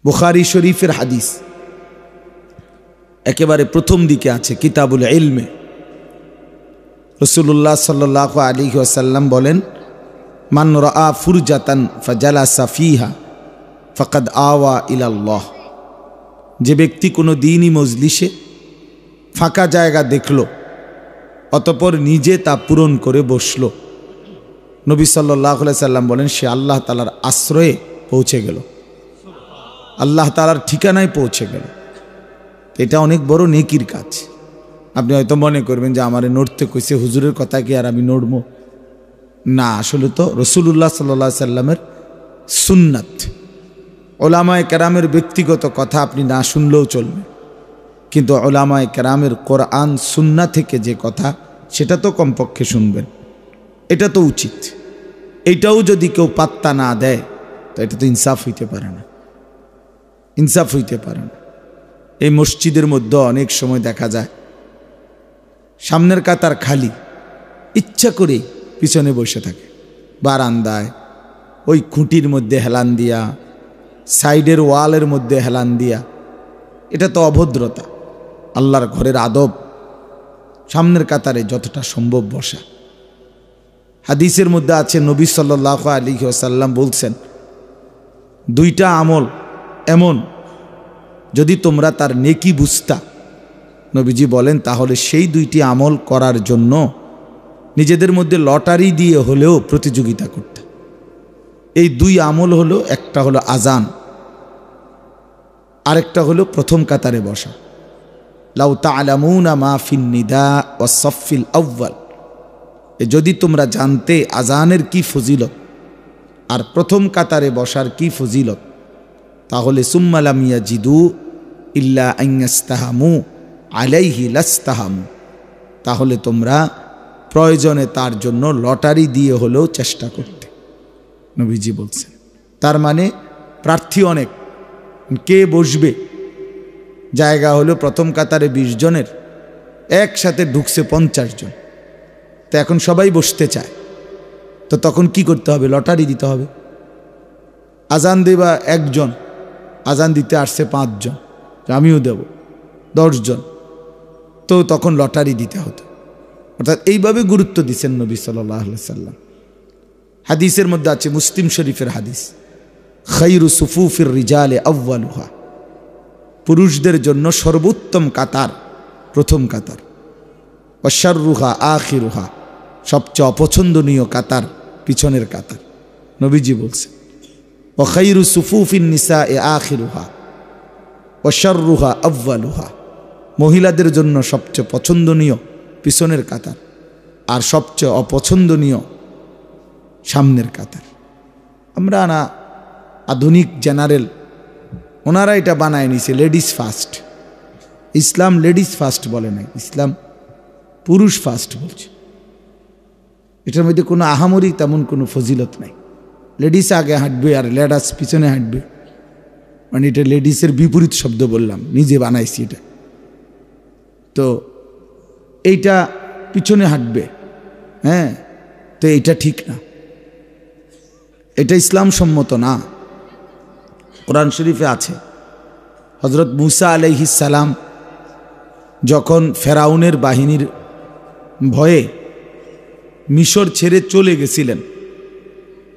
বুখারী শরীফের হাদিস একেবারে প্রথম দিকে আছে কিতাবুল ইলমে। রাসূলুল্লাহ সাল্লাল্লাহু আলাইহি ওয়াসাল্লাম বলেন, মান রাআ ফুরজাতান ফাজালাসা ফিহা ফাকাদ আওয়া ইলাল্লাহ। যে ব্যক্তি কোনো দ্বীনি মজলিসে ফাঁকা জায়গা দেখল, অতঃপর নিজে তা পূরণ করে বসল, নবী সাল্লাল্লাহু আলাইহি সাল্লাম বলেন সে আল্লাহ তাআলার আশ্রয়ে পৌঁছে গেল, আল্লাহ তাআলার ঠিকানায় পৌঁছে গেল। এটা অনেক বড় নেকির কাজ। আপনি হয়তো মনে করবেন যে আমারে নড়তে কইছে, হুজুরের কথা কি আর আমি নড়বো না। আসলে তো রাসূলুল্লাহ সাল্লাল্লাহু আলাইহি সাল্লামের সুন্নাত। উলামায়ে কেরামের ব্যক্তিগত কথা আপনি না শুনলেও চলবে, কিন্তু উলামায়ে কেরামের কোরআন সুন্নাহ থেকে যে কথা সেটা তো কমপক্ষে শুনবেন, এটা তো উচিত। এইটাও যদি কেউ পাত্তা না দেয় তো এটা তো ইনসাফ হইতে পারে না, ইনসাফ হইতে পারে না। এই মসজিদের মধ্যে অনেক সময় দেখা যায় সামনের কাতার খালি, ইচ্ছা করে পিছনে বসে থাকে, বারান্দায় ওই খুঁটির মধ্যে হেলান দিয়া, সাইডের ওয়ালের মধ্যে হেলান দিয়া। এটা তো অভদ্রতা, আল্লাহর ঘরের আদব। সামনের কাতারে যতটা সম্ভব বসা। হাদিসের মধ্যে আছে নবী সাল্লাল্লাহু আলাইহি ওয়াসাল্লাম বলছেন, দুইটা আমল এমন যদি তোমরা তার নেকি বুঝতা, নবীজি বলেন তাহলে সেই দুইটি আমল করার জন্য নিজেদের মধ্যে লটারি দিয়ে হলেও প্রতিযোগিতা করতে। এই দুই আমল হলো, একটা হলো আজান, আরেকটা হলো প্রথম কাতারে বসা। লাউ তা'লামুনা মা ফিন নিদা ওয়াস সাফফিল আউয়াল, যদি তোমরা জানতে আজানের কি ফজিলত আর প্রথম কাতারে বসার কি ফজিলত, তাহলে সুম্মা লাম ইয়াজিদু ইল্লা আন ইস্তাহামু আলাইহি লাস্তাহামু, তাহলে তোমরা প্রয়োজনে তার জন্য লটারি দিয়ে হলেও চেষ্টা করতে, নবীজি বলছেন। তার মানে প্রার্থী অনেক, কে বসবে? জায়গা হলো প্রথম কাতারে 20 জনের, একসাথে ঢুকছে 50 জন। তো এখন সবাই বসতে চায়, তো তখন কি করতে হবে? লটারি দিতে হবে। আজান দেবা একজন, আজান দিতে আসছে 5 জন, আমিও দেব 10 জন, তো তখন লটারি দিতে হতো। অর্থাৎ এইভাবে গুরুত্ব দিচ্ছেন নবী সাল্লাল্লাহু আলাইহি সাল্লাম। হাদিসের মধ্যে আছে, মুসলিম শরীফের হাদিস, খায়রু সুফুফির রিজালে আউয়ালুহা, পুরুষদের জন্য সর্বোত্তম কাতার প্রথম কাতার, ওয়া শাররুহা আখিরুহা, সবচেয়ে অপছন্দনীয় কাতার পিছনের কাতার, নবীজি বলছেন। ওয়া খায়রু সুফুফিন নিসায়ে আখিরুহা ওয়া শাররুহা আউয়ালুহা, মহিলাদের জন্য সবচেয়ে পছন্দনীয় পিছনের কাতার আর সবচেয়ে অপছন্দনীয় সামনের কাতার। আমরা না আধুনিক জেনারেল, ওনারা এটা বানায় নিছে লেডিস ফার্স্ট। ইসলাম লেডিস ফার্স্ট বলে না, ইসলাম পুরুষ ফার্স্ট বলছে। এটার মধ্যে কোনো আহামরি তেমন কোনো ফজিলত নাই। লেডিস আগে হাঁটবে আর লেডাস পিছনে হাঁটবে, মানে এটা লেডিসের বিপরীত শব্দ বললাম, নিজে বানাইছি এটা। তো এইটা পিছনে হাঁটবে, হ্যাঁ, তো এইটা ঠিক না, এটা ইসলাম সম্মত না। কোরআন শরীফে আছে, হযরত মুসা আলাইহিস সালাম যখন ফেরাউনের বাহিনীর ভয়ে মিশর ছেড়ে চলে গেছিলেন,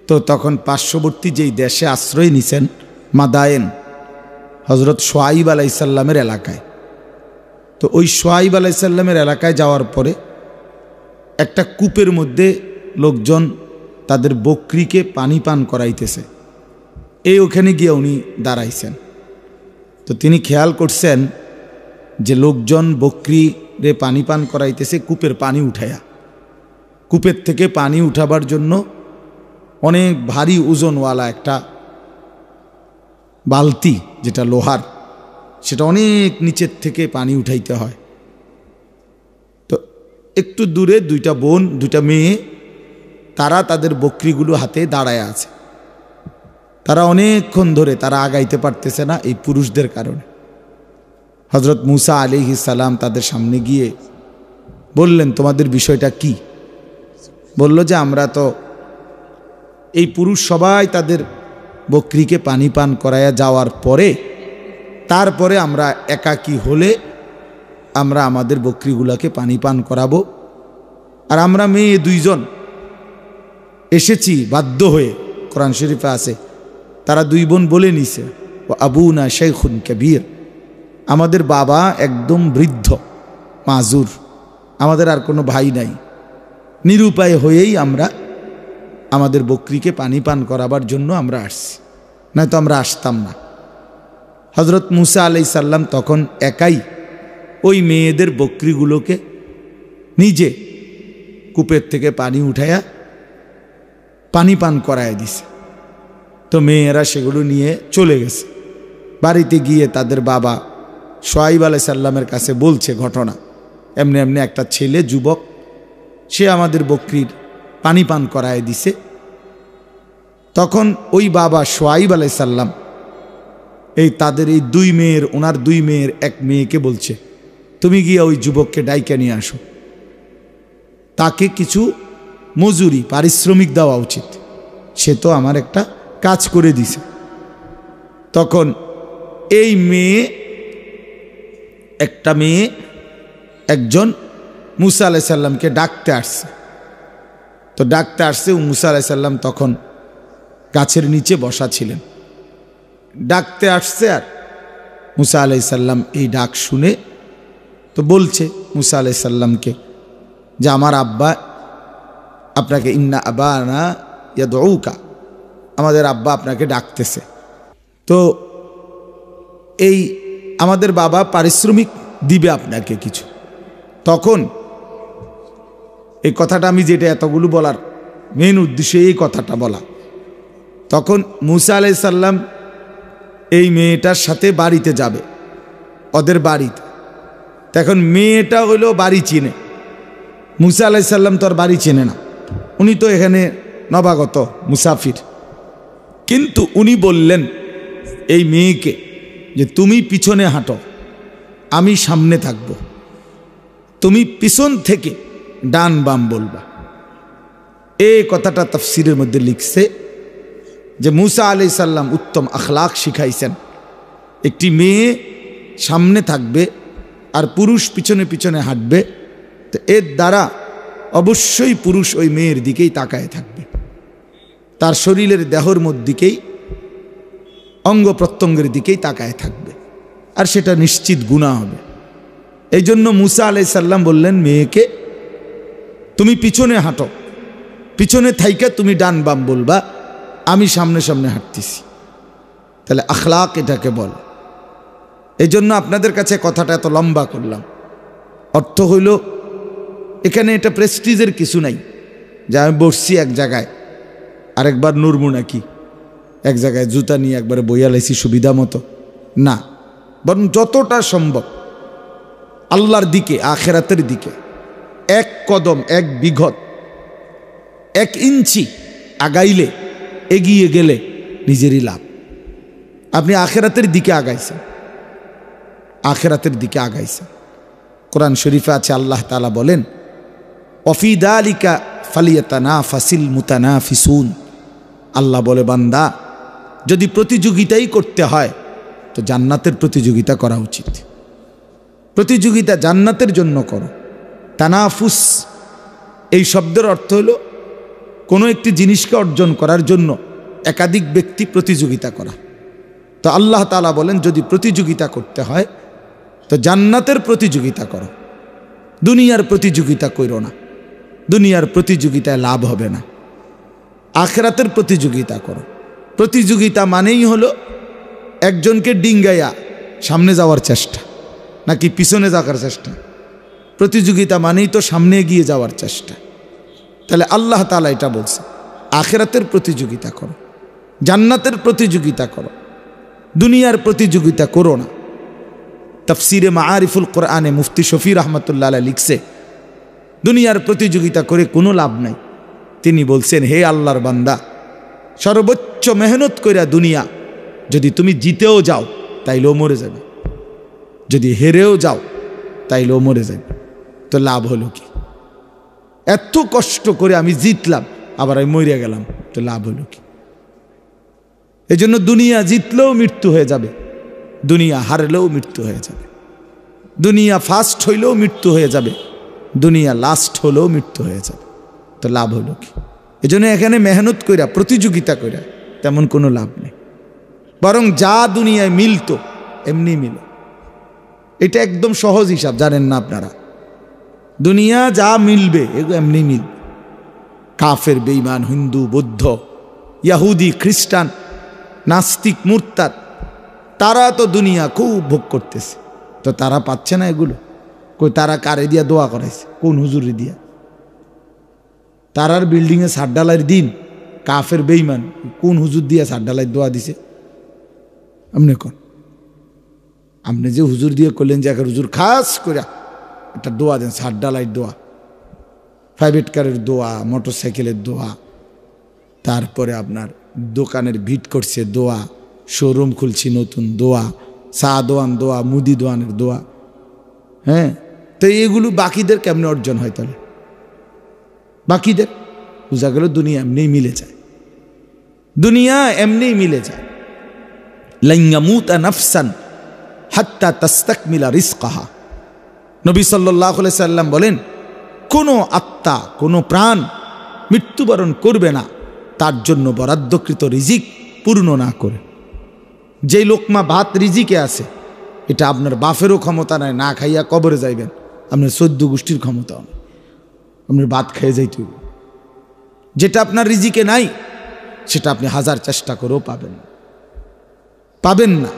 তো তখন পার্শ্ববর্তী যেই দেশে আশ্রয় নিছেন, মাদায়েন, হযরত শুআয়ব আলাইহিস সালামের এলাকায়। তো ওই শুআয়ব আলাইহিস সালামের এলাকায় যাওয়ার পরে একটা কূপের মধ্যে লোকজন তাদের বকরিকে পানি পান করাইতেছে, ওখানে গিয়ে উনি দাঁড়াইছেন। তো তিনি খেয়াল করছেন যে লোকজন বকরিরে পানি পান করাইতেছে কূপের পানি উঠায়া। কূপের থেকে পানি উঠাবার জন্য অনেক ভারী ওজনওয়ালা একটা বালতি, যেটা লোহার, সেটা অনেক নিচের থেকে পানি উঠাইতে হয়। তো একটু দূরে দুইটা বোন, দুইটা মেয়ে, তারা তাদের বকরিগুলো হাতে দাঁড়ায় আছে। তারা অনেকক্ষণ ধরে তারা আগাইতে পারতেছে না এই পুরুষদের কারণে। হযরত মুসা আলাইহিস সালাম তাদের সামনে গিয়ে বললেন, তোমাদের বিষয়টা কি? বলল যে আমরা তো এই পুরুষ সবাই তাদের বকরিকে পানি পান করাইয়া যাওয়ার পরে তারপরে আমরা একাকী হলে আমরা আমাদের বকরিগুলোকে পানি পান করাবো। আর আমরা মেয়ে দুইজন এসেছি বাধ্য হয়ে, কোরআন শরীফে আছে, তারা দুই বোন বলে নিছে ও আবুনা শাইখুন কাবীর, আমাদের বাবা একদম বৃদ্ধ মাজুর, আমাদের আর কোনো ভাই নাই, নিরুপায় হয়েই আমরা আমাদের বকরিকে পানি পান করাবার জন্য আমরা আসছি, নয়তো আমরা আসতাম না। হযরত মুসা আলাইহিস সালাম তখন একাই ওই মেয়েদের বকরিগুলোকে নিজে কূপের থেকে পানি উঠাইয়া পানি পান করায় দিছে। তো মেয়েরা সেগুলো নিয়ে চলে গেছে। বাড়িতে গিয়ে তাদের বাবা শুআয়ব আলাইহিস সালামের কাছে বলছে ঘটনা, এমনি এমনি একটা ছেলে যুবক সে আমাদের বকরির পানি পান করায় দিছে। তখন ওই বাবা শুআয়ব আলাইহিস সালাম তাদের এই দুই মেয়ের, ওনার দুই মেয়ের এক মেয়েকে বলছে, তুমি গিয়ে ওই যুবককে ডাইকা নিয়ে আসো, তাকে কিছু মজুরি পারিশ্রমিক দেওয়া উচিত, সে তো আমার একটা কাজ করে দিছে। তখন এই মেয়ে, একটা মেয়ে একজন মুসা আলাইহিস সালামকে ডাকতে আসছে। তো ডাকতে আসছে, মুসা আলাইহিস সালাম তখন গাছের নিচে বসা ছিলেন। ডাকতে আসছে আর মুসা আলাইহিস সালাম এই ডাক শুনে তো বলছে মুসা আলাইহিস সালামকে যে আমার আব্বা আপনাকে, ইন্না আবানা ইয়াদউকা, আমাদের আব্বা আপনাকে ডাকতেছে। তো এই আমাদের বাবা পারিশ্রমিক দিবে আপনাকে কিছু। তখন এই কথাটা আমি যেটা এতগুলো বলার মেন উদ্দেশ্য এই কথাটা বলা, তখন মুসা আলাইহিস সালাম এই মেয়েটার সাথে বাড়িতে যাবে, ওদের বাড়িতে। তখন মেয়েটা হইলো বাড়ি চিনে, মুসা আলাইহিস সালাম তো আর বাড়ি চেনে না, উনি তো এখানে নবাগত মুসাফির। কিন্তু উনি বললেন এই মেয়েকে যে তুমি পিছনে হাঁটো, আমি সামনে থাকব, তুমি পিছন থেকে ডান বাম বলবা। এই কথাটা তাফসীরের মধ্যে লিখছে যে মুসা আলাইহিস সালাম উত্তম আখলাক শিখাইছেন, একটি মেয়ে সামনে থাকবে আর পুরুষ পিছনে পিছনে হাঁটবে, তো এর দ্বারা অবশ্যই পুরুষ ওই মেয়ের দিকেই তাকায় থাকবে, তার শরীরের দেহর মধ্যেই অঙ্গ প্রত্যঙ্গের দিকেই তাকায় থাকবে, আর সেটা নিশ্চিত গুনাহ হবে। এই জন্য মুসা আলাইহিস সালাম বললেন মেয়েকে তুমি পিছনে হাঁটো, পিছনে থাইকা তুমি ডান বাম বলবা, আমি সামনে সামনে হাঁটতেছি। তাহলে আখলাক এটাকে বল। এই জন্য আপনাদের কাছে কথাটা এত লম্বা করলাম। অর্থ হইল এখানে এটা প্রেস্টিজের কিছু নাই যে আমি বসছি এক জায়গায় আরেকবার নড়বো নাকি, এক জায়গায় জুতা নিয়ে একবারে বইয়া লাইছি সুবিধা মতো, না, বরং যতটা সম্ভব আল্লাহর দিকে, আখেরাতের দিকে এক কদম, এক বিঘত, 1 ইঞ্চি আগাইলে, এগিয়ে গেলে নিজেরই লাভ। আপনি আখেরাতের দিকে আগাইছেন, আখেরাতের দিকে আগাইছেন। কোরআন শরীফে আছে আল্লাহ তাআলা বলেন ওয়াফি যালিকা ফালিয়াতানাফাসিল মুতানাফিসুন, আল্লাহ বলে বান্দা যদি প্রতিযোগিতাই করতে হয় তো জান্নাতের প্রতিযোগিতা করা উচিত। প্রতিযোগিতা জান্নাতের জন্য করো। তানাফুস এই শব্দের অর্থ হলো কোনো একটি জিনিসকে অর্জন করার জন্য একাধিক ব্যক্তি প্রতিযোগিতা করা। তো আল্লাহ তাআলা বলেন যদি প্রতিযোগিতা করতে হয় তো জান্নাতের প্রতিযোগিতা করো, দুনিয়ার প্রতিযোগিতা করো না, দুনিয়ার প্রতিযোগিতায় লাভ হবে না। আখিরাতের প্রতিযোগিতা করো। প্রতিযোগিতা মানেই হলো একজনকে ডিঙ্গাইয়া সামনে যাওয়ার চেষ্টা নাকি পিছনে যাওয়ার চেষ্টা। প্রতিযোগিতা মানেই তো সামনে এগিয়ে যাওয়ার চেষ্টা। তাহলে আল্লাহ তাআলা এটা বলছে আখিরাতের প্রতিযোগিতা করো, জান্নাতের প্রতিযোগিতা করো, দুনিয়ার প্রতিযোগিতা করো না। তাফসিরে মাআরিফুল কোরআনে মুফতি শফি রহমতুল্লাহ আলাইহি লিখছে দুনিয়ার প্রতিযোগিতা করে কোনো লাভ নাই। তিনি বলছেন হে আল্লাহর বান্দা, সর্বোচ্চ মেহনত কইরা দুনিয়া যদি তুমি জিতেও যাও তাইলেও মরে যাবে, যদি হেরেও যাও তাইলেও মরে যাবে, তো লাভ হলো কি? এত কষ্ট করে আমি জিতলাম আবার আমি মরে গেলাম, তো লাভ হলো কি? এজন্য দুনিয়া জিতলেও মৃত্যু হয়ে যাবে, দুনিয়া হারলেও মৃত্যু হয়ে যাবে, দুনিয়া ফার্স্ট হইলেও মৃত্যু হয়ে যাবে, দুনিয়া লাস্ট হলেও মৃত্যু হয়ে যাবে। তো লাভ হলো কি? এজন্য এখানে মেহনত কইরা প্রতিযোগিতা কইরা তেমন কোনো লাভ নেই, বরং যা দুনিয়ায় মিলতো এমনি মিলে। এটা একদম সহজ হিসাব, জানেন না আপনারা? দুনিয়া যা মিলবে এগুলো এমনি মিলবে। কাফের, বেঈমান, হিন্দু, বৌদ্ধ, ইহুদি, খ্রিস্টান, নাস্তিক, মুরতাদ, তারা তো দুনিয়া খুব ভোগ করতেছে, তো তারা পাচ্ছে না এগুলো? কই তারা কারে দিয়া দোয়া করাইছে? কোন হুজুরে দিয়া? তারার বিল্ডিংয়ে ছাদ ঢালাইয়ের দিন কাফের বেঈমান কোন হুজুর দিয়া ছাদ ঢালাই দোয়া দিছে? আপনি কোন? আপনি যে হুজুর দিয়ে করলেন যে একটা হুজুর খাস করে একটা দোয়া দেন, ছাদ ঢালাই দোয়া, প্রাইভেট কারের দোয়া, মোটর সাইকেলের দোয়া, তারপরে আপনার দোকানের ভিট করছে দোয়া, শোরুম খুলছি নতুন দোয়া, চা দোয়ান দোয়া, মুদি দোয়ানের দোয়া। হ্যাঁ, তো এগুলো বাকিদের কেমনে অর্জন হয় তাহলে? বাকিদের বোঝা গেল দুনিয়া এমনি মিলে যায়, দুনিয়া এমনি মিলে যায়। লান ইয়ামুতা নাফসান হাত্তা তাস্তাকমিলা রিজকাহা। নবী সাল্লাল্লাহু আলাইহি সাল্লাম বলেন, কোনো আত্মা, কোনো প্রাণ মৃত্যুবরণ করবে না তার জন্য বরাদ্দকৃত রিজিক পূর্ণ না করে। যেই লোকমা ভাত রিজিকে আছে, এটা আপনার বাফেরও ক্ষমতা নাই, না খাইয়া কবরে যাইবেন, আপনার 14 গোষ্ঠীর ক্ষমতাও নেই, আপনার ভাত খেয়ে যাইতে হবে। যেটা আপনার রিজিকে নাই সেটা আপনি হাজার চেষ্টা করেও পাবেন না, পাবেন না।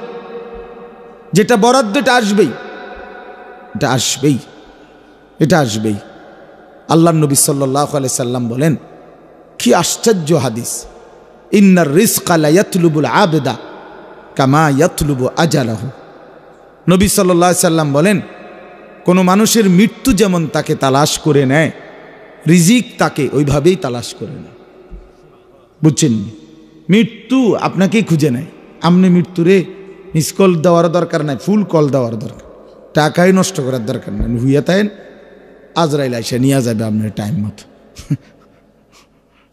যেটা বরাদ্দ এটা আসবেই, এটা আসবেই, এটা আসবেই। আল্লাহ নবী সাল্লাল্লাহু আলাইহি সাল্লাম বলেন, কি আশ্চর্য হাদিস, ইন্নার রিজকা লা ইয়াতলুবুল আবদা কামা ইয়াতলুবু আজালাহু। নবী সাল্লাল্লাহু আলাইহি সাল্লাম বলেন, কোনো মানুষের মৃত্যু যেমন তাকে তালাশ করে নেয়, রিজিক তাকে ওইভাবেই তালাশ করে নেয়। বুঝছেন? মৃত্যু আপনাকেই খুঁজে নেয়। আপনি মৃত্যুরে মিস কল দেওয়ার দরকার নাই, ফুল কল দেওয়ার দরকার, টাকাই নষ্ট করার দরকার নাই। হুইয়া তাইন আজরাইল আইসা নিয়ে যাবে আপনার টাইম মতো।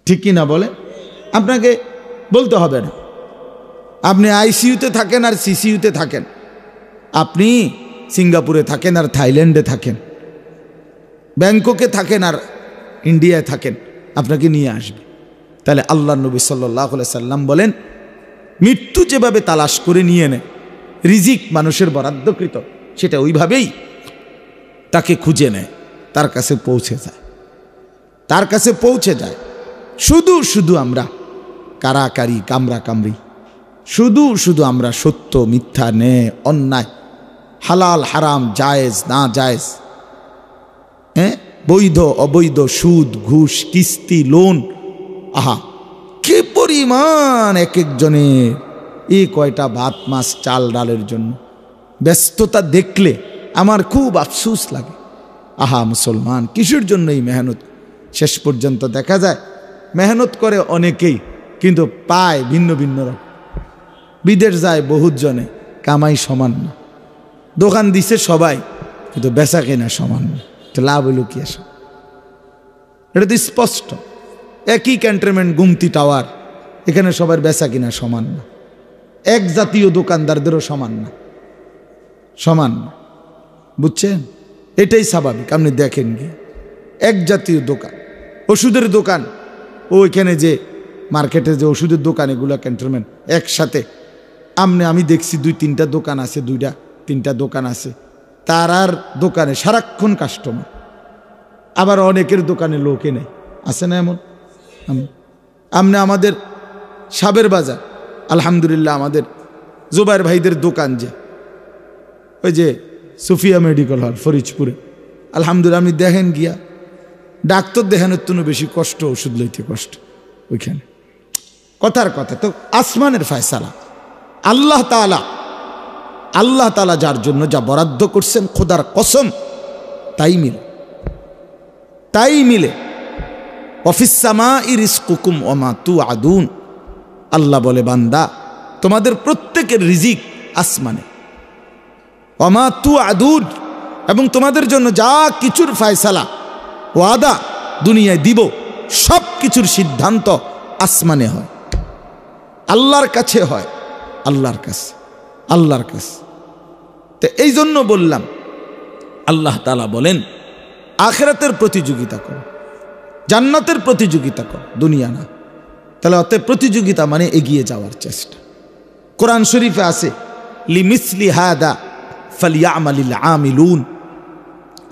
ঠিক কি না বলে? আপনাকে বলতে হবে না। আপনি আইসিইউতে থাকেন আর সিসিইউতে থাকেন, আপনি সিঙ্গাপুরে থাকেন আর থাইল্যান্ডে থাকেন, ব্যাংককে থাকেন আর ইন্ডিয়ায় থাকেন, আপনাকে নিয়ে আসবে। তাহলে আল্লাহ নবী সাল্লাল্লাহু আলাইহি সাল্লাম বলেন, মৃত্যু যেভাবে তালাশ করে নিয়ে নেয়, রিজিক মানুষের বরাদ্দকৃত সেটা ওইভাবেই তাকে খুঁজে নেয়, তার কাছে পৌঁছে যায়, তার কাছে পৌঁছে যায়। শুধু শুধু আমরা কারাকারি, কামরা কামড়ি, শুধু শুধু আমরা সত্য মিথ্যা, ন্যায় অন্যায়, হালাল হারাম, জায়েজ না জায়েজ, হ্যাঁ, বৈধ অবৈধ, সুদ ঘুষ, কিস্তি, লোন, আহা কি পরিমাণ এক একজনের এই কয়টা ভাত মাছ চাল ডালের জন্য ব্যস্ততা দেখলে আমার খুব আফসোস লাগে। আহা মুসলমান, কিসের জন্য এই মেহনত? শেষ পর্যন্ত দেখা যায় মেহনত করে অনেকেই, কিন্তু পায় ভিন্ন ভিন্ন রকম। বিদেশ যায় বহুত জনে, কামাই সমান না। দোকান দিছে সবাই, কিন্তু বেচা কেনা সমান না। তো লাভ হইল কি আসে? এটা তো স্পষ্ট। একই ক্যান্টনমেন্ট, গুমতি টাওয়ার, এখানে সবার বেচা কিনা সমান না, এক জাতীয় দোকানদারদেরও সমান না, সমান না। বুঝছেন? এটাই স্বাভাবিক। আপনি দেখেন গিয়ে এক জাতীয় দোকান, ওষুধের দোকান, ওইখানে যে মার্কেটে যে ওষুধের দোকান, এগুলো ক্যান্টনমেন্ট একসাথে। আমি দেখছি 2-3টা দোকান আছে, 2-3টা দোকান আছে, তারার দোকানে সারাক্ষণ কাস্টমার, আবার অনেকের দোকানে লোকে নেই, আছে না এমন? আমনে আমাদের সাবের বাজার, আলহামদুলিল্লাহ, আমাদের জুবাইর ভাইদের দোকান, যে ওই যে সুফিয়া মেডিকেল হল ফরিদপুরে, আলহামদুলিল্লাহ, আপনি দেখেন গিয়া ডাক্তার দেখানোর জন্য বেশি কষ্ট, ওষুধ লইতে কষ্ট ওইখানে। কথার কথা তো আসমানের ফয়সালা। আল্লাহ তাআলা যার জন্য যা বরাদ্দ করছেন, খোদার কসম তাই মিলে, তাই মিলে। ওয়াফিস সামাই রিজকুকুম ওয়া মা তুআদুন। আল্লাহ বলে, বান্দা, তোমাদের প্রত্যেকের রিজিক আসমানে, ওয়া মা তুআদুন, এবং তোমাদের জন্য যা কিছুর ফয়সালা, ওয়াদা দুনিয়ায় দিব, সব কিছুর সিদ্ধান্ত আসমানে হয়। আল্লাহর কাছে হয়, আল্লাহর কাছে, আল্লাহর কাছে। তো এই জন্য বললাম, আল্লাহ তাআলা বলেন আখিরাতের প্রতিযোগিতা করো, জান্নাতের প্রতিযোগিতা করো, দুনিয়া না। তাহলে অতএব প্রতিযোগিতা মানে এগিয়ে যাওয়ার চেষ্টা। কোরআন শরীফে আছে লিমিসলি হাদা ফালিয়ামালিল আমিলুন।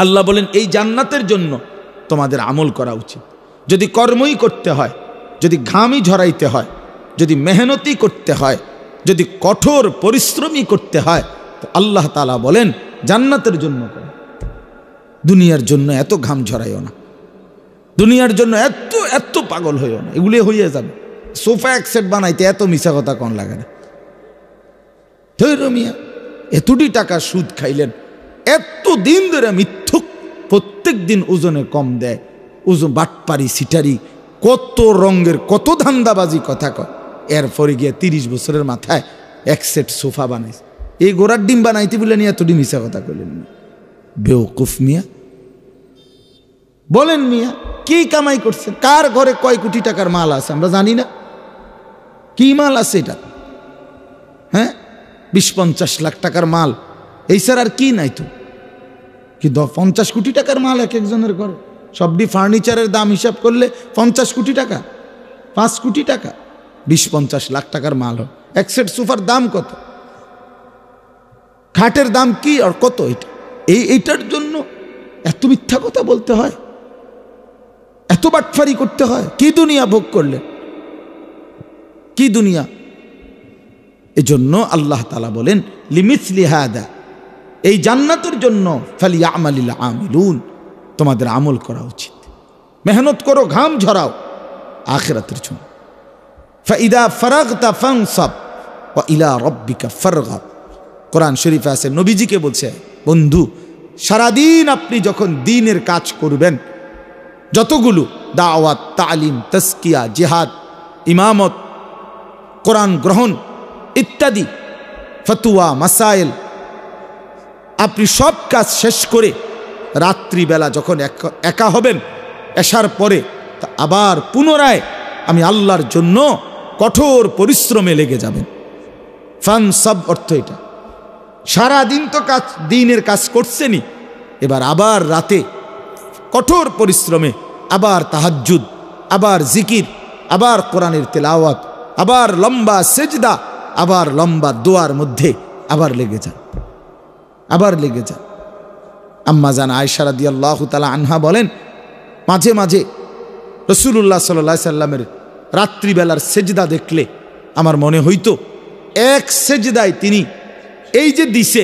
আল্লাহ বলেন এই জান্নাতের জন্য তোমাদের আমল করা উচিত। যদি কর্মই করতে হয়, যদি ঘামই ঝরাইতে হয়, যদি মেহনতি করতে হয়, যদি কঠোর পরিশ্রমী করতে হয়, তো আল্লাহ তাআলা বলেন জান্নাতের জন্য করো। দুনিয়ার জন্য এত ঘাম ঝরাইও না, দুনিয়ার জন্য এত এত পাগল হইও না, এগুলি হইয়া যাবে। সোফা এক সেট বানাইতে এত মিশা কথা কোন লাগে না। মিয়া এতটি টাকা সুদ খাইলেন, এত দিন ধরে মিথ্যুক, প্রত্যেক দিন ওজনে কম দেয়, ওজন বাটপারি সিটারি, কত রঙের কত ধান্দাবাজি কথা কয়। এরপরে গিয়ে 30 বছরের মাথায় এক সেট সোফা বানাইছে। এই গোড়ার ডিম বানাইতে বলে নিয়ে এতটি মিশা কথা কইলেন। বেওকুফ মিয়া, বলেন মিয়া কি কামাই করছেন? কার ঘরে কয় কোটি টাকার মাল আছে আমরা জানি না? কি মাল আছে এটা? হ্যাঁ, 20-50 লাখ টাকার মাল, এই স্যার আর কি নাই তো? কি 50 কোটি টাকার মাল এক একজনের ঘরে? সবটি ফার্নিচারের দাম হিসাব করলে 50 কোটি টাকা, 5 কোটি টাকা, 20-50 লাখ টাকার মাল হয়। এক সেট সোফার দাম কত? খাটের দাম কি আর কত? এটা এইটার জন্য এত মিথ্যা কথা বলতে হয়, এত বাটফারি করতে হয়? কি দুনিয়া ভোগ করলে, কি দুনিয়া? এজন্য আল্লাহ তাআলা বলেন লিমিসলি হাদা, এই জান্নাতের জন্য ফালিয়ামালিল আমিলুন, তোমাদের আমল করা উচিত, মেহনত করো, ঘাম ঝরাও আখিরাতের জন্য। ফাইদা ফারাগতা ফানসাব ওয়া ইলা রাব্বিকা ফারগাব। কোরআন শরীফে আছে, নবীজিকে বলছে বন্ধু সারাদিন আপনি যখন দ্বীনের কাজ করবেন, যতগুলো দাওয়াত, তালিম, তাসকিয়া, জিহাদ, ইমামত, কোরআন গ্রহণ ইত্যাদি, ফতোয়া, মাসাইল, আপনি সব কাজ শেষ করে রাত্রিবেলা যখন একা হবেন এশার পরে, তা আবার পুনরায় আমি আল্লাহর জন্য কঠোর পরিশ্রমে লেগে যাবেন। ফানসাব অর্থ এটা, সারাদিন তো কাজ, দিনের কাজ করছেনই, এবার আবার রাতে কঠোর পরিশ্রমে, আবার তাহাজ্জুদ, আবার জিকির, আবার কোরআনের তেলাওয়াত, আবার লম্বা সেজদা, আবার লম্বা দোয়ার মধ্যে আবার লেগে যান, আবার লেগে যান। আম্মা জান আয়েশা রাদিয়াল্লাহু তাআলা আনহা বলেন, মাঝে মাঝে রাসূলুল্লাহ সাল্লাল্লাহু আলাইহি সাল্লামের রাত্রিবেলার সেজদা দেখলে আমার মনে হইতো এক সেজদায় তিনি এই যে দিছে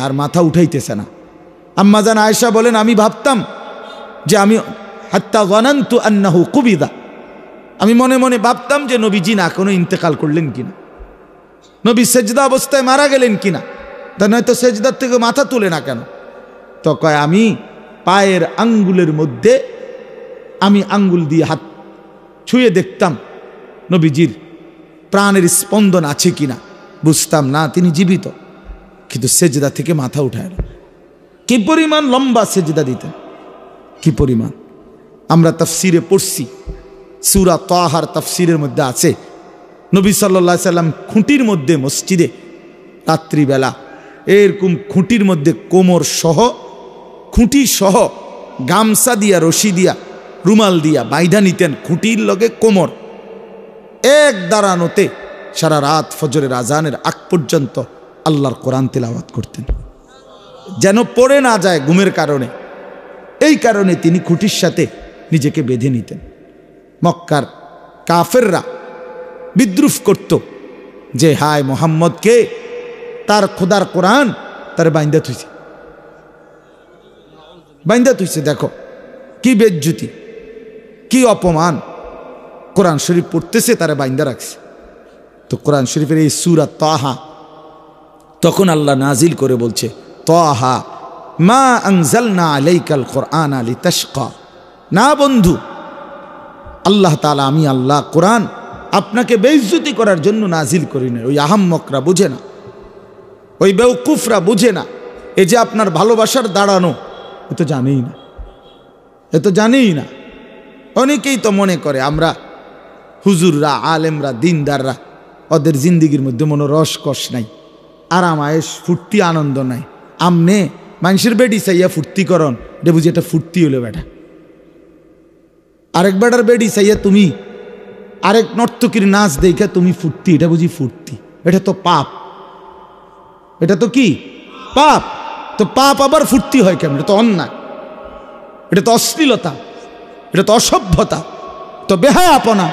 আর মাথা উঠাইতেছে না। আম্মা জান আয়েশা বলেন, আমি ভাবতাম যে আমি হাত্তা যানানতু আন্নাহু কুবিদা, আমি মনে মনে ভাবতাম যে নবীজি না কোনো ইন্তেকাল করলেন কিনা, নবী সেজদা অবস্থায় মারা গেলেন কিনা, তা নয়তো সেজদার থেকে মাথা তুলে না কেন? তো কয় আমি পায়ের আঙ্গুলের মধ্যে আমি আঙ্গুল দিয়ে হাত ছুঁয়ে দেখতাম নবীজির প্রাণের স্পন্দন আছে কিনা, বুঝতাম না তিনি জীবিত, কিন্তু সেজদা থেকে মাথা উঠায় না। কি পরিমাণ লম্বা সেজদা দিতেন, কি পরিমাণ! আমরা তাফসিরে পড়ছি, সূরা তাহার তাফসিরের মধ্যে আছে নবী সাল্লাল্লাহু আলাইহি সাল্লাম খুঁটির মধ্যে মসজিদে রাত্রিবেলা এরকম খুঁটির মধ্যে কোমর সহ, খুঁটি সহ গামছা দিয়া, রশি দিয়া, রুমাল দিয়া বাইধা নিতেন খুঁটির লগে কোমর। এক দাঁড়ানোতে সারা রাত ফজরের আজানের আগ পর্যন্ত আল্লাহর কোরআন তেলাওয়াত করতেন, যেন পড়ে না যায় ঘুমের কারণে। এই কারণে তিনি খুঁটির সাথে নিজেকে বেঁধে নিতেন। মক্কার কাফেররা বিদ্রুপ করত যে হায় মোহাম্মদকে, তার খোদার কোরআন তার বাইন্দা থুইছে, বাইন্দা থুইছে, দেখো কি বেজ্জুতি, কি অপমান, কোরআন শরীফ পড়তেছে তারা বাইন্দা রাখছে। তো কোরআন শরীফের এই সূরা তাহা তখন আল্লাহ নাজিল করে বলছে, তাহা মা আনজালনা আলাইকাল কোরআন লিতাশকা, না বন্ধু, আল্লাহ তাআলা আমি আল্লাহ কোরআন আপনাকে বেইজ্জতি করার জন্য নাজিল করি না। ওই আহাম্মকরা বুঝে না, ওই বেওকুফরা বুঝে না, এই যে আপনার ভালোবাসার দাঁড়ানো, এ তো জানেই না, এ তো জানেই না। অনেকেই তো মনে করে আমরা হুজুররা, আলেমরা, দিনদাররা ওদের জিন্দিগির মধ্যে মনে রস কষ নাই, আরাম আয়েস ফুর্তি আনন্দ নাই। আমনে মানুষের বেডি চাইয়া ফুর্তি করন, এটা বুঝি এটা ফুর্তি হলো বেটা। আরেক বেটার বেডি চাইয়া তুমি আরেক নর্তকীর নাচ দেখে তুমি ফুর্তি, এটা বুঝি ফুর্তি? এটা তো পাপ। এটা তো কি পাপ। তো পাপ আবার ফুর্তি হয় কেমন? এটা তো অন্যায়, এটা তো অশ্লীলতা, এটা তো অসভ্যতা, তো বেহায়াপনা,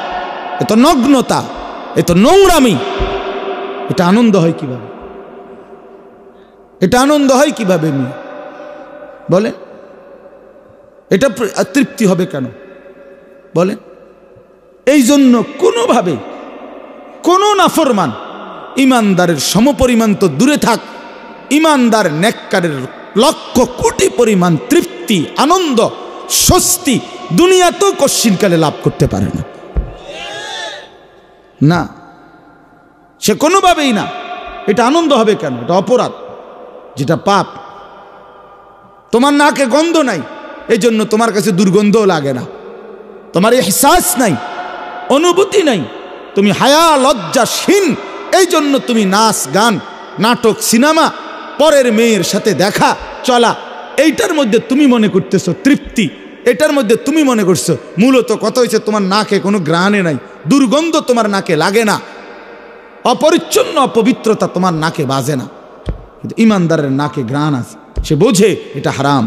এ তো নগ্নতা, এ তো নোংরামি। এটা আনন্দ হয় কিভাবে? এটা আনন্দ হয় কিভাবে নিয়ে বলেন? এটা তৃপ্তি হবে কেন বলেন? এই জন্য কোনোভাবে কোনো নাফরমান ইমানদারের সমপরিমাণ তো দূরে থাক, ইমানদার নেককারের লক্ষ কোটি পরিমাণ তৃপ্তি, আনন্দ, স্বস্তি দুনিয়াতেও কশ্চিনকালে লাভ করতে পারে না। না, সে কোনোভাবেই না। এটা আনন্দ হবে কেন? এটা অপরাধ, যেটা পাপ। তোমার নাকে গন্ধ নাই, এই জন্য তোমার কাছে দুর্গন্ধও লাগে না। তোমার ইহসাস নাই, অনুভূতি নাই, তুমি হায়া লজ্জাশীন, এই জন্য তুমি নাচ গান, নাটক, সিনেমা, পরের মেয়ের সাথে দেখা চলা, এইটার মধ্যে তুমি মনে করতেছো তৃপ্তি, এটার মধ্যে তুমি মনে করছো। মূলত কথা হয়েছে তোমার নাকে কোনো ঘ্রাণে নাই, দুর্গন্ধ তোমার নাকে লাগে না, অপরিচ্ছন্ন অপবিত্রতা তোমার নাকে বাজে না। কিন্তু ইমানদারের নাকে ঘ্রাণ আছে, সে বোঝে এটা হারাম,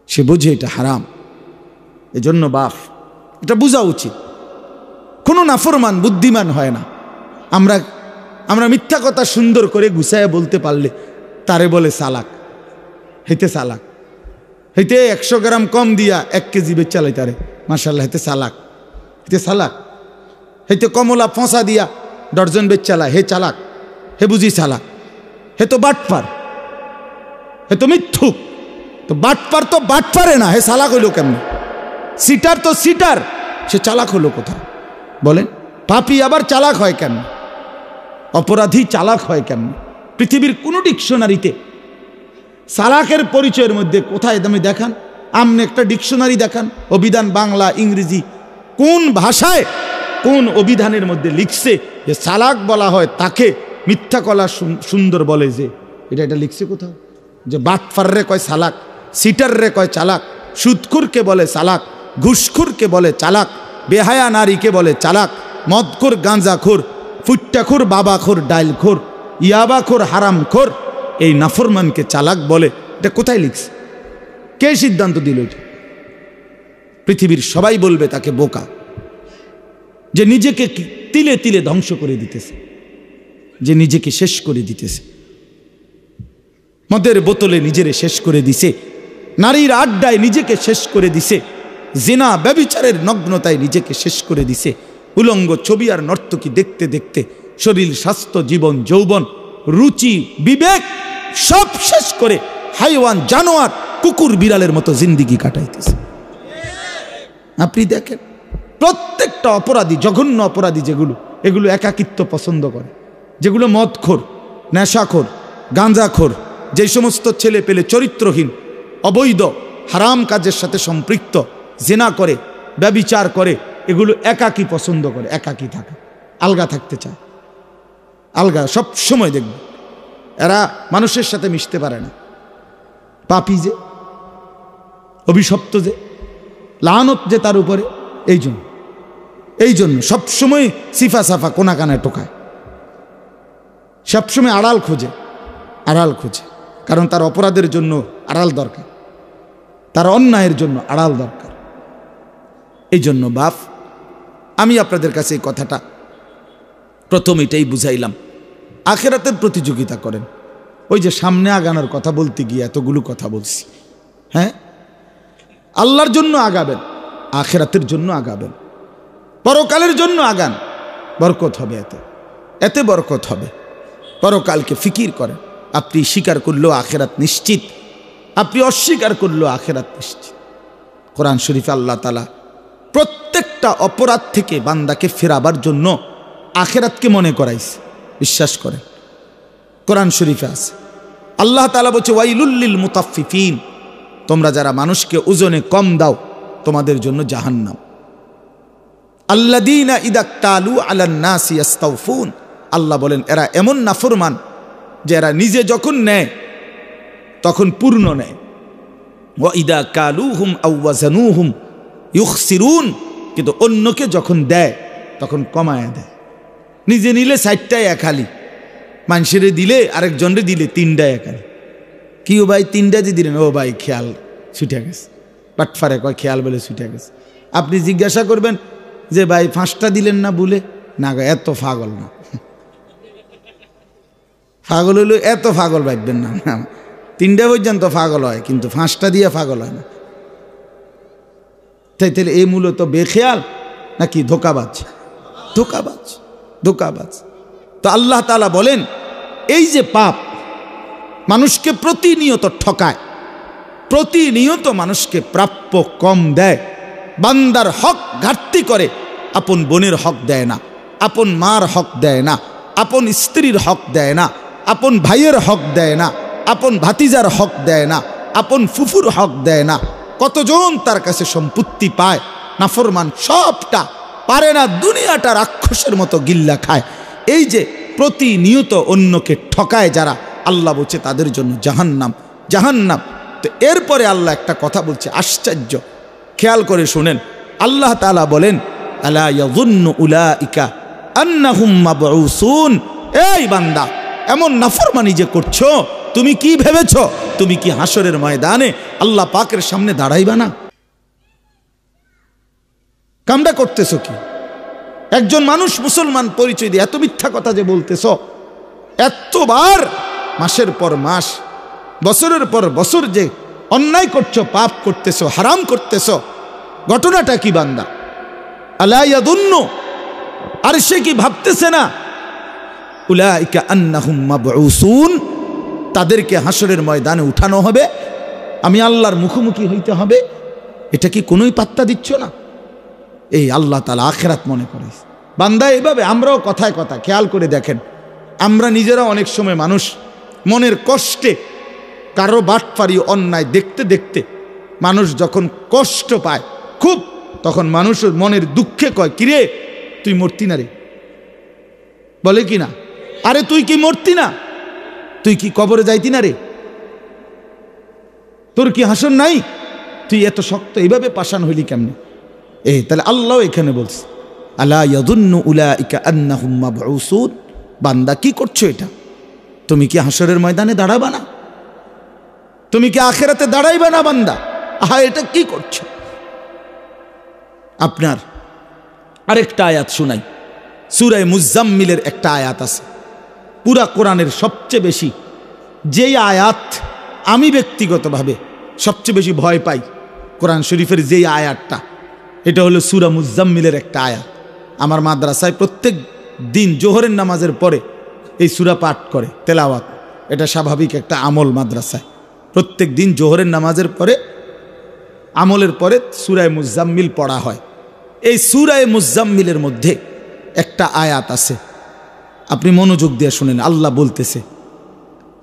সে বোঝে এটা হারাম। এজন্য বাপ এটা বোঝা উচিত। কোনো নাফরমান বুদ্ধিমান হয় না। আমরা মিথ্যা কথা সুন্দর করে গুছায় বলতে পারলে তারে বলে চালাক। হেতে চালাক, হেতে 100 গ্রাম কম দিয়া 1 কেজি বেচ চালাই তারে, মাশাআল্লাহ, হেতে চালাক, হেতে চালাক। হেতে কমলা ফসা দিয়া ডর্জন বেচ চালায়, হে চালাক, হে বুঝি চালাক। হে তো বাটপার, হে তো মিথ্যুক। তো বাটপার তো বাটপারে না, হে চালাক হইল কেমন? সিটার তো সিটার, সে চালাক হলো কোথায় বলেন? পাপী আবার চালাক হয় কেন? অপরাধী চালাক হয় কেন? পৃথিবীর কোন ডিকশনারিতে চালাকের পরিচয়ের মধ্যে কোথায় তুমি দেখান? আমনে একটা ডিকশনারি দেখান, অভিধান বাংলা ইংরেজি, কোন ভাষায় কোন অভিধানের মধ্যে লিখছে যে চালাক বলা হয় তাকে? মিথ্যা কলা সুন্দর বলে যে এটা লিখছে কোথাও? যে বাটফাররে কয় চালাক, সিটাররে কয় চালাক, সুদখুরকে বলে চালাক, ঘুষখুরকে বলে চালাক, বেহায়া নারীকে বলে চালাক, মদখোর, গাঁজাখোর, ফুট্টাখোর, বাবাখোর, ডাইলখোর, ইয়াবাখোর, হারামখোর, এই নাফরমানকে চালাক বলে। এটা কোথায় লিখছে? কে সিদ্ধান্ত দিল এটা? পৃথিবীর সবাই বলবে তাকে বোকা, যে নিজেকে তিলে তিলে ধ্বংস করে দিতেছে, যে নিজেকে শেষ করে দিতেছে। মদের বোতলে নিজেরে শেষ করে দিছে, নারীর আড্ডায় নিজেকে শেষ করে দিছে, জিনা ব্যভিচারের নগ্নতায় নিজেকে শেষ করে দিছে, উলঙ্গ ছবি আর নর্তকী দেখতে দেখতে শরীর, স্বাস্থ্য, জীবন, যৌবন, রুচি, বিবেক সব শেষ করে হাইওয়ান, জানোয়ার, কুকুর, বিড়ালের মতো জিন্দিগি কাটাইতেছে। আপনি দেখেন প্রত্যেকটা অপরাধী, জঘন্য অপরাধী যেগুলো, এগুলো একাকিত্ব পছন্দ করে, যেগুলো মদখোর, নেশাখোর, গাঁজাখোর, যে সমস্ত ছেলে পেলে চরিত্রহীন, অবৈধ, হারাম কাজের সাথে সম্পৃক্ত, জিনা করে, ব্যভিচার করে, এগুলো একাকী পছন্দ করে, একাকী থাকে, আলগা থাকতে চায়, আলগা সব সময় দেখবে। এরা মানুষের সাথে মিশতে পারে না। পাপী যে, অভিশপ্ত যে, লানত যে তার উপরে, এই জন্য সবসময় সিফা সাফা কোনা কানায় টোকায়, সবসময় আড়াল খোঁজে, কারণ তার অপরাধের জন্য আড়াল দরকার, তার অন্যায়ের জন্য আড়াল দরকার। এই জন্য বাপ, আমি আপনাদের কাছে এই কথাটা প্রথম এটাই বুঝাইলাম, আখেরাতের প্রতিযোগিতা করেন। ওই যে সামনে আগানোর কথা বলতে গিয়ে এতগুলো কথা বলছি, হ্যাঁ, আল্লাহর জন্য আগাবেন, আখেরাতের জন্য আগাবেন, পরকালের জন্য আগান, বরকত হবে, এতে বরকত হবে। পরকালকে ফিকির করেন। আপনি স্বীকার করলেও আখেরাত নিশ্চিত, আপনি অস্বীকার করলেও আখেরাত নিশ্চিত। কোরআন শরীফে আল্লাহ তাআলা প্রত্যেকটা অপরাধ থেকে বান্দাকে ফেরাবার জন্য আখেরাতকে মনে করাইছে। বিশ্বাস করেন, কোরআন শরীফে আছে, আল্লাহ তাআলা বলছে ওয়াইলুল লিল মুতাফফিফিন, তোমরা যারা মানুষকে ওজনে কম দাও তোমাদের জন্য জাহান্নাম। আল্লাযীনা ইযা তালু আলান নাসি ইস্তাওফুন, আল্লাহ বলেন এরা এমন নাফরমান যে এরা নিজে যখন নেয় তখন পূর্ণ নেয়। ওয়া ইযা কালুহুম আও ওয়াজানুহুম ইউখসিরুন, কিন্তু অন্যকে যখন দেয় তখন কমায় দেয়। নিজে নিলে 60টায় এক হালি, মানুষেরে দিলে আরেকজনরে দিলে 3টায় এক হালি। কি ও ভাই 3টা যে দিলেন, ও ভাই খেয়াল ছুটে গেছে, বাটফারে কয় খেয়াল বলে ছুটে গেছে। আপনি জিজ্ঞাসা করবেন যে ভাই 5টা দিলেন না বলে, না গো এত পাগল না, পাগল হইল এত পাগল ভাববেন না, 3টা পর্যন্ত পাগল হয় কিন্তু 5টা দিয়ে পাগল হয় না। তাইলে এই মূলত বেখেয়াল নাকি ধোকাবাজ? ধোকাবাজ, ধোকাবাজ। তো আল্লাহ তাআলা বলেন এই যে পাপ মানুষকে প্রতিনিয়ত ঠকায়, প্রতিনিয়ত মানুষকে প্রাপ্য কম দেয়, বান্দার হক ঘাটতি করে, আপন বোনের হক দেয় না, আপন মার হক দেয় না, আপন স্ত্রীর হক দেয় না, আপন ভাইয়ের হক দেয় না, আপন ভাতিজার হক দেয় না, আপন ফুফুর হক দেয় না। কতজন তার কাছে সম্পত্তি পায়, নাফরমান সবটা পারে না, দুনিয়াটা রাক্ষসের মতো গিল্লা খায়। এই যে প্রতিনিয়ত অন্যকে ঠকায় যারা, আল্লাহ বলছে তাদের জন্য জাহান্নাম, জাহান্নাম। তো এরপরে আল্লাহ একটা কথা বলছে আশ্চর্য, খেয়াল করে শুনেন। আল্লাহ তাআলা বলেন আলা ইয়াযুন্নু উলাইকা আন্নাহুম মাবউসুন, এই বান্দা এমন নাফরমানি যে করছো, তুমি কি ভেবেছো তুমি কি হাসরের ময়দানে আল্লাহ পাকের সামনে দাঁড়াইবা না? কামটা করতেছো কি? একজন মানুষ মুসলমান পরিচয় দিয়ে এত মিথ্যা কথা যে বলতেছো, এতবার মাসের পর মাস বছরের পর বছর যে অন্যায় করছো, পাপ করতেছো, হারাম করতেছো, ঘটনাটা কি বান্দা? আলা ইয়াযুন্নু, আর সে কি ভাবতেছে না উলাইকা আন্নাহুম মাবউসুন, তাদেরকে হাসরের ময়দানে উঠানো হবে, আমি আল্লাহর মুখোমুখি হইতে হবে, এটা কি কোনোই পাত্তা দিচ্ছ না? এই আল্লাহ তাআলা আখিরাত মনে করে বান্দা এইভাবে। আমরাও কথায় কথা খেয়াল করে দেখেন, আমরা নিজেরা অনেক সময় মানুষ মনের কষ্টে কারো বাটপারি অন্যায় দেখতে দেখতে মানুষ যখন কষ্ট পায় খুব, তখন মানুষের মনের দুঃখে কয় কিরে তুই মরতি না রে, বলে কি না, আরে তুই কি মরতি না, তুই কি কবরে যাইতি না রে, তোর কি হাসর নাই, তুই এত শক্ত এইভাবে পাষাণ হইলি কেমনে? এই তাহলে আল্লাহ এখানে বলছে আলা ইয়াযুন্নু উলাইকা আন্নাহুম মাবউসুন, বান্দা কি করছো এটা? তুমি কি হাসরের ময়দানে দাঁড়াবা না? তুমি কি আখিরাতে দাঁড়াইবা না বান্দা? আহা এটা কি করছো? আপনার আরেকটা আয়াত শুনাই, সূরা মুজাম্মিলের একটা আয়াত আছে, পুরা কোরআনের সবচেয়ে বেশি যেই আয়াত আমি ব্যক্তিগতভাবে সবচেয়ে বেশি ভয় পাই কোরআন শরীফের যেই আয়াতটা, এটা হলো সূরা মুজাম্মিলের একটা আয়াত। আমার মাদ্রাসায় প্রত্যেক দিন জোহরের নামাজের পরে এই সূরা পাঠ করে তেলাওয়াত, এটা স্বাভাবিক একটা আমল। মাদ্রাসায় প্রত্যেক দিন জোহরের নামাজের পরে আমলের পরে সূরা মুজাম্মিল পড়া হয়। এই সূরা মুজাম্মিলের মধ্যে একটা আয়াত আছে, আপনি মনোযোগ দিয়ে শুনেন। আল্লাহ বলতেছে,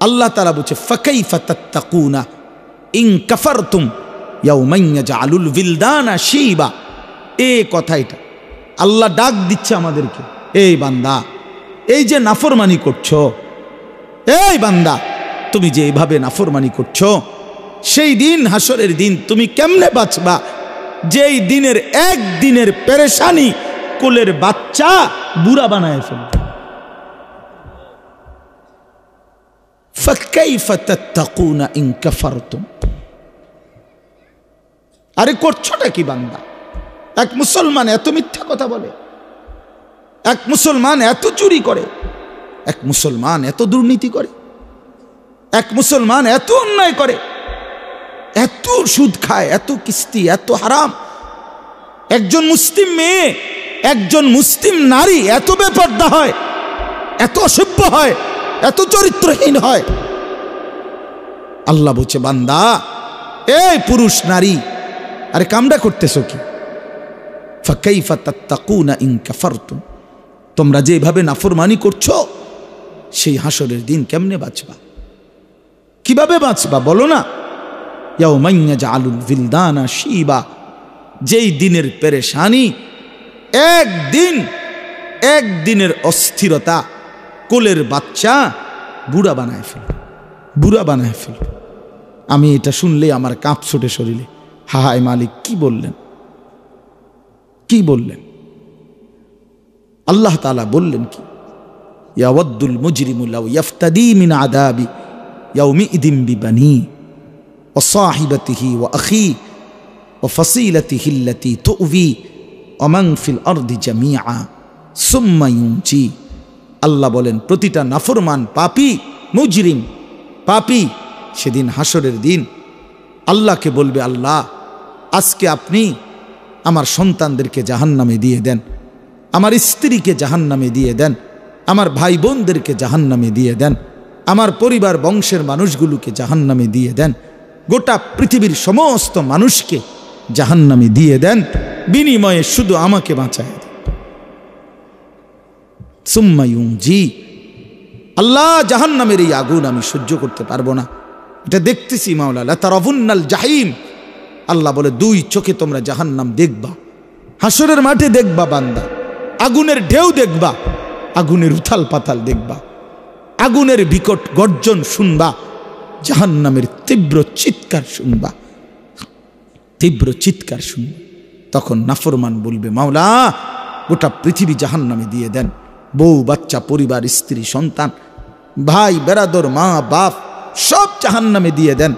আল্লাহ তাআলা বলছে ফাকাইফা তাত্তাকুনা ইন কাফারতুম ইয়াওমান ইয়াজআলুল বিলদানা শিবা। এই কথাটা আল্লাহ ডাক দিচ্ছে আমাদেরকে, এই বান্দা এই যে নাফরমানি করছো, এই বান্দা তুমি যে এইভাবে নাফরমানি করছো, সেই দিন হাসরের দিন তুমি কেমনে বাঁচবা যেই দিনের একদিনের পেরেশানি কোলের বাচ্চা বুড়া বানায় ফেলবে। ফাকাইফা তাত্তাকুনা ইন কাফারতুম, আরে করছোটা কি বান্দা? এক মুসলমান এত মিথ্যা কথা বলে, এক মুসলমান এত চুরি করে, এক মুসলমান এত দুর্নীতি করে, এক মুসলমান এত অন্যায় করে, এত সুদ খায়, এত কিস্তি, এত হারাম। একজন মুসলিম মেয়ে, একজন মুসলিম নারী এত বেপরদা হয়, এত অসভ্য হয়, এত চরিত্রহীন হয়। আল্লাহ বলছে বান্দা এই পুরুষ নারী, আরে কামটা করতেছো কি? ফাকাইফা তাত্তাকুনা ইন কাফারতুম, তোমরা যেভাবে নাফরমানি করছো সেই হাসরের দিন কেমনে বাঁচবা? কিভাবে বাঁচবা বলো না? ইয়াওমান ইয়াজআলুল বিলদানা শিবা, যেই দিনের পেরেশানি একদিনের অস্থিরতা কোলের বাচ্চা বুড়া বানায় ফেলবে। আমি এটা শুনলে আমার কাঁপ ছোটে শরীরে। হায় মালিক, কি বললেন? আল্লাহ তাআলা বললেন কি? ইয়াওয়াদ্দুল মুজরিমু লাউ ইয়াফতাদি মিন আযাবি ইয়াউমিইদিন বিবানি ওয়া সাহিবাতিহি ওয়া আখি ওয়া ফাসিলাতিহি আল্লাতী তু'বি ওয়া মান ফিল আরদি জামিআ সুম্মা ইউনজি। আল্লাহ বলেন, প্রতিটা নাফরমান পাপী সেদিন হাসরের দিন আল্লাহকে বলবে, আল্লাহ আজকে আপনি আমার সন্তানদেরকে জাহান্নামে দিয়ে দেন, আমার স্ত্রীকে জাহান্নামে দিয়ে দেন, আমার ভাই বোনদেরকে জাহান্নামে দিয়ে দেন, আমার পরিবার বংশের মানুষগুলোকে জাহান্নামে দিয়ে দেন, গোটা পৃথিবীর সমস্ত মানুষকে জাহান্নামে দিয়ে দেন, বিনিময়ে শুধু আমাকে বাঁচায় দেন। সুম্মা ইউনজি। আল্লাহ, জাহান্নামের এই আগুন আমি সহ্য করতে পারবো না, এটা দেখতেছি মাওলা। লাতারাউন্নাল জাহিম। আল্লাহ বলে, 2 চোখে তোমরা জাহান্নাম দেখবা, হাসরের মাঠে দেখবা বান্দা, আগুনের ঢেউ দেখবা, আগুনের উথাল পাতাল দেখবা, আগুনের বিকট গর্জন শুনবা, জাহান্নামের তীব্র চিৎকার শুনবা। তখন নাফরমান বলবে, মাওলা গোটা পৃথিবী জাহান্নামে দিয়ে দেন, বউ বাচ্চা পরিবার স্ত্রী সন্তান ভাই বেরাদর মা বাপ সব জাহান্নামে দিয়ে দেন,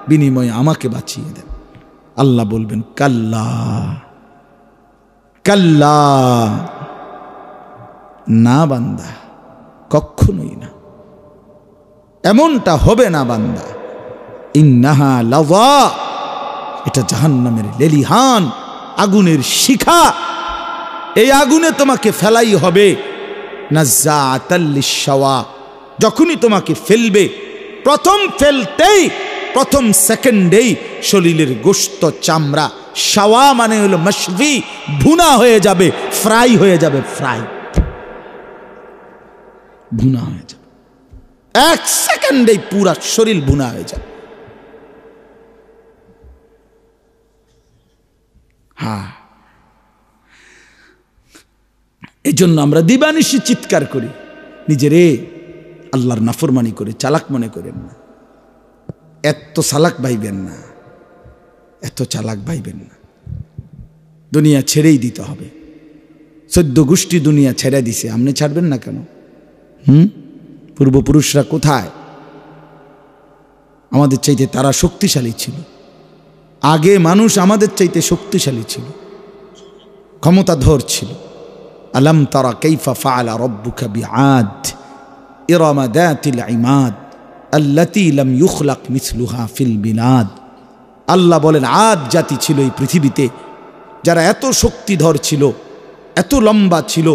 বিনিময়ে আমাকে বাঁচিয়ে দেন। আল্লাহ বলবেন, কাল্লা কাল্লা, না বান্দা, কখনোই না, এমনটা হবে না বান্দা। ইন্নাহা লাযা, এটা জাহান্নামের লেলিহান আগুনের শিখা, এই আগুনে তোমাকে ফেলাই হবে। নাজ্জাআতাল লিশ-শাওয়া, যখনই তোমাকে ফেলবে, প্রথম সেকেন্ডেই শরীরের গোশত চামড়া, শাওয়া মানে হলো মাশভি, ভুনা হয়ে যাবে, ফ্রাই হয়ে যাবে, ভুনা হয়ে যাবে, 1 সেকেন্ডেই পুরা শরীর ভুনা হয়ে যাবে। হ্যাঁ, এই জন্য আমরা দিবানিশি চিৎকার করি, নিজেরে আল্লাহর নাফরমানি করে চালাক মনে করেন না, এত চালাক ভাইবেন না, এত চালাক ভাইবেন না। দুনিয়া ছেড়েই দিতে হবে, 14 গোষ্ঠী দুনিয়া ছেড়ে দিছে, আপনি ছাড়বেন না কেন? পূর্বপুরুষরা কোথায়? আমাদের চাইতে তারা শক্তিশালী ছিল, আগে মানুষ আমাদের চাইতে শক্তিশালী ছিল, ক্ষমতাধর ছিল। আলম তারা কাইফা ফাআলা রাব্বুকা বিআদ ইরামা যাতিল ইমাদ আল্লাতী লাম ইউখলাক মিসলুহা ফিল বিলাদ। আল্লাহ বলেন, আদ জাতি ছিল এই পৃথিবীতে যারা এত শক্তিধর ছিল, এত লম্বা ছিল,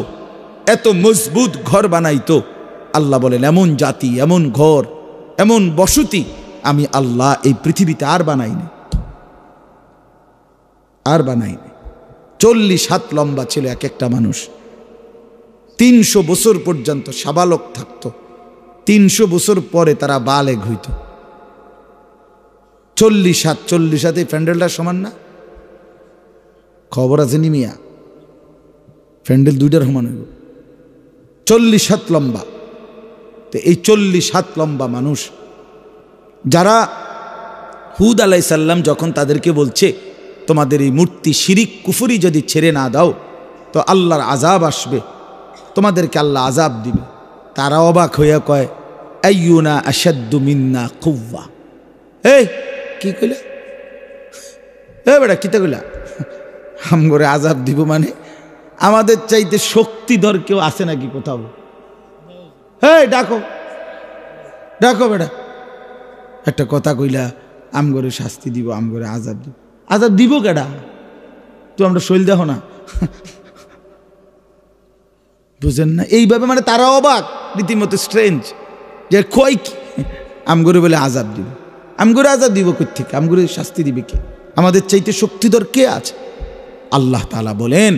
এত মজবুত ঘর বানাইতো। আল্লাহ বলেন, এমন জাতি, এমন ঘর, এমন বসতি আমি আল্লাহ এই পৃথিবীতে আর বানাইনি। 40 হাত লম্বা ছিল এক একটা মানুষ, 300 বছর পর্যন্ত সাবালক থাকতো, 300 বছর পরে তারা বালেগ হইত। 40 হাতে প্যান্ডেলটা সমান না? খবর আছে নি মিয়া? প্যান্ডেল 2টার সমান হইব, 40 হাত লম্বা। তো এই 40 হাত লম্বা মানুষ যারা হুদ আলাইহিস সালাম যখন তাদেরকে বলছে, তোমাদের এই মূর্তি শিরিক কুফরি যদি ছেড়ে না দাও তো আল্লাহর আযাব আসবে, তোমাদেরকে আল্লাহ আযাব দিবে, তারা অবাক হইয়া কয়, আইয়ুনা আশাদ্দু মিন্না কুওয়া। এই কি কইলা? বেটা কিতা কইলা? আমগরে আযাব দিব মানে আমাদের চাইতে শক্তিধর কেউ আছে নাকি কোথাও? ডাকো বেটা, একটা কথা কইলা আমগরে শাস্তি দিব, আমগরে আযাব দিব। আযাব দিব কেডা? তো আমরা শৈল দেখো না, বুঝেন না? এইভাবে মানে তারা অবাক, রীতিমতো স্ট্রেঞ্জ, যে কই কি আমগরে বলে আযাব দিব। আমগরে আযাব দিব কই থেকে? আমগরে শাস্তি দিবে কে? আমাদের চাইতে শক্তিধর কে আছে? আল্লাহ তাআলা বলেন,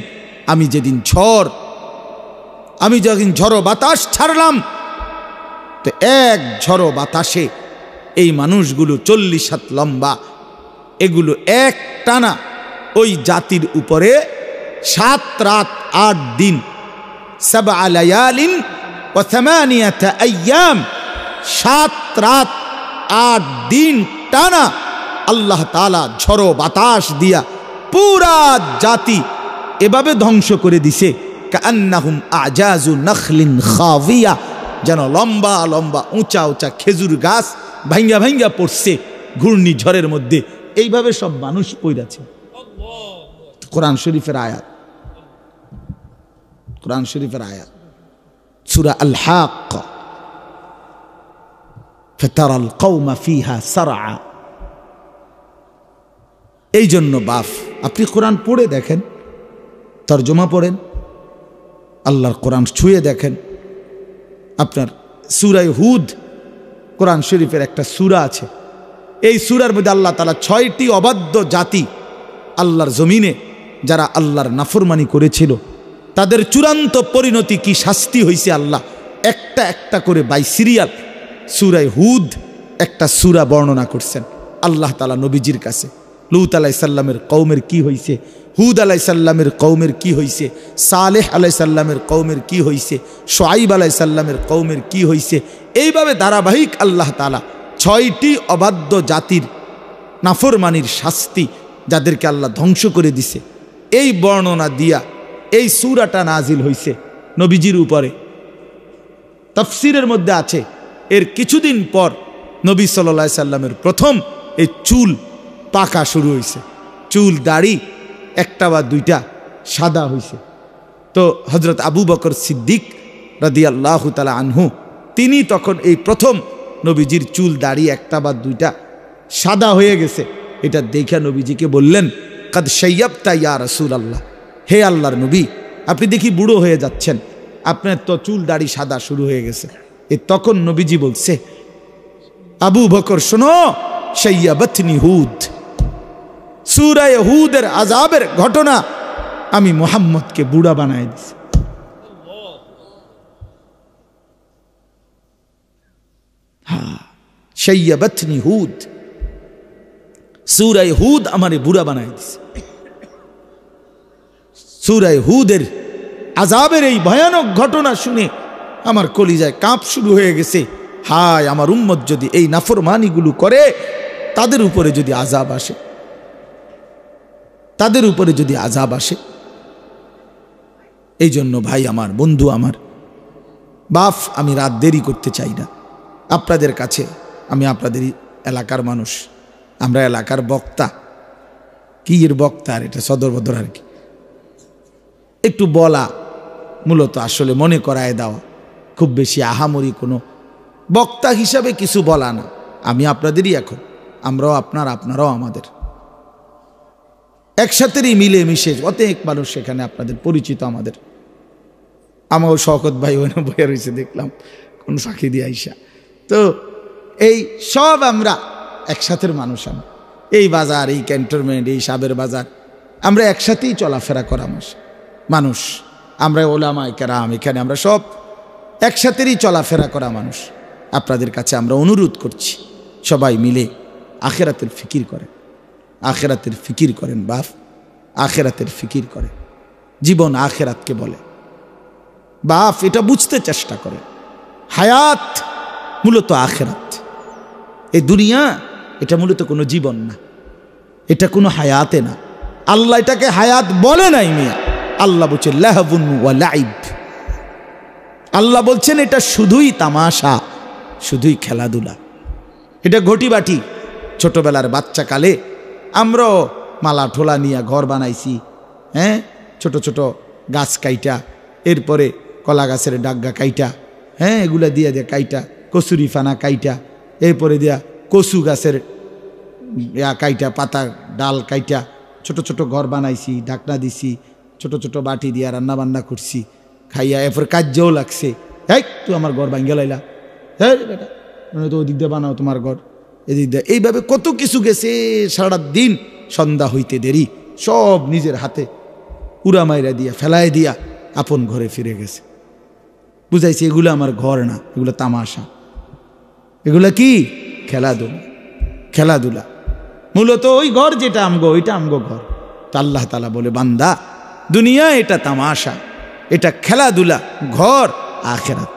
আমি যেদিন ঝড়ো বাতাস ছাড়লাম, তো এক ঝড়ো বাতাসে এই মানুষগুলো 40 হাত লম্বা, এগুলো এক টানা ওই জাতির উপরে 7 রাত 8 দিন, 7 লায়ালিন ওয়া 8 আইয়াম, 7 রাত 8 দিন টানা আল্লাহ তাআলা ঝড়ো বাতাস দিয়া পুরা জাতি এভাবে ধ্বংস করে দিছে, কান্নাহুম আজাজু নখলিন খাবিয়া, যেন লম্বা লম্বা উঁচা উঁচা খেজুর গাছ ভাঙ্গা ভাঙ্গা পড়ছে ঘূর্ণিঝড়ের মধ্যে, এইভাবে সব মানুষ পড়েছে। কোরআন শরীফের আয়াত, কোরআন শরীফের আয়াত, সূরা আল হাক্কা, ফাতারাল কওমা ফিহা সারআ। এই জন্য বাপ, আপনি কোরআন পড়ে দেখেন, তরজমা পড়েন, আল্লাহর কোরআন ছুঁয়ে দেখেন। আপনার সূরা হুদ, কোরআন শরীফের একটা সূরা আছে, এই সূরার মধ্যে আল্লাহ তাআলা 6টি অবাধ্য জাতি আল্লাহর জমিনে যারা আল্লাহর নাফরমানি করেছিল তাদের চূড়ান্ত পরিণতি কি শাস্তি হয়েছে আল্লাহ একটা একটা করে বাই সিরিয়াল সূরা হুদ একটা সূরা বর্ণনা করছেন। আল্লাহ তাআলা নবীজির কাছে লূত আলাইহিস সালামের কওমের কি হইছে, হুদ আলাইহিস সালামের কওমের কি হইছে, সালেহ আলাইহিস সালামের কওমের কি হইছে, শুআইব আলাইহিস সালামের কওমের কি হইছে, এইভাবে ধারাবাহিক আল্লাহ তাআলা 6টি অবাধ্য জাতির নাফরমানির শাস্তি, যাদেরকে আল্লাহ ধ্বংস করে দিছে, এই বর্ণনা দিয়া এই সূরাটা নাজিল হইছে নবীজির উপরে। তাফসীরের মধ্যে আছে এর কিছুদিন পর নবী সাল্লাল্লাহু আলাইহি সাল্লামের প্রথম এই চুল পাকা শুরু হয়েছে, চুল দাড়ি একটা বা দুইটা সাদা হয়েছে। তো হযরত আবু বকর সিদ্দিক রাদিয়াল্লাহু তাআলা আনহু তিনি তখন এই প্রথম নবীজির চুল দাড়ি একটা বা দুইটা সাদা হয়ে গেছে, এটা দেখে নবীজিকে বললেন, কাদ শাইয়াবতা ইয়া রাসূলুল্লাহ, হে আল্লাহর নবী আপনি দেখি বুড়ো হয়ে যাচ্ছেন, আপনার তো চুল দাড়ি সাদা শুরু হয়ে গেছে। তখন নবীজি বলছে, আবু বকর শোনো, শাইয়াবাতনি হুদ, সূরা হুদের আযাবের ঘটনা আমি মুহাম্মদকে বুড়া বানায় দিছি। হ্যাঁ, শাইয়াবাতনি হুদ, সূরা হুদ আমারে বুড়া বানায় দিছে। সূরা হুদের আযাবের এই ভয়ানক ঘটনা শুনে আমার কলিজায় কাঁপ শুরু হয়ে গেছে। হায়, আমার উম্মত যদি এই নাফরমানিগুলো করে, তাদের উপরে যদি আযাব আসে, তাদের উপরে যদি আযাব আসে। এই জন্য ভাই আমার, বন্ধু আমার, বাপ, আমি রাত দেরি করতে চাই না। আপনাদের কাছে আমি আপনাদেরই এলাকার মানুষ, আমরা এলাকার বক্তা, কি এর বক্তা আর এটা সদর বদর আর কি, একটু বলা, মূলত আসলে মনে করায় দেওয়া, খুব বেশি আহামরি কোনো বক্তা হিসাবে কিছু বলা না। আমি আপনাদেরই এখন, আমরাও আপনার, আপনারাও আমাদের, একসাথেই মিলে মিশে অনেক মানুষ সেখানে আপনাদের পরিচিত। আমাদের আমারও শওকত ভাই ওখানে বইয়া রয়েছে, দেখলাম কোন সাক্ষী দিয়ে আইসা। তো এই সব আমরা একসাথের মানুষ, এই বাজার, এই ক্যান্টনমেন্ট, এই সাবের বাজার, আমরা একসাথেই চলাফেরা করা মানুষ, আমরা ওলামায়ে কেরাম, এখানে আমরা সব একসাথেই চলাফেরা করা মানুষ। আপনাদের কাছে আমরা অনুরোধ করছি, সবাই মিলে আখিরাতের ফিকির করেন, আখিরাতের ফিকির করেন বাপ, আখিরাতের ফিকির করে। জীবন আখিরাতকে বলে বাপ, এটা বুঝতে চেষ্টা করে। হায়াত মূলত আখিরাত, এই দুনিয়া এটা মূলত কোনো জীবন না, এটা কোনো হায়াতে না। আল্লাহ এটাকে হায়াত বলে নাই মিয়া, আল্লাহ বলছেন লাহবুন ওয়া লাইব, আল্লাহ বলছেন এটা শুধুই তামাশা, শুধুই খেলাধুলা, এটা ঘটিবাটি। ছোটবেলার বাচ্চা কালে আমরাও মালা ঠোলা নিয়ে ঘর বানাইছি, হ্যাঁ, ছোট ছোট গাছ কাইটা, এরপরে কলা গাছের ডাগা কাইটা, হ্যাঁ, এগুলা দিয়ে দিয়ে কাইটা, কচুরি ফানা কাইটা, এরপরে দিয়া কচু গাছের কাইটা, পাতা ডাল কাইটা ছোট ছোট ঘর বানাইছি, ঢাকনা দিছি, ছোট ছোট বাটি দিয়া রান্না বান্না করছি, খাইয়া এরপর কাজ্যও লাগছে, এই তুই আমার ঘর ভাঙ্গে লাইলা, হ্যাঁ বেটা তো ওদিক দিয়ে বানাও তোমার ঘর, এদিক দিয়ে, এইভাবে কত কিছু গেছে। সারা দিন সন্ধ্যা হইতে দেরি, সব নিজের হাতে উড়া মাইরা দিয়া ফেলায় দিয়া আপন ঘরে ফিরে গেছে। বুঝাইছে এগুলো আমার ঘর না, এগুলো তামাশা, এগুলো কি খেলাধুলা, খেলাধুলা। মূলত ওই ঘর যেটা আমগো, ওইটা আমগো ঘর। তা আল্লাহ তাআলা বলে, বান্দা দুনিয়া এটা তামাশা, এটা খেলাধুলা, ঘর আখিরাত।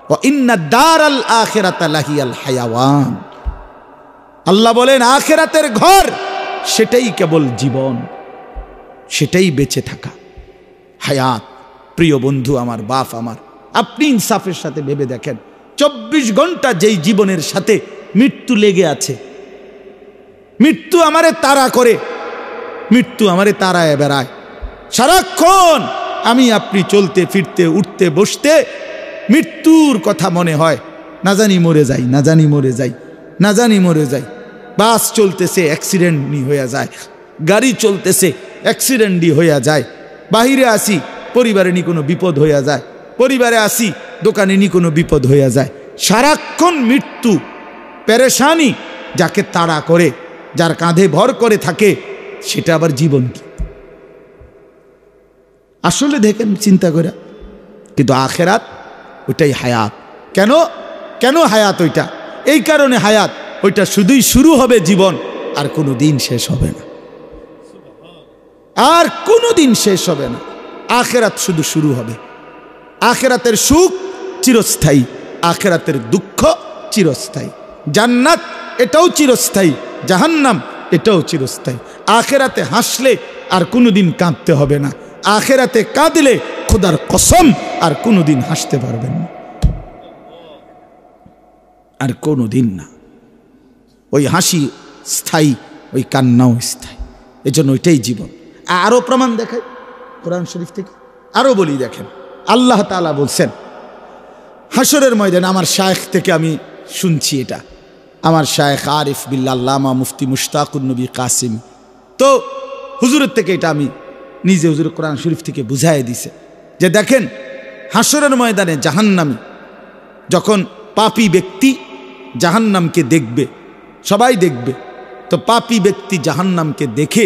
ওয়া ইন্না দারাল আখিরাতা লাহিয়াল হায়াওয়ান। আল্লাহ বলেন আখিরাতের ঘর সেটাই কেবল জীবন, সেটাই বেঁচে থাকা, হায়াত। প্রিয় বন্ধু আমার, বাপ আমার, আপনি ইনসাফের সাথে ভেবে দেখেন, 24 ঘন্টা যেই জীবনের সাথে মৃত্যু লেগে আছে, মৃত্যু আমারে তাড়া করে, মৃত্যু আমারে তাড়ায় বেড়ায় সারাক্ষণ। আমি আপনি চলতে ফিরতে উঠতে বসতে মৃত্যুর কথা মনে হয়, না জানি মরে যাই, না জানি মরে যাই, না জানি মরে যাই। বাস চলতেছে অ্যাক্সিডেন্টই হয়ে যায়, গাড়ি চলতেছে অ্যাক্সিডেন্টই হয়ে যায়। বাহিরে আসি পরিবারে নি কোনো বিপদ হইয়া যায়, পরিবারে আসি দোকানে নি কোনো বিপদ হইয়া যায়। সারাক্ষণ মৃত্যু, পেরেশানি যাকে তাড়া করে, যার কাঁধে ভর করে থাকে, সেটা আবার জীবন কি? আসলে দেখেন চিন্তা করে। কিন্তু আখেরাত ওইটাই হায়াত। কেন কেন হায়াত ওইটা? এই কারণে হায়াত ওইটা শুধুই শুরু হবে জীবন, আর কোনো দিন শেষ হবে না, আর কোনো দিন শেষ হবে না। আখেরাত শুধু শুরু হবে। আখেরাতের সুখ চিরস্থায়ী, আখেরাতের দুঃখ চিরস্থায়ী। জান্নাত এটাও চিরস্থায়ী, জাহান্নাম এটাও চিরস্থায়ী। আখেরাতে হাসলে আর কোনোদিন কাঁদতে হবে না, আখেরাতে কাঁদলে খোদার কসম আর কোনোদিন হাসতে পারবেন না, আর কোনোদিন না। ওই হাসি স্থায়ী, ওই কান্নাও স্থায়ী। এজন্য ওইটাই জীবন। আরো প্রমাণ দেখায় কোরআন শরীফ থেকে, আরো বলি দেখেন। আল্লাহ তাআলা বলছেন হাসরের ময়দানে, আমার শায়েখ থেকে আমি শুনছি এটা, আমার শায়েখ আরিফ বিল্লাহ আল্লামা মুফতি মুশতাকুন নবী কাসিম, তো হুজুরের থেকে এটা আমি নিজে হুজুর কোরআন শরীফ থেকে বুঝাই দিছে যে দেখেন হাসরের ময়দানে জাহান্নামী, যখন পাপী ব্যক্তি জাহান্নামকে দেখবে, সবাই দেখবে, তো পাপী ব্যক্তি জাহান্নামকে দেখে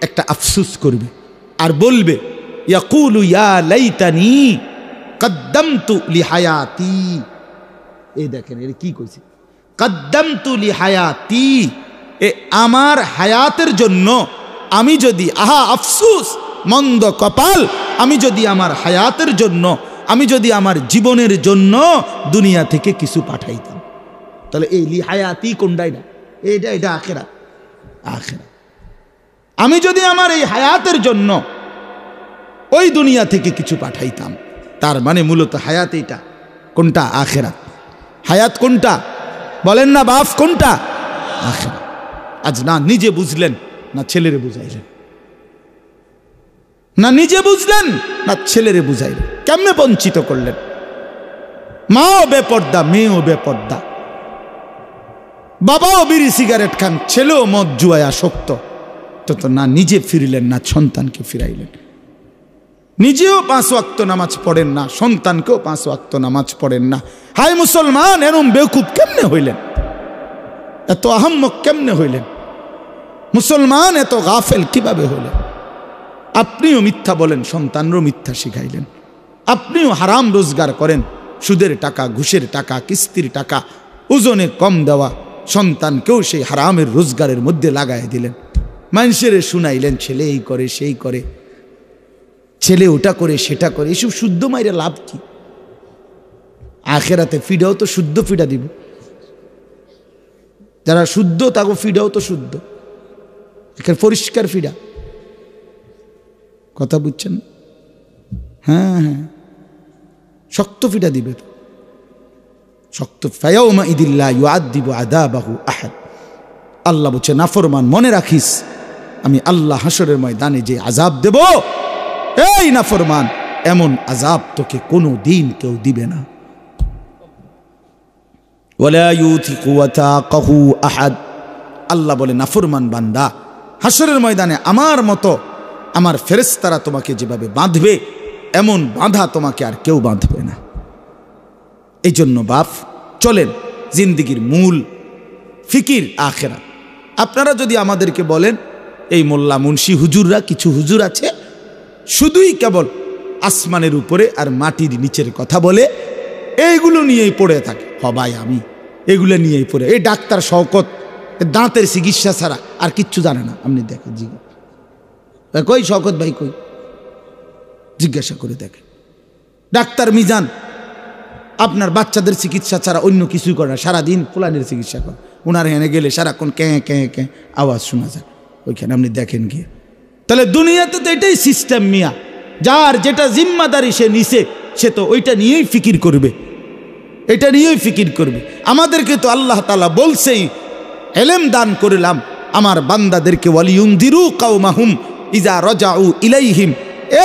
একটা আফসোস করবে আর বলবে ইয়াকুলু ইয়া লাইতানি কদ্দামতু লিহায়াতি। এই দেখেন এর কি কইছে, কদ্দামতু লিহায়াতি, এ আমার হায়াতের জন্য আমি যদি, আহা আফসোস, মন্দ কপাল, আমি যদি আমার হায়াতের জন্য, আমি যদি আমার জীবনের জন্য দুনিয়া থেকে কিছু পাঠাইতাম। তাহলে এই লিহায়াতি কোনটাই না, এটা এটা আখিরাত। আখিরাত আমি যদি আমার এই হায়াতের জন্য ওই দুনিয়া থেকে কিছু পাঠাইতাম, তার মানে মূলত হায়াত এটা কোনটা? আখিরাত। হায়াত কোনটা বলেন না বাপ, কোনটা? আখিরাত। আজ না নিজে বুঝলেন, না ছেলেরে বুঝাইলেন, না নিজে বুঝলেন, না ছেলেরে বুঝাইলেন। কেমনে বঞ্চিত করলেন? মাও বেপর্দা, মেয়েও বেপর্দা, বাবাও বিড়ি সিগারেট খান, ছেলেও মদ জুয়ায় আসক্ত। তো না নিজে ফিরিলেন, না সন্তানকে ফিরাইলেন। নিজেও 5 ওয়াক্ত নামাজ পড়েন না, সন্তানকেও 5 ওয়াক্ত নামাজ পড়েন না। হায় মুসলমান, এরম বেকুব কেমনে হইলেন? এত আহাম্মক কেমনে হইলেন? মুসলমান এত গাফেল কিভাবে হইলেন? আপনিও মিথ্যা বলেন, সন্তানরও মিথ্যা শিখাইলেন। আপনিও হারাম রোজগার করেন, সুদের টাকা, ঘুষের টাকা, কিস্তির টাকা, ওজনে কম দেওয়া সন্তানকেও সেই হারামের রোজগারের মধ্যে লাগাই দিলেন। মানুষের শুনাইলেন ছেলে এই করে, সেই করে, ছেলে ওটা করে, সেটা করে। এসব শুদ্ধ মাইরে লাভ কি? আখেরাতে ফিডাও তো শুদ্ধ ফিডা দিব। যারা শুদ্ধ তাকে ফিডাও তো শুদ্ধ, পরিষ্কার ফিডা। কথা বুঝছেন? হ্যাঁ হ্যাঁ, শক্ত ফিডা দিবে তো, শক্ত। ফায়াউমা ইদিল্লা ইউআযযিবু আযাবাহু আহাদ। আল্লাহ বলছে নাফরমান মনে রাখিস, আমি আল্লাহ হাসরের ময়দানে যে আযাব দেব, এই নাফরমান, এমন আযাব তোকে কোনো দিন কেউ দিবে না। ওয়ালা ইউথিকু ওয়াতাকাহু আহাদ। আল্লাহ বলে নাফরমান বান্দা, হাসরের ময়দানে আমার মতো আমার ফেরেশতারা তোমাকে যেভাবে বাঁধবে, এমন বাঁধা তোমাকে আর কেউ বাঁধবে না। এই জন্য বাপ চলেন, জিন্দিগির মূল ফিকির আখিরাত। আপনারা যদি আমাদেরকে বলেন এই মোল্লা মুন্সি হুজুররা, কিছু হুজুর আছে শুধুই কেবল আসমানের উপরে আর মাটির নিচের কথা বলে, এইগুলো নিয়েই পড়ে থাকে। ভাই আমি এগুলো নিয়েই পড়ে, এই ডাক্তার শওকত দাঁতের চিকিৎসা ছাড়া আর কিচ্ছু জানে না। আপনি দেখেন, জি কই শওকত ভাই কই? জিজ্ঞাসা করে দেখেন। ডাক্তার মিজান আপনার বাচ্চাদের চিকিৎসা ছাড়া অন্য কিছুই করে না, সারাদিন ফুলানের চিকিৎসা করে। ওনার হেনে গেলে সারাক্ষণ ক্যাঁ ক্যাঁ ক্যাঁ আওয়াজ শোনা যায়, ওইখানে আপনি দেখেন গিয়ে। তাহলে দুনিয়াতে তো এটাই সিস্টেম মিয়া, যার যেটা জিম্মাদারি সে নিছে সে তো ওইটা নিয়েই ফিকির করবে, এটা নিয়েই ফিকির করবে। আমাদেরকে তো আল্লাহ তাআলা বলছেই ইলম দান করলাম আমার বান্দাদেরকে, ওয়ালিউনদিরু কাওমাহুম ইজা রাজাউ ইলাইহিম।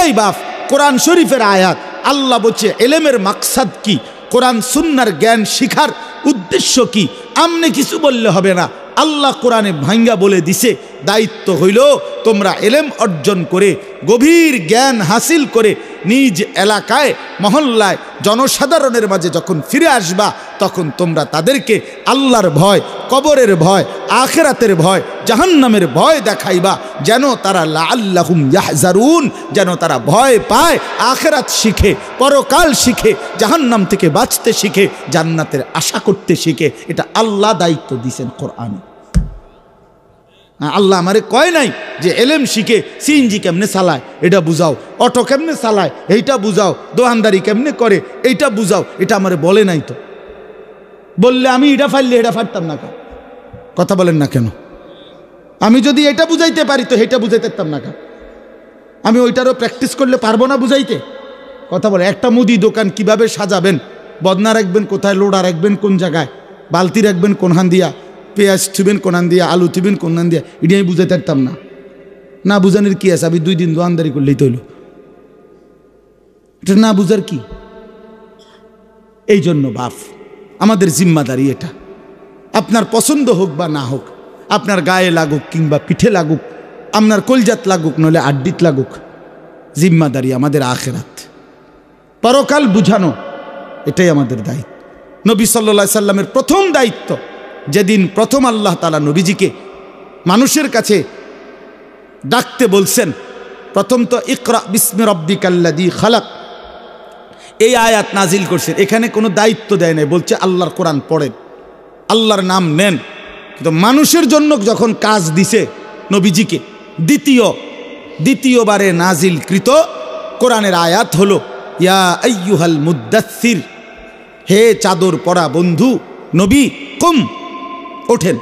এই বাপ, কোরআন শরীফের আয়াত, আল্লাহ বলছে ইলমের মাকসাদ কি, কোরআন সুন্নাহর জ্ঞান শিখার উদ্দেশ্য কি, আমনে কিছু বললে হবে না। আল্লাহ কোরআনে ভাঙ্গা বলে দিছে, দায়িত্ব হইল তোমরা ইলম অর্জন করে গভীর জ্ঞান হাসিল করে নিজ এলাকায় মহল্লায় জনসাধারণের মাঝে যখন ফিরে আসবা তখন তোমরা তাদেরকে আল্লাহর ভয়, কবরের ভয়, আখিরাতের ভয়, জাহান্নামের ভয় দেখাইবা, যেন তারা লাআল্লাহুম ইয়াহজারুন, যেন তারা ভয় পায়, আখিরাত শিখে, পরকাল শিখে, জাহান্নাম থেকে বাঁচতে শিখে, জান্নাতের আশা করতে শিখে। এটা আল্লাহ দায়িত্ব দিয়েছেন কোরআনে। আল্লাহ আমারে কয় নাই যে এলেম শিখে সিএনজি কেমনে চালায় এটা বুঝাও, অটো কেমনে চালায় এইটা বুঝাও, দোকানদারি কেমনে করে এইটা বুঝাও, এটা আমারে বলে নাই। তো বললে আমি এটা ফাইললে এটা ফাটতাম না, কথা বলেন না কেন? আমি যদি এটা বুঝাইতে পারি তো এটা বুঝাইতে পারতাম না, আমি ওইটারও প্র্যাকটিস করলে পারবো না বুঝাইতে? কথা বলে। একটা মুদি দোকান কিভাবে সাজাবেন, বদনা রাখবেন কোথায়, লোডা রাখবেন কোন জায়গায়, বালতি রাখবেন কোনখান দিয়া, পেঁয়াজ থিবেন কোনখান দিয়া, আলু থিবেন কোনখান দিয়া, এটা আমি বুঝাইতে পারতাম না। না বুঝানোর কি আছে? আমি 2 দিন দোকানদারি করলেই তো হইল, এটা না বুঝার কি? এই জন্য বাপ আমাদের জিম্মাদারি এটা। আপনার পছন্দ হোক বা না হোক, আপনার গায়ে লাগুক কিংবা পিঠে লাগুক, আপনার কলজাত লাগুক নইলে আড্ডিত লাগুক, জিম্মাদারি আমাদের আখিরাত, পরকাল বুঝানো, এটাই আমাদের দায়িত্ব। নবী সাল্লাল্লাহু আলাইহি সাল্লামের প্রথম দায়িত্ব, যেদিন প্রথম আল্লাহ তাআলা নবীজিকে মানুষের কাছে ডাকতে বলছেন, প্রথম তো ইকরা বিসমি রাব্বিকাল্লাযী খালাক এই আয়াত নাজিল করছেন। এখানে কোনো দায়িত্ব দেয় নাই, বলছে আল্লাহর কোরআন পড়েন, আল্লাহর নাম নেন। কিন্তু মানুষের জন্য যখন কাজ দিছে নবীজিকে, দ্বিতীয়বারে নাজিলকৃত কোরআনের আয়াত হলো ইয়া আইয়ুহাল মুদ্দাসসির, হে চাদর পরা বন্ধু নবী, কুম ওঠেন,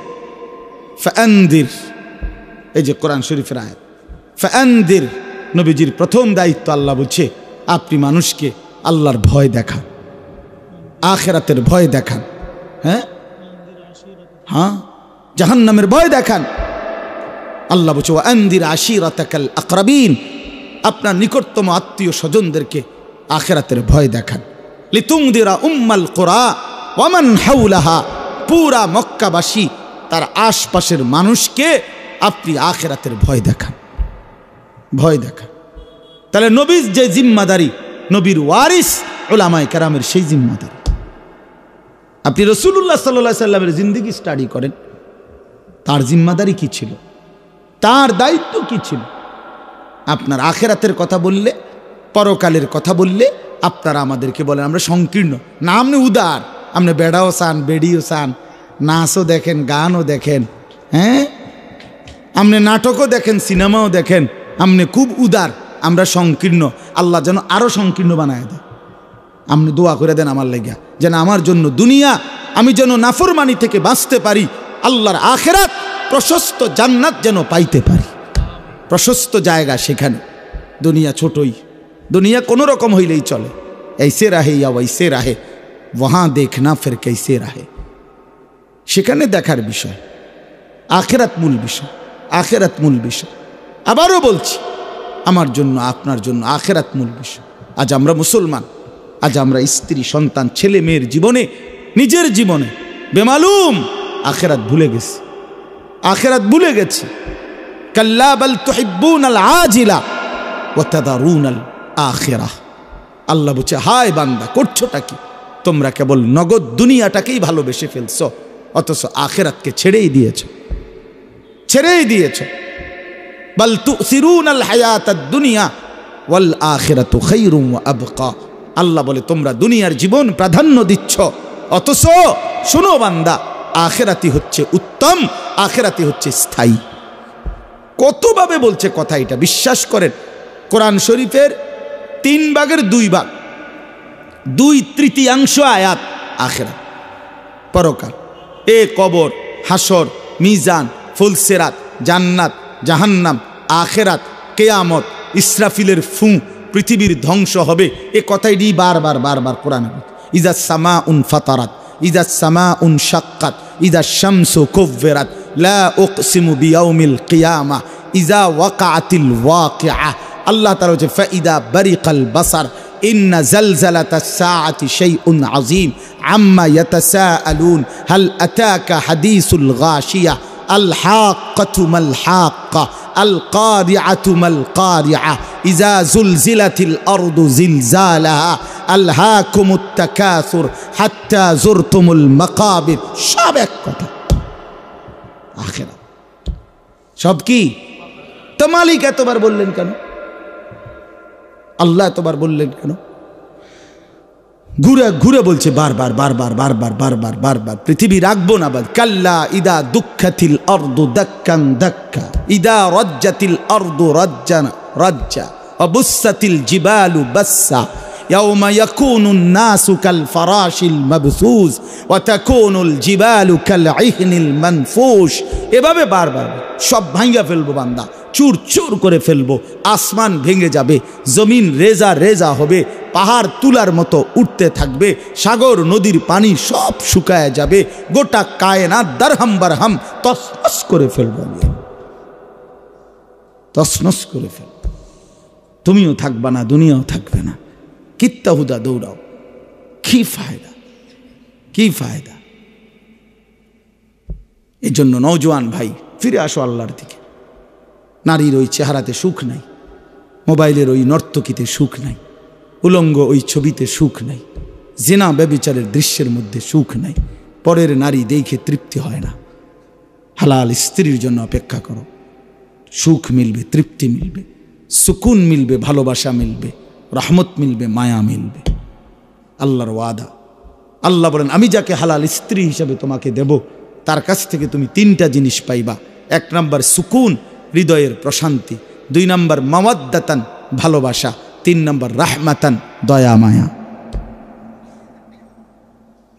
ফাআনদির, এই যে কোরআন শরীফের আয়াত, ফাআনদির। নবীজির প্রথম দায়িত্ব আল্লাহ বলছে আপনি মানুষকে আল্লাহর ভয় দেখান, আখিরাতের ভয় দেখান, হ্যাঁ হ্যাঁ, জাহান্নামের ভয় দেখান। আল্লাহ বলছে ওয়ানদির আশিরাতাকাল আকরাবিন, আপনার নিকটতম আত্মীয় স্বজনদেরকে আখিরাতের ভয় দেখান। লিতুনদিরা উম্মাল কুরা ওয়া মান হাওলাহা, পুরা মক্কাবাসী তার আশপাশের মানুষকে আপনি আখিরাতের ভয় দেখান, ভয় দেখান। তাহলে নবীর যে জিম্মাদারি, নবীর ওয়ারিস উলামায়ে কেরামের সেই জিম্মাদারি। আপনি রাসূলুল্লাহ সাল্লাল্লাহু আলাইহি সাল্লামের জিন্দেগি স্টাডি করেন, তার জিম্মাদারি কি ছিল, তার দায়িত্ব কি ছিল। আপনার আখিরাতের কথা বললে, পরকালের কথা বললে আপনারা আমাদেরকে বলেন আমরা সংকীর্ণ। না, আপনি উদার, আপনি বেড়াও চান, বেড়িও চান, নাচও দেখেন, গানও দেখেন, হ্যাঁ, আপনি নাটকও দেখেন, সিনেমাও দেখেন, আপনি খুব উদার, আমরা সংকীর্ণ। আল্লাহ যেন আরও সংকীর্ণ বানায় দেয়। আপনি দোয়া করে দেন আমার লেগা, যেন আমার জন্য দুনিয়া আমি যেন নাফরমানি থেকে বাঁচতে পারি, আল্লাহর আখিরাত প্রশস্ত জান্নাত যেন পাইতে পারি, প্রশস্ত জায়গা সেখানে। দুনিয়া ছোটই, দুনিয়া কোনো রকম হইলেই চলে, ऐसे रहे या वैसे रहे, वहाँ देखना फिर कैसे रहे। সেখানে দেখার বিষয়, আখিরাত মূল বিষয়, আখিরাত মূল বিষয়। আবারও বলছি, আমার জন্য আপনার জন্য আখিরাত মূল বিষয়। আজ আমরা মুসলমান, আজ আমরা স্ত্রী সন্তান ছেলে মেয়ের জীবনে, নিজের জীবনে বেমালুম আখিরাত ভুলে গেছি, আখিরাত ভুলে গেছি। কাল্লা বাল তুহিব্বুনাল আজিলা ওয়া তাদারুনাল আখিরাহ। আল্লাহ বলছে হায় বান্দা, করছোটা কি? তোমরা কেবল নগদ দুনিয়াটাকেই ভালোবেসে ফেলছো, অথচ আখিরাতকে ছেড়েই দিয়েছ, ছেড়েই দিয়েছ। বাল তুসিরুনাল হায়াতাদ দুনিয়া ওয়াল আখিরাতু খায়রুম ওয়া আবকা। আল্লাহ বলে তোমরা দুনিয়ার জীবন প্রাধান্য দিচ্ছ, অথচ শোনো বান্দা, আখিরাতই হচ্ছে উত্তম, আখিরাতই হচ্ছে স্থায়ী। কতভাবে বলছে কথা, এটা বিশ্বাস করেন। কোরআন শরীফের 3 ভাগের 2 ভাগ, 2/3 আয়াত আখিরাত, পরকাল। কবর, হাসর, মিজান, ফুলসিরাত, জান্নাত, জাহান্নাম, আখিরাত, কিয়ামত, ইসরাফিলের ফু, পৃথিবীর ধ্বংস হবে, এ কথাই বারবার বারবার কোরআনে। ইজা সামাউন ফাতারাত, ইজা সামাউন শাক্কাত, ইজা শামসু কুব্বিরাত, লা উকসিমু বিয়াউমিল কিয়ামা, ইজা ওয়াকাআতিল ওয়াকিআ। আল্লাহ তাআলা বলেছে ফাইদা বারিকাল বাসার, ইন্না জালজালাতাস সাআতি শাইউন আযীম, আম্মা ইয়াতাসাআলুন, হাল আতাকা হাদিসুল গাশিয়া, আল হাক্কাতু মাল হাক্কা, আল কারিআতু মাল কারিআ, ইজা জুলজিলাতিল আরদু জিলজালাহা, আলহাকুমুত তাকাসুর হাত্তা যুরতুমুল মাকাবির। সব এক কথা, আখিরাত সব কি? তো মালিক এতবার বললেন কেন? আল্লাহ এতবার বললেন কেন? ঘুরে ঘুরে বলছে বারবার বারবার বারবার বারবার বারবার, পৃথিবী রাখবো না বাদ। কাল্লা ইদা দুঃখাতিল আরদু দাক্কান দাক্কা, ইদা রাজ্জাতিল আরদু রাজ্জান রাজ্জা, অবুসাতিল জিবালু বাসসা, ইয়াউমা ইয়াকুনুন নাসু কাল ফারাশিল মাবসুস ওয়া তাকুনুল জিবালু কাল ইহনিল মানফুশ। এভাবে বারবার সব ভাঙা ফেলবো বান্দা, চুর চুর করে ফেলবো, আসমান ভেঙে যাবে, জমিন রেজা রেজা হবে, পাহাড় তুলার মতো উঠতে থাকবে, সাগর নদীর পানি সব শুকায় যাবে, গোটা কায়নাত দারহাম বারহাম তসনস করে ফেলবো, তসনস করে ফেলবো। তুমিও থাকবা না, দুনিয়াও থাকবে না। কিত্তা হুদা দৌড়াও, কি ফায়দা, কি ফায়দা? এই জন্য নওজোয়ান ভাই, ফিরে আসো আল্লাহর দিকে। নারীর ওই চেহারাতে সুখ নাই, মোবাইলের ওই নর্তকীতে সুখ নাই, উলঙ্গ ওই ছবিতে সুখ নাই, জিনা ব্যভিচারের দৃশ্যের মধ্যে সুখ নাই, পরের নারী দেখে তৃপ্তি হয় না। হালাল স্ত্রীর জন্য অপেক্ষা করো, সুখ মিলবে, তৃপ্তি মিলবে, সুকুন মিলবে, ভালোবাসা মিলবে, রহমত মিলবে, মায়া মিলবে। আল্লাহর ওয়াদা। আল্লাহ বলেন আমি যাকে হালাল স্ত্রী হিসাবে তোমাকে দেব, তার কাছ থেকে তুমি 3টা জিনিস পাইবা। 1 নম্বর সুকুন, হৃদয়ের প্রশান্তি। 2 নম্বর মাওয়াদ্দাতান, ভালোবাসা। 3 নম্বর রাহমাতান, দয়া মায়া।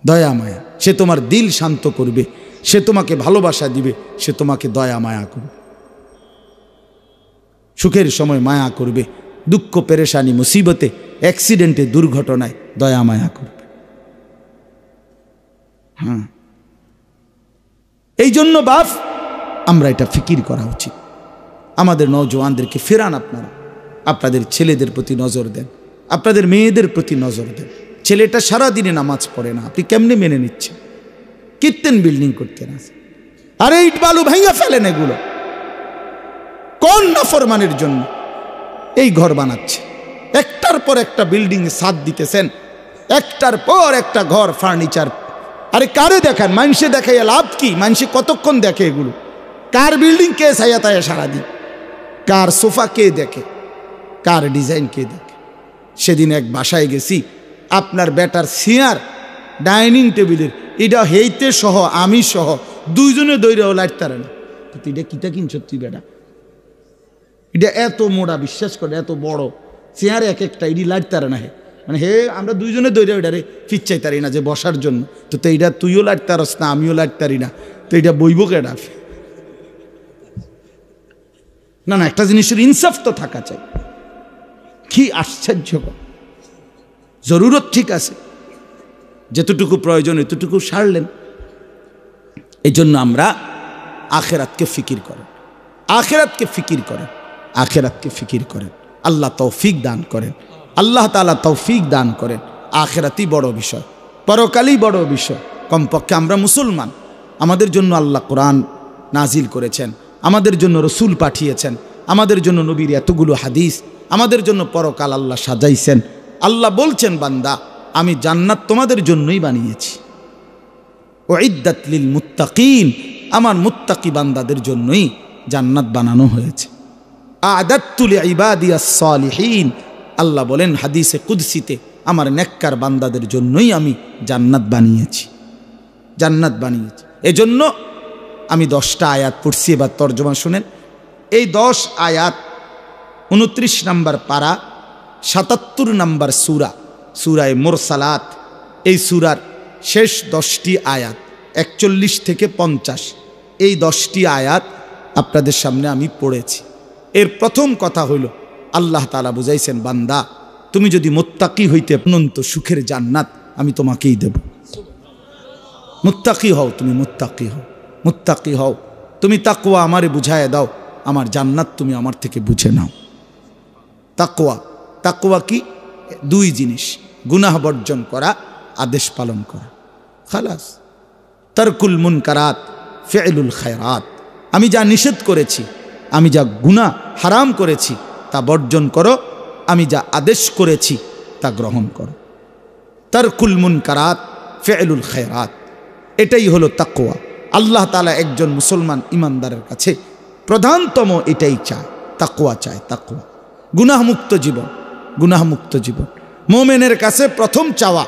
দয়া মায়া, সে তোমার দিল শান্ত করবে, সে তোমাকে ভালোবাসা দিবে, সে তোমাকে দয়া মায়া করবে, সুখের সময় মায়া করবে, দুঃখ পেরেশানি মুসিবতে অ্যাক্সিডেন্টে দুর্ঘটনায় দয়া মায়া করবে। হ্যাঁ, এই জন্য বাপ আমরা এটা ফিকির করা উচিত। আমাদের নওজোয়ানদেরকে ফেরান, আপনারা আপনাদের ছেলেদের প্রতি নজর দেন, আপনাদের মেয়েদের প্রতি নজর দেন। ছেলেটা সারাদিনে নামাজ পড়ে না, আপনি কেমনে মেনে নিচ্ছেন? কীর্তেন বিল্ডিং করতে না, আরে ইট বালু ভাঙা ফেলেন, এগুলো কোন নাফরমানের জন্য এই ঘর বানাচ্ছে? একটার পর একটা বিল্ডিং এ ছাদ দিতেছেন, একটার পর একটা ঘর ফার্নিচার। আরে কারে দেখান? মানুষে দেখাইয়া লাভ কি? মানুষে কতক্ষণ দেখে এগুলো? কার বিল্ডিং কে ছায়া তায়া সারাদিন? কার সোফা কে দেখে? কার ডিজাইন কে দেখে? সেদিন এক বাসায় গেছি, আপনার বেটার চেয়ার ডাইনিং টেবিলের এটা হেইতে সহ আমি সহ 2 জনে দৈরাও লাইতারে না। তুই এটা কিতা কিনছ তুই বেটা? এটা এত মোড়া, বিশ্বাস করে এত বড় চেয়ার, এক একটা ইডি লাইতারে না। হে মানে হে আমরা 2 জনে দৈরা ওইটারে ফিচ্চাইতারি না যে বসার জন্য। তো এইটা তুইও লাইতারস না, আমিও লাইতারি না, তো এটা বইব কেডা? না না, একটা জিনিসের ইনসাফ তো থাকা চাই। কি আশ্চর্য! জরুরত ঠিক আছে, যেতটুকু প্রয়োজন এতটুকু সারলেন। এই জন্য আমরা আখেরাতকে ফিকির করেন, আখেরাতকে ফিকির করেন, আখেরাতকে ফিকির করেন। আল্লাহ তৌফিক দান করেন, আল্লাহ তাআলা তৌফিক দান করেন। আখেরাতই বড় বিষয়, পরকালই বড় বিষয়। কমপক্ষে আমরা মুসলমান, আমাদের জন্য আল্লাহ কোরআন নাজিল করেছেন, আমাদের জন্য রসুল পাঠিয়েছেন, আমাদের জন্য নবীর এতগুলো হাদিস, আমাদের জন্য পরকাল আল্লাহ সাজাইছেন। আল্লাহ বলছেন বান্দা আমি জান্নাত তোমাদের জন্যই বানিয়েছি, উইদ্দাত লিল মুত্তাকিন, আমার মুত্তাকি বান্দাদের জন্যই জান্নাত বানানো হয়েছে। আ'দাততু লিইবাদিয়াস সালিহিন, আল্লাহ বলেন হাদিসে কুদসিতে আমার নেককার বান্দাদের জন্যই আমি জান্নাত বানিয়েছি, জান্নাত বানিয়েছি। এজন্য আমি 10টা আয়াত পড়ছি, এবার তর্জমা শুনেন। এই 10 আয়াত 29 নম্বর পারা 77 নম্বর সূরা, সূরায়ে মুরসালাত। এই সূরার শেষ 10টি আয়াত 41 থেকে 50, এই 10টি আয়াত আপনাদের সামনে আমি পড়েছি। এর প্রথম কথা হইল আল্লাহ তাআলা বুঝাইছেন, বান্দা তুমি যদি মুত্তাকি হইতে অনন্ত সুখের জান্নাত আমি তোমাকেই দেব। মুত্তাকি হও, তুমি মুত্তাকি হও, মুত্তাকি হও, তুমি তাকওয়া আমারে বুঝায় দাও, আমার জান্নাত তুমি আমার থেকে বুঝে নাও। তাকওয়া, তাকওয়া কি? দুই জিনিস, গুনাহ বর্জন করা, আদেশ পালন করা, খালাস। তারকুল মুনকারাত ফি'লুল খায়রাত, আমি যা নিষেধ করেছি, আমি যা গুনাহ হারাম করেছি তা বর্জন করো, আমি যা আদেশ করেছি তা গ্রহণ করো। তারকুল মুনকারাত ফি'লুল খায়রাত, এটাই হলো তাকওয়া। আল্লাহ তাআলা একজন মুসলমান ইমানদারের কাছে প্রধানতম এটাই চায়, তাকওয়া চায়, তাকওয়া। গুনাহমুক্ত জীবন, গুনাহমুক্ত জীবন মুমিনের কাছে প্রথম চাওয়া,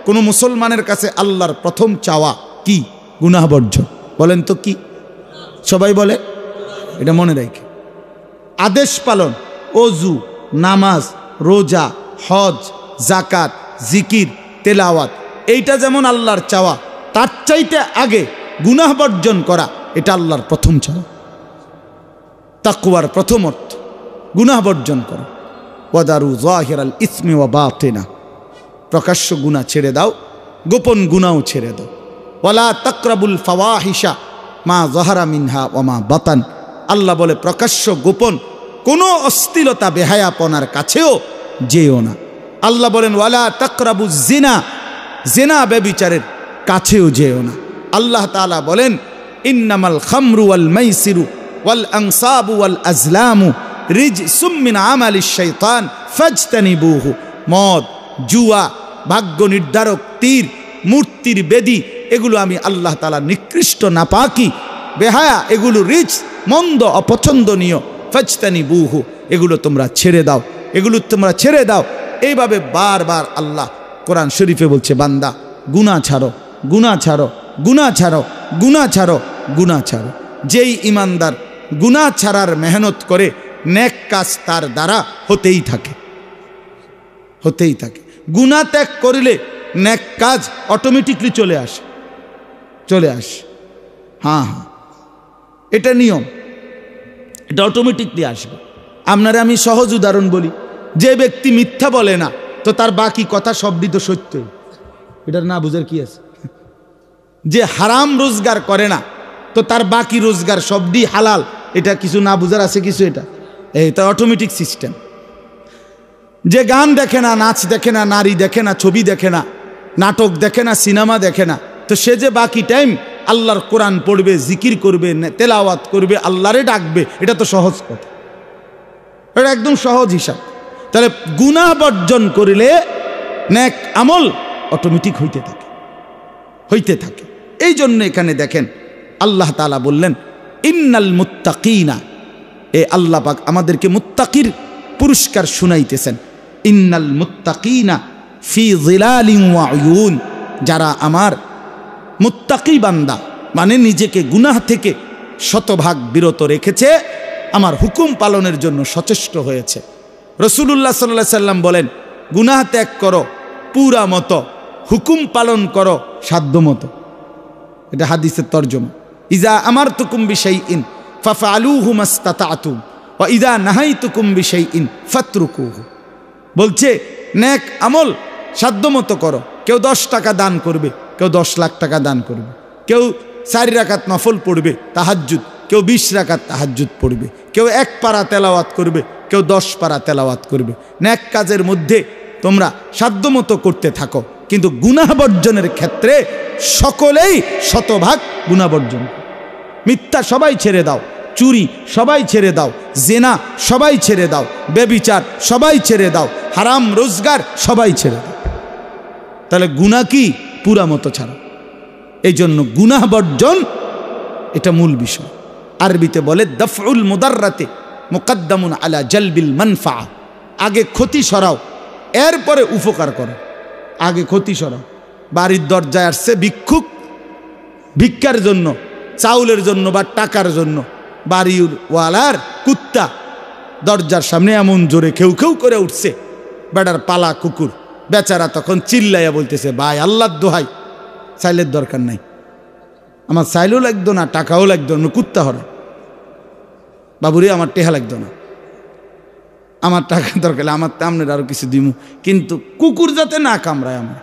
কোন মুসলমানের কাছে আল্লাহর প্রথম চাওয়া কি? গুনাহ বর্জন। বলেন তো কি? সবাই বলে, এটা মনে রাখে। আদেশ পালন, ওযু, নামাজ, রোজা, হজ, যাকাত, জিকির, তেলাওয়াত, এইটা যেমন আল্লাহর চাওয়া, তার চাইতে আগে গুনাহ বর্জন করা, এটা আল্লাহর প্রথম চাওয়া। তাকওয়ার প্রথম অর্থ গুনাহ বর্জন করো। ওয়াদারু যাহিরাল ইসমি ওয়া বাতিনা, প্রকাশ্য গুনাহ ছেড়ে দাও, গোপন গুনাহও ছেড়ে দাও। ওয়ালা তাকরাবুল ফাওয়াহিশা মা যাহারা মিনহা ওয়া মা বাতান, আল্লাহ বলে প্রকাশ্য গোপন কোনো অশ্লীলতা বেহায়াপনার কাছেও যেও না। আল্লাহ বলেন ওয়ালা তাকরাবুজ জিনা, জিনা ব্যভিচারের কাছেও যেও না। আল্লাহ তাআলা বলেন ইন্নামাল খামরু ওয়াল মাইসিরু ওয়াল আনসাবু ওয়াল আজলামু রিজসুম মিন আমালিশ শাইতান ফাজতানিবুহু, মদ, জুয়া, ভাগ্য নির্ধারক তীর, মূর্তির বেদী, এগুলো আমি আল্লাহ তাআলা নিকৃষ্ট, নাপাকি, বেহায়া, এগুলো রিজ, মন্দ, অপছন্দনীয়। ফাজতানিবুহু, এগুলো তোমরা ছেড়ে দাও, এগুলো তোমরা ছেড়ে দাও। এইভাবে বারবার আল্লাহ কোরআন শরীফে বলছে, বান্দা গুনাহ ছাড়ো, গুনাহ ছাড়ো, গুনাহ ছাড়ো, গুনাহ ছাড়ো, গুনাহ ছাড়ো। যেই ইমানদার গুনাহ ছাড়ার মেহনত করে, নেক কাজ তার দ্বারা হতেই থাকে, হতেই থাকে। গুনাহ ত্যাগ করিলে নেক কাজ অটোমেটিকলি চলে আসে, চলে আসে। হ্যাঁ হ্যাঁ, এটা নিয়ম, এটা অটোমেটিকলি আসবে। আপনারা আমি সহজ উদাহরণ বলি, যে ব্যক্তি মিথ্যা বলে না তো তার বাকি কথা সবই তো সত্যই, এটার না বুঝার কি আছে? যে হারাম রোজগার করে না তো তার বাকি রোজগার সবই হালাল, এটা কিছু না বুঝার আছে কিছু? এটা অটোমেটিক সিস্টেম। যে গান দেখে না, নাচ দেখে না, নারী দেখে না, ছবি দেখে না, নাটক দেখে না, সিনেমা দেখে না, তো সে যে বাকি টাইম আল্লাহর কোরআন পড়বে, জিকির করবে, তেলাওয়াত করবে, আল্লাহরে ডাকবে, এটা তো সহজ কথা, এটা একদম সহজ হিসাব। তাহলে গুনাহ বর্জন করিলে নেক আমল অটোমেটিক হইতে থাকে, হইতে থাকে। এই জন্য এখানে দেখেন আল্লাহ তাআলা বললেন ইন্নাল মুত্তাকিনা, এ আল্লাহ পাক আমাদেরকে মুত্তাকির পুরস্কার শুনাইতেছেন। ইন্নাল মুত্তাকিনা ফি যিলালিন ওয়া উয়ুন, যারা আমার মুত্তাকি বান্দা, মানে নিজেকে গুনাহ থেকে শতভাগ বিরত রেখেছে, আমার হুকুম পালনের জন্য সচেষ্ট হয়েছে। রাসূলুল্লাহ সাল্লাল্লাহু আলাইহি সাল্লাম বলেন, গুনাহ ত্যাগ করো পুরা মতো, হুকুম পালন করো সাধ্য মতো। এটা হাদিসের তরজমা। ইজা আমারতুকুম বিশাইইন ফাফআলুহু মাস্তাতাতুম ওয়া ইজা নাহাইতুকুম বিশাইইন ফাতরুকুহু, বলছে নেক আমল সাধ্য মতো করো। কেউ 10 টাকা দান করবে, কেউ 10 লাখ টাকা দান করবে, কেউ 4 রাকাত নফল পড়বে তাহাজ্জুদ, কেউ 20 রাকাত তাহাজ্জুদ পড়বে, কেউ 1 পারা তেলাওয়াত করবে, কেউ 10 পারা তেলাওয়াত করবে। নেক কাজের মধ্যে তোমরা সাধ্যমতো করতে থাকো, কিন্তু গুনাহ বর্জনের ক্ষেত্রে সকলেই শতভাগ গুনাহ বর্জন। মিথ্যা সবাই ছেড়ে দাও, চুরি সবাই ছেড়ে দাও, জেনা সবাই ছেড়ে দাও, ব্যভিচার সবাই ছেড়ে দাও, হারাম রোজগার সবাই ছেড়ে দাও। তাহলে গুনাহ কি? পুরা মতো ছাড়ো। এই জন্য গুনাহ বর্জন এটা মূল বিষয়। আরবিতে বলে দফউল মুদাররাতে মুকদ্দামুন আলা জালবিল মানফা, আগে ক্ষতি সরাও এরপরে উপকার করো। আগে ক্ষতি সরাও। বাড়ির দরজায় আসছে ভিক্ষুক, ভিক্ষার জন্য, চাউলের জন্য বা টাকার জন্য, বাড়িওয়ালার কুত্তা দরজার সামনে এমন জোরে খেউ খেউ করে উঠছে, বেটার পালা কুকুর, বেচারা তখন চিল্লাইয়া বলতেছে, ভাই আল্লাহর দোহাই, সাইলের দরকার নাই, আমার সাইলও লাগতো না, টাকাও লাগতো না, কুত্তা হরা বাবুরে, আমার টেহা লাগতো না, আমার টাকা দরকার, আমার তামনের আরো কিছু দিমু, কিন্তু কুকুর যাতে না কামড়ায়, আমার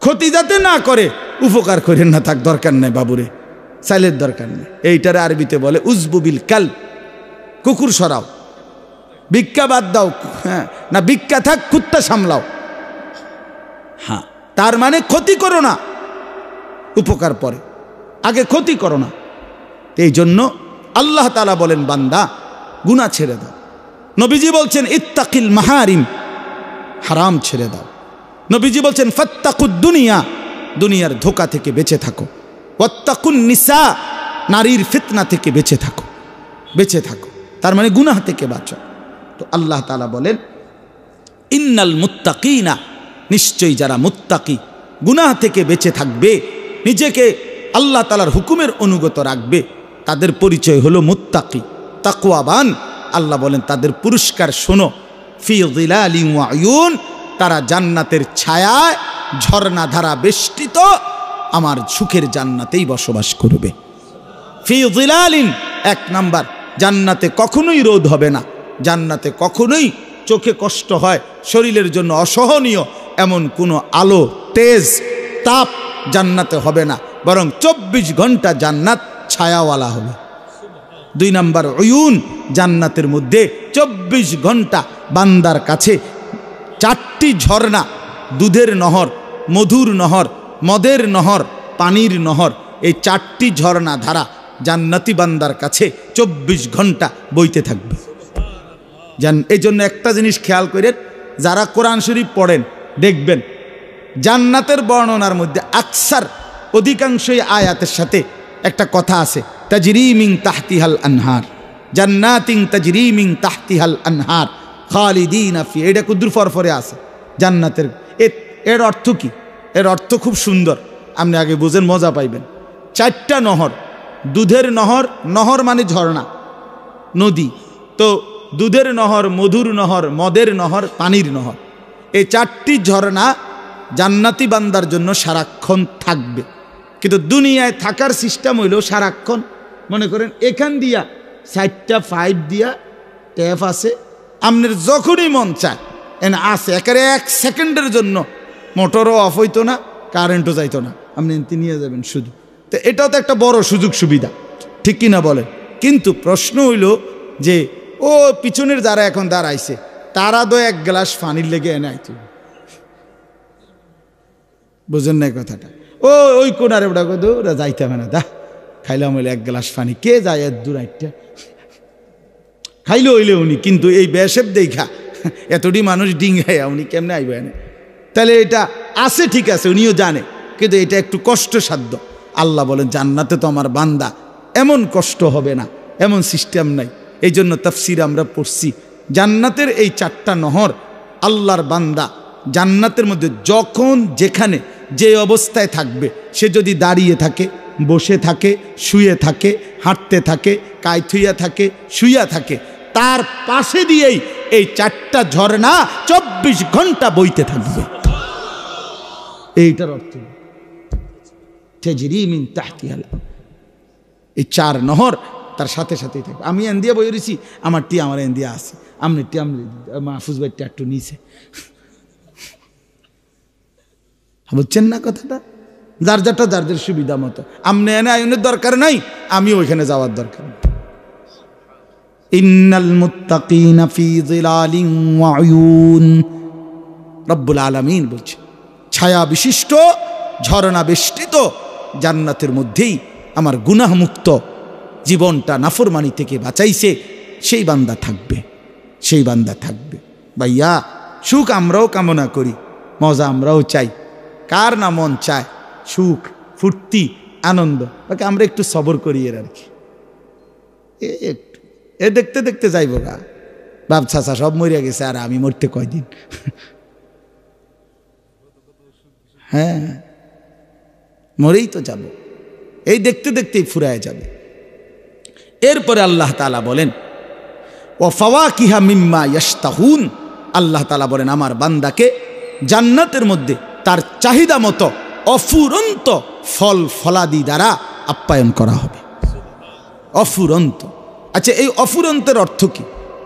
ক্ষতি যাতে না করে, উপকার করেন না, থাক দরকার নাই বাবুরে, সাইলের দরকার নেই। এইটারে আরবিতে বলে উজবুবিল কাল, কুকুর সরাও, ভিক্ষা বাদ দাও, হ্যাঁ না ভিক্ষা থাক, কুত্তা সামলাও। হ্যাঁ, তার মানে ক্ষতি করো না, উপকার পরে, আগে ক্ষতি করো না। এই জন্য আল্লাহ তাআলা বলেন, বান্দা গুনাহ ছেড়ে দাও। নবীজি বলছেন ইত্তাকিল মাহারিম, হারাম ছেড়ে দাও। নবীজি বলছেন ফাত্তাকুদ দুনিয়া, দুনিয়ার ধোঁকা থেকে বেঁচে থাকো। ওয়াত্তাকুন নিসা, নারীর ফিতনা থেকে বেঁচে থাকো, বেঁচে থাকো, তার মানে গুনাহ থেকে বাঁচো। তো আল্লাহ তাআলা বলেন ইন্নাল মুত্তাকিনা, নিশ্চয়ই যারা মুত্তাকি, গুনাহ থেকে বেঁচে থাকবে, নিজেকে আল্লাহ তাআলার হুকুমের অনুগত রাখবে, তাদের পরিচয় হলো মুত্তাকি, তাকওয়াবান। আল্লাহ বলেন তাদের পুরস্কার শোনো, ফি যিলালিন ওয়া আয়ুন, তারা জান্নাতের ছায়ায় ঝর্ণা ধারা বেষ্টিত আমার সুখের জান্নাতেই বসবাস করবে। ফি যিলালিন, এক নাম্বার, জান্নাতে কখনোই রোদ হবে না, জান্নাতে কখনোই চোখে কষ্ট হয়, শরীরের জন্য অসহনীয় এমন কোনো আলো, তেজ, তাপ জান্নাতে হবে না, বরং 24 ঘন্টা জান্নাত ছায়াওয়ালা হবে। 2 নাম্বার উয়ুন, জান্নাতের মধ্যে 24 ঘন্টা বান্দার কাছে 4টি ঝর্ণা, দুধের নহর, মধুর নহর, মদের নহর, পানির নহর, এই 4টি ঝর্ণা ধারা জান্নাতি বান্দার কাছে 24 ঘন্টা বইতে থাকবে। এই জন্য একটা জিনিস খেয়াল করেন, যারা কোরআন শরীফ পড়েন দেখবেন জান্নাতের বর্ণনার মধ্যে আকসার, অধিকাংশই আয়াতের সাথে একটা কথা আছে, তাজরি মিন তাহতিহাল আনহার, জান্নাতিন তাজরি মিন তাহতিহাল আনহার খালিদিনা ফি, এটা কুদ্দুর ফরফরে আছে জান্নাতের। এর অর্থ কি? এর অর্থ খুব সুন্দর, আপনি আগে বুঝেন, মজা পাইবেন। 4টা নহর, দুধের নহর, নহর মানে ঝর্ণা, নদী, তো দুধের নহর, মধুর নহর, মদের নহর, পানির নহর, এই 4টি ঝর্ণা জান্নাতি বান্দার জন্য সারাক্ষণ থাকবে। কিন্তু দুনিয়ায় থাকার সিস্টেম হইল সারাক্ষণ, মনে করেন এখান দিয়া 4টা পাইপ দিয়া ট্যাপ আছে, আপনার যখনই মন চায় এনে আছে, একেবারে 1 সেকেন্ডের জন্য মোটরও অফ হইতো না, কারেন্টও যাইতো না, আপনি এনতে নিয়ে যাবেন শুধু। তো এটাও তো একটা বড় সুযোগ সুবিধা, ঠিক কিনা বলেন? কিন্তু প্রশ্ন হইল যে ও পিছনের যারা এখন দাঁড়াইছে, তারা তো 1 গ্লাস পানির লেগে এনে আইতো, বুঝেন না কথাটা? ওই কোনারে ওটা কত ওরা যাইতে হবে না, দা খাইলাম হইলে 1 গ্লাস পানি, কে যায় এত দূর আইটা, খাইলে হইলে উনি, কিন্তু এই বেশেব দেখা এতটি মানুষ ডিঙ্গাইয়া উনি কেমনে আইবে এনে? তাহলে এটা আছে, ঠিক আছে, উনিও জানে, কিন্তু এটা একটু কষ্টসাধ্য। আল্লাহ বলেন জান্নাতে তো আমার বান্দা এমন কষ্ট হবে না, এমন সিস্টেম নাই। এই জন্য তাফসির আমরা পড়ছি, জান্নাতের এই 4টা নহর, আল্লাহর বান্দা জান্নাতের মধ্যে যখন যেখানে যে অবস্থায় থাকবে, সে যদি দাঁড়িয়ে থাকে, বসে থাকে, শুয়ে থাকে, হাঁটতে থাকে, কায়থুইয়া থাকে, শুইয়া থাকে, তার পাশে দিয়েই এই 4টা ঝর্ণা 24 ঘন্টা বইতে থাকবে। এইটার অর্থ তাজরি মিন তাহতিহাল, এই 4 নহর তার সাথে সাথেই থাকবে। আমি এন্দিয়া বই রয়েছি, আমার টি আমার এন্দিয়া আছে, আমনি টি আমি মাহফুজ ভাই টি একটু নিচে, বুঝছেন না কথাটা? যার যারটা যার যার সুবিধা মতো, আমনে এনে আইনের দরকার নাই, আমি ওইখানে যাওয়ার দরকার নেই। ইন্নাল মুত্তাকিনা ফি যিলালিন ওয়া উয়ুন, রব্বুল আলামিন বলছে ছায়া বিশিষ্ট, ঝর্ণা বেষ্টিত জান্নাতের মধ্যেই আমার গুনাহ মুক্ত জীবনটা নাফরমানি থেকে বাঁচাইছে সেই বান্দা থাকবে, সেই বান্দা থাকবে। ভাইয়া, সুখ আমরাও কামনা করি, মজা আমরাও চাই, কার না মন চায় সুখ, ফুর্তি, আনন্দ, বাকি আমরা একটু সবর করি এর আর কি, একটু এ দেখতে দেখতে যাইব গা, বাপ চাচা সব মরিয়া গেছে, আর আমি মরতে কয়দিন? হ্যাঁ, মরেই তো যাব, এই দেখতে দেখতেই ফুরায় যাবে। এরপরে আল্লাহ তাআলা বলেন ওয়া ফাওয়াকিহা মিম্মা ইয়াশতাহুন, আল্লাহ তাআলা বলেন আমার বান্দাকে জান্নাতের মধ্যে তার চাহিদা মতো অফুরন্ত ফল ফলাদি দ্বারা আপ্যায়ন করা হবে। অফুরন্ত। আচ্ছা, এই অফুরন্তের অর্থ কি?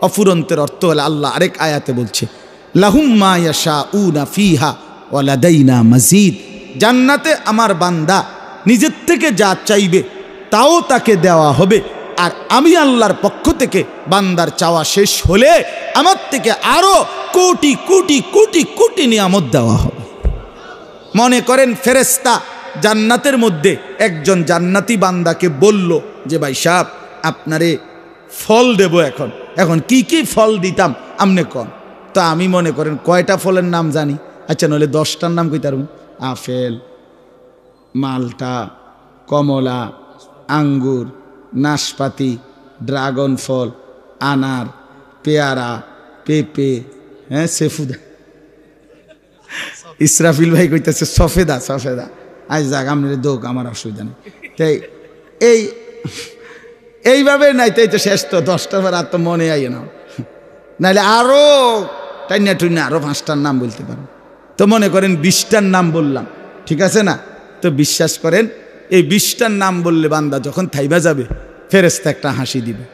অফুরন্তের অর্থ হলো আল্লাহ আরেক আয়াতে বলছে লাহুম মা ইয়াশাউনা ফিহা ওয়া লাদাইনা মাজিদ। জান্নাতে আমার বান্দা নিজের থেকে যা চাইবে তাও তাকে দেওয়া হবে, আর আমি আল্লাহর পক্ষ থেকে বান্দার চাওয়া শেষ হলে আমার থেকে আরো কোটি কোটি কোটি কোটি নিয়ামত দেওয়া হবে। মনে করেন ফেরেশতা জান্নাতের মধ্যে একজন জান্নাতি বান্দাকে বলল যে ভাই সাহেব আপনারে ফল দেব, এখন কি কি ফল দিতাম আমনে কোন। তো আমি মনে করেন কয়টা ফলের নাম জানি, আচ্ছা নইলে 10টার নাম কইতার, আপেল, মালটা, কমলা, আঙ্গুর, নাশপাতি, ড্রাগন ফল, আনার, পেয়ারা, পেঁপে, হ্যাঁ সেফুদা, ইসরাফিল ভাই কইতেছে সফেদা সফেদা। আজ যাক আপনার দোক, আমার অসুবিধা নেই। তাই এইভাবে নাই তাই তো শেষ, তো 10টার পর আর তো মনে আই না, নাহলে আরো টাইনা টুইনা আরো 5টার নাম বলতে পারো। তো মনে করেন 20টার নাম বললাম, ঠিক আছে না? তো বিশ্বাস করেন এই 20টার নাম বললে বান্দা যখন থাইবা যাবে ফেরেশতা একটা হাসি দিবে,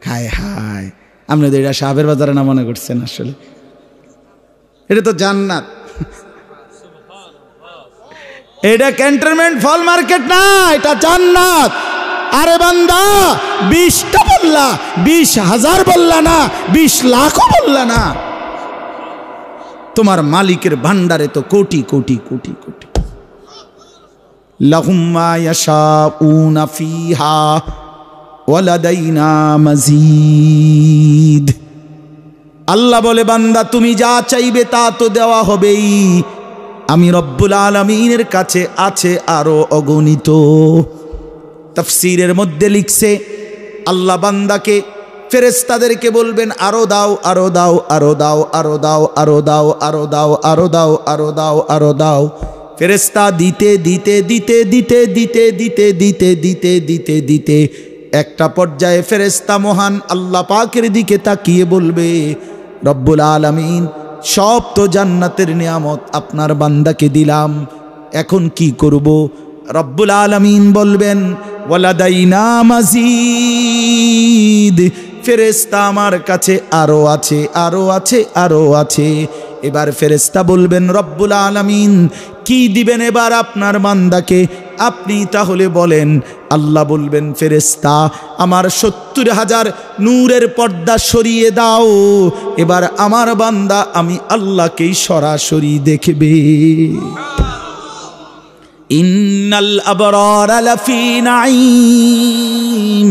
হায় হায় আপনাদের এটা সাহাবের বাজারে না মনে করছেন? আসলে এটা তো জান্নাত, এটা ক্যান্টনমেন্ট ফল মার্কেট না, এটা জান্নাত। আরে বান্দা 20টা বললা, 20,000 বললা না, 20 লাখও বললা না, তোমার মালিকের ভান্ডারে তো কোটি কোটি কোটি কোটি। লাহুম মা ইয়াশাউনা ফিহা ওয়া লাদাইনা মাজিদ। আল্লাহ বলে বান্দা তুমি যা চাইবে তা তো দেওয়া হবেই, আমি রব্বুল আলামিনের কাছে আছে আরো অগণিত। তাফসীরের মধ্যে লিখছে আল্লাহ বান্দাকে ফেরেশতাদেরকে বলবেন আরো দাও আরো দাও আরো দাও আরো দাও আরো দাও আরো দাও আরো দাও আরো দাও আরো দাও। ফেরেশতা দিতে দিতে দিতে দিতে দিতে দিতে দিতে দিতে দিতে দিতে একটা পর্যায়ে ফেরেশতা মহান আল্লাহ পাকের দিকে তাকিয়ে বলবে রব্বুল আলামিন সব তো জান্নাতের নিয়ামত আপনার বান্দাকে দিলাম, এখন কি করব? রব্বুল আলামিন বলবেন ওয়ালাদাইনা মাজিদ, ফেরেশতা আমার কাছে আরো আছে আরো আছে আরো আছে। এবার ফেরেশতা বলবেন রব্বুল আলামিন কি দিবেন এবার আপনার বান্দাকে, আপনি তাহলে বলেন। আল্লাহ বলবেন ফেরেশতা আমার 70,000 নূরের পর্দা সরিয়ে দাও, এবার আমার বান্দা আমি আল্লাহকেই সরাসরি দেখবে। ইন্নাল আবরারা লাফি নাঈম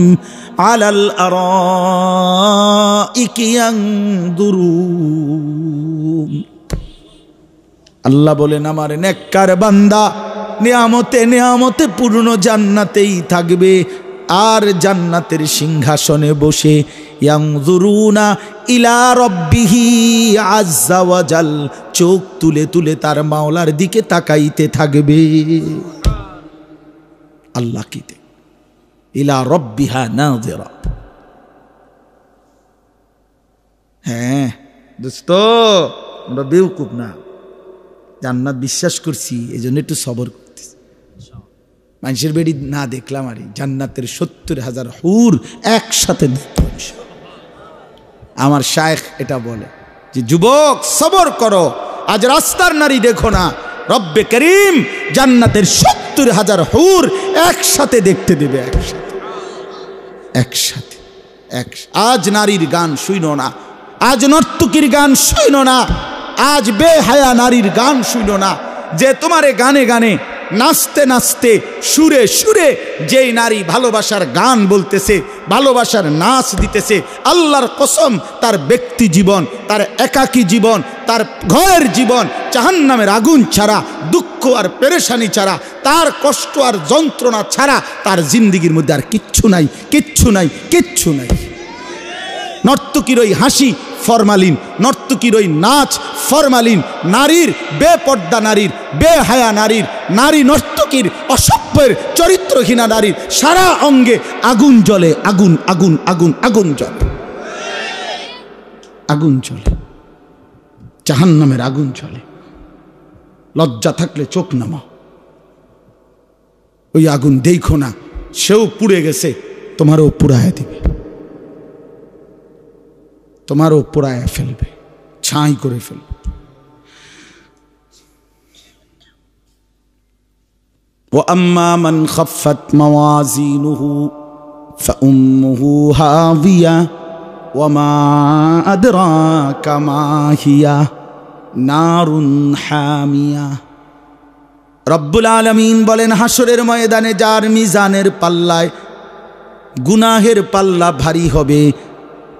আলাল আরাইকি ইয়ানদুরুন। আল্লাহ বলেন আমার নেককার বান্দা নিয়ামতে নিয়ামতে পূর্ণ জান্নাতেই থাকবে, আর জান্নাতের সিংহাসনে বসে ইয়ানজুরুনা ইলা রাব্বিহি আযজা ওয়া জাল, চোখ তুলে তুলে তার মাওলার দিকে তাকাইতে থাকবে। আল্লাহ কিতে ইলা রাব্বিহা নাযিরা। হ্যাঁ দোস্ত আমরা বেওকুফ না, জান্নাত বিশ্বাস করছি এই জন্য একটু সবর করতেছি। মানুষের বেড়ি না দেখলাম আর জান্নাতের 70,000 হুর একসাথে দেখলাম। আমার শায়েখ এটা বলে যে যুবক সবর করো, আজ রাস্তার নারী দেখো না, রব্বে করিম জান্নাতের 70,000 হুর একসাথে দেখতে দেবে, একসাথে একসাথে আজ নারীর গান শুইনো না, আজ নর্তকীর গান শুইনো না, আজ বেহায়া নারীর গান শুইনো না, যে তোমারে গানে গানে নাচতে নাচতে সুরে সুরে যেই নারী ভালোবাসার গান বলতেছে, ভালোবাসার নাচ দিতেছে, আল্লাহর কসম তার ব্যক্তি জীবন, তার একাকী জীবন, তার ঘরের জীবন জাহান্নামের আগুন ছাড়া, দুঃখ আর পেরেশানি ছাড়া, তার কষ্ট আর যন্ত্রণা ছাড়া তার জিন্দিগির মধ্যে আর কিচ্ছু নাই, কিচ্ছু নাই, কিচ্ছু নাই। নর্তকীর ওই হাসি ফরমালিন, নর্তকীর ওই নাচ ফরমালিন, নারীর বেপর্দা নারীর, বেহায়া নারীর, নারী নর্তকীর, অসভ্যের, চরিত্রহীনা নারীর সারা অঙ্গে আগুন জ্বলে, আগুন আগুন আগুন আগুন জ্বলে, আগুন জ্বলে। জাহান্নামের আগুন জ্বলে, লজ্জা থাকলে চোখ নামাও, ওই আগুন দেখো না, সেও পুড়ে গেছে, তোমারও পুড়ায় দিবে, তোমারও পুড়ায় ফেলবে, ছাই করে ফেলবে। وأما من خفت موازينه فأمه هاوية وما أدراك ما هي نار حامية। রব্বুল আলামিন বলেন, হাসরের ময়দানে যার মিজানের পাল্লায় গুনাহের পাল্লা ভারী হবে,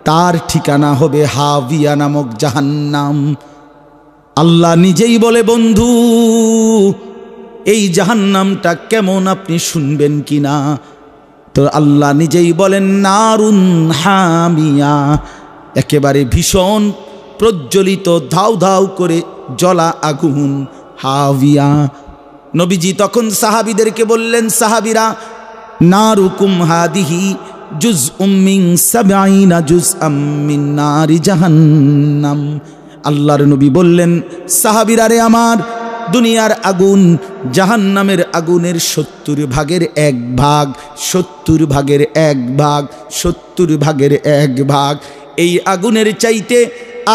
তার ঠিকানা হবে হাবিয়া নামক জাহান্নাম। আল্লাহ নিজেই বলে, বন্ধু এই জাহান্নামটা কেমন আপনি শুনবেন কিনা? তো আল্লাহ নিজেই বলেন, নারুন হামিয়া, একেবারে ভীষণ প্রজ্বলিত ধাউ ধাউ করে জ্বলা আগুন, হাবিয়া। নবীজি তখন সাহাবীদেরকে বললেন, সাহাবীরা, নারুকুম হাদিহি জুজউম মিন ৭০ জুজআম মিন নারি জাহান্নাম। আল্লাহর নবী বললেন, সাহাবীরা রে আমার, দুনিয়ার আগুন জাহান্নামের আগুনের ৭০ ভাগের ১ ভাগ, ৭০ ভাগের ১ ভাগ, ৭০ ভাগের ১ ভাগ। এই আগুনের চাইতে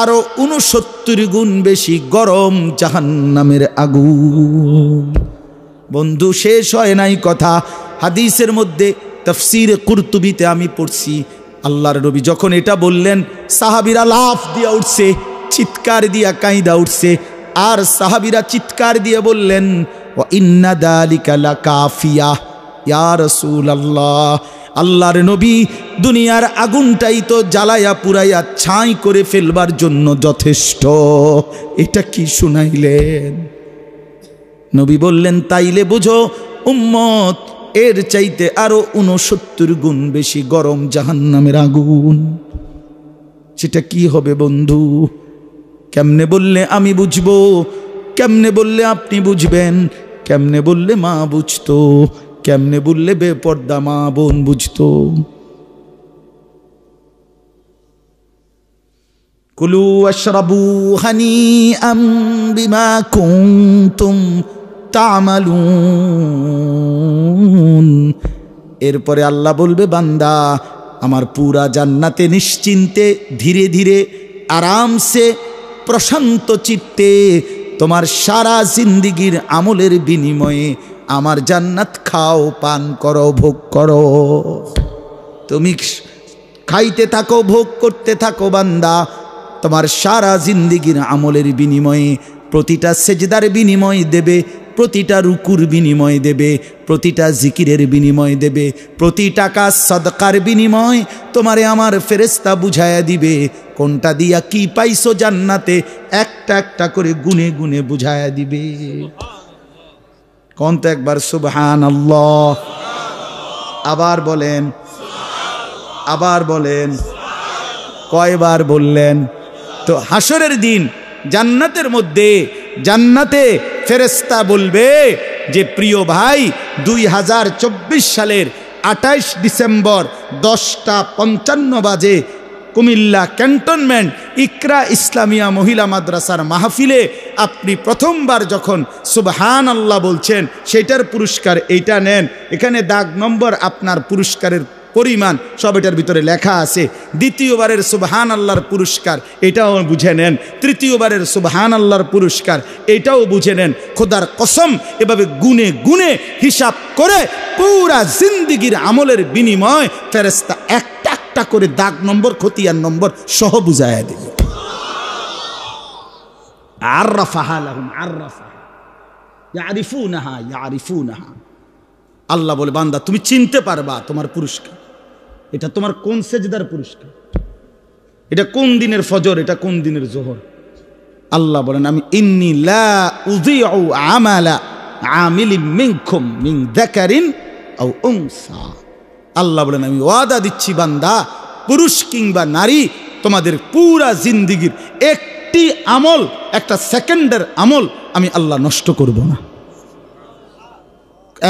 আরো ৬৯ গুণ বেশি গরম জাহান্নামের আগুন। বন্ধু, শেষ হয় নাই কথা। হাদিসের মধ্যে তাফসীরে কুরতুবিতে আমি পড়ছি, আল্লাহর নবী যখন এটা বললেন, সাহাবীরা লাফ দিয়া উঠছে, চিৎকার দিয়া কাঁইদা উঠছে। আর সাহাবীরা চিৎকার দিয়ে বললেন, ওয়া ইন্না যালিকা লাকাফিয়া ইয়া রাসূলুল্লাহ, আল্লাহর নবী, দুনিয়ার আগুনটাই তো জ্বালায়া পুরাইয়া ছাই করে ফেলবার জন্য যথেষ্ট, এটা কি শুনাইলেন? নবী বললেন, তাইলে বুঝো উম্মত, এর চাইতে আরো ৬৯ গুণ বেশি গরম জাহান্নামের আগুন। সেটা কি হবে বন্ধু? কেমনে বললে আমি বুঝবো? কেমনে বললে আপনি বুঝবেন? কেমনে বললে মা বুঝতো? কেমনে বললে বেপর্দা মা বোন বুঝতো? কুলু আশরাবু হানিআম বিমা কুনতুম তা'মালুন। এরপরে আল্লাহ বলবে, বান্দা আমার পুরা জান্নাতে নিশ্চিন্তে ধীরে ধীরে আরামসে প্রশান্ত চিত্তে তোমার সারা জিন্দিগির আমলের বিনিময়ে আমার জান্নাত খাও, পান করো, ভোগ করো। তুমি খাইতে থাকো, ভোগ করতে থাকো বান্দা, তোমার সারা জিন্দিগির আমলের বিনিময়ে প্রতিটা সেজদার বিনিময় দেবে, প্রতিটা রুকুর বিনিময় দেবে, প্রতিটা জিকিরের বিনিময় দেবে, প্রতি টাকা সদকার বিনিময় তোমারে আমার ফেরেশতা বুঝায়া দিবে কোনটা দিয়া কি পাইছো জান্নাতে, একটা একটা করে গুনে গুনে বুঝায়া দিবে। কোন তো একবার সুবহানাল্লাহ, আবার বলেন, আবার বলেন, কয়বার বললেন? তো হাসরের দিন জান্নাতের মধ্যে, জান্নাতে ফেরেশতা বলবে যে, প্রিয় ভাই, 2024 সালের 28 ডিসেম্বর 10:55 বাজে কুমিল্লা ক্যান্টনমেন্ট ইকরা ইসলামিয়া মহিলা মাদ্রাসার মাহফিলে আপনি প্রথমবার যখন সুবহানাল্লাহ বলছেন, সেটার পুরস্কার এইটা নেন। এখানে দাগ নম্বর, আপনার পুরস্কারের পরিমাণ সব এটার ভিতরে লেখা আছে। দ্বিতীয়বারের সুবহানাল্লাহর পুরস্কার এটাও বুঝে নেন, তৃতীয়বারের সুবহানাল্লাহর পুরস্কার এটাও বুঝে নেন। খোদার কসম, এভাবে গুনে গুনে হিসাব করে পুরা জিন্দিগির আমলের বিনিময় ফেরেশতা একটা একটা করে দাগ নম্বর, খতিয়ান নম্বর সহ বুঝায়া দেবে। আররাফাহা লাহুম, আররাফাহা ইয়ারিফুনাহা, ইয়ারিফুনাহা। আল্লাহ বলে, বান্দা তুমি চিনতে পারবা তোমার পুরস্কার। এটা তোমার কোন সেজদার পুরস্কার, এটা কোন দিনের ফজর, এটা কোন দিনের জোহর। আল্লাহ বলেন, আমি ইন্নী লা উযিউ আমালা আমিলিন মিনকুম মিন যাকারিন আও উনসা। আল্লাহ বলেন, আমি ওয়াদা দিচ্ছি বান্দা, পুরুষ কিংবা নারী, তোমাদের পুরা জিন্দিগির একটি আমল, একটা সেকেন্ডের আমল আমি আল্লাহ নষ্ট করব না।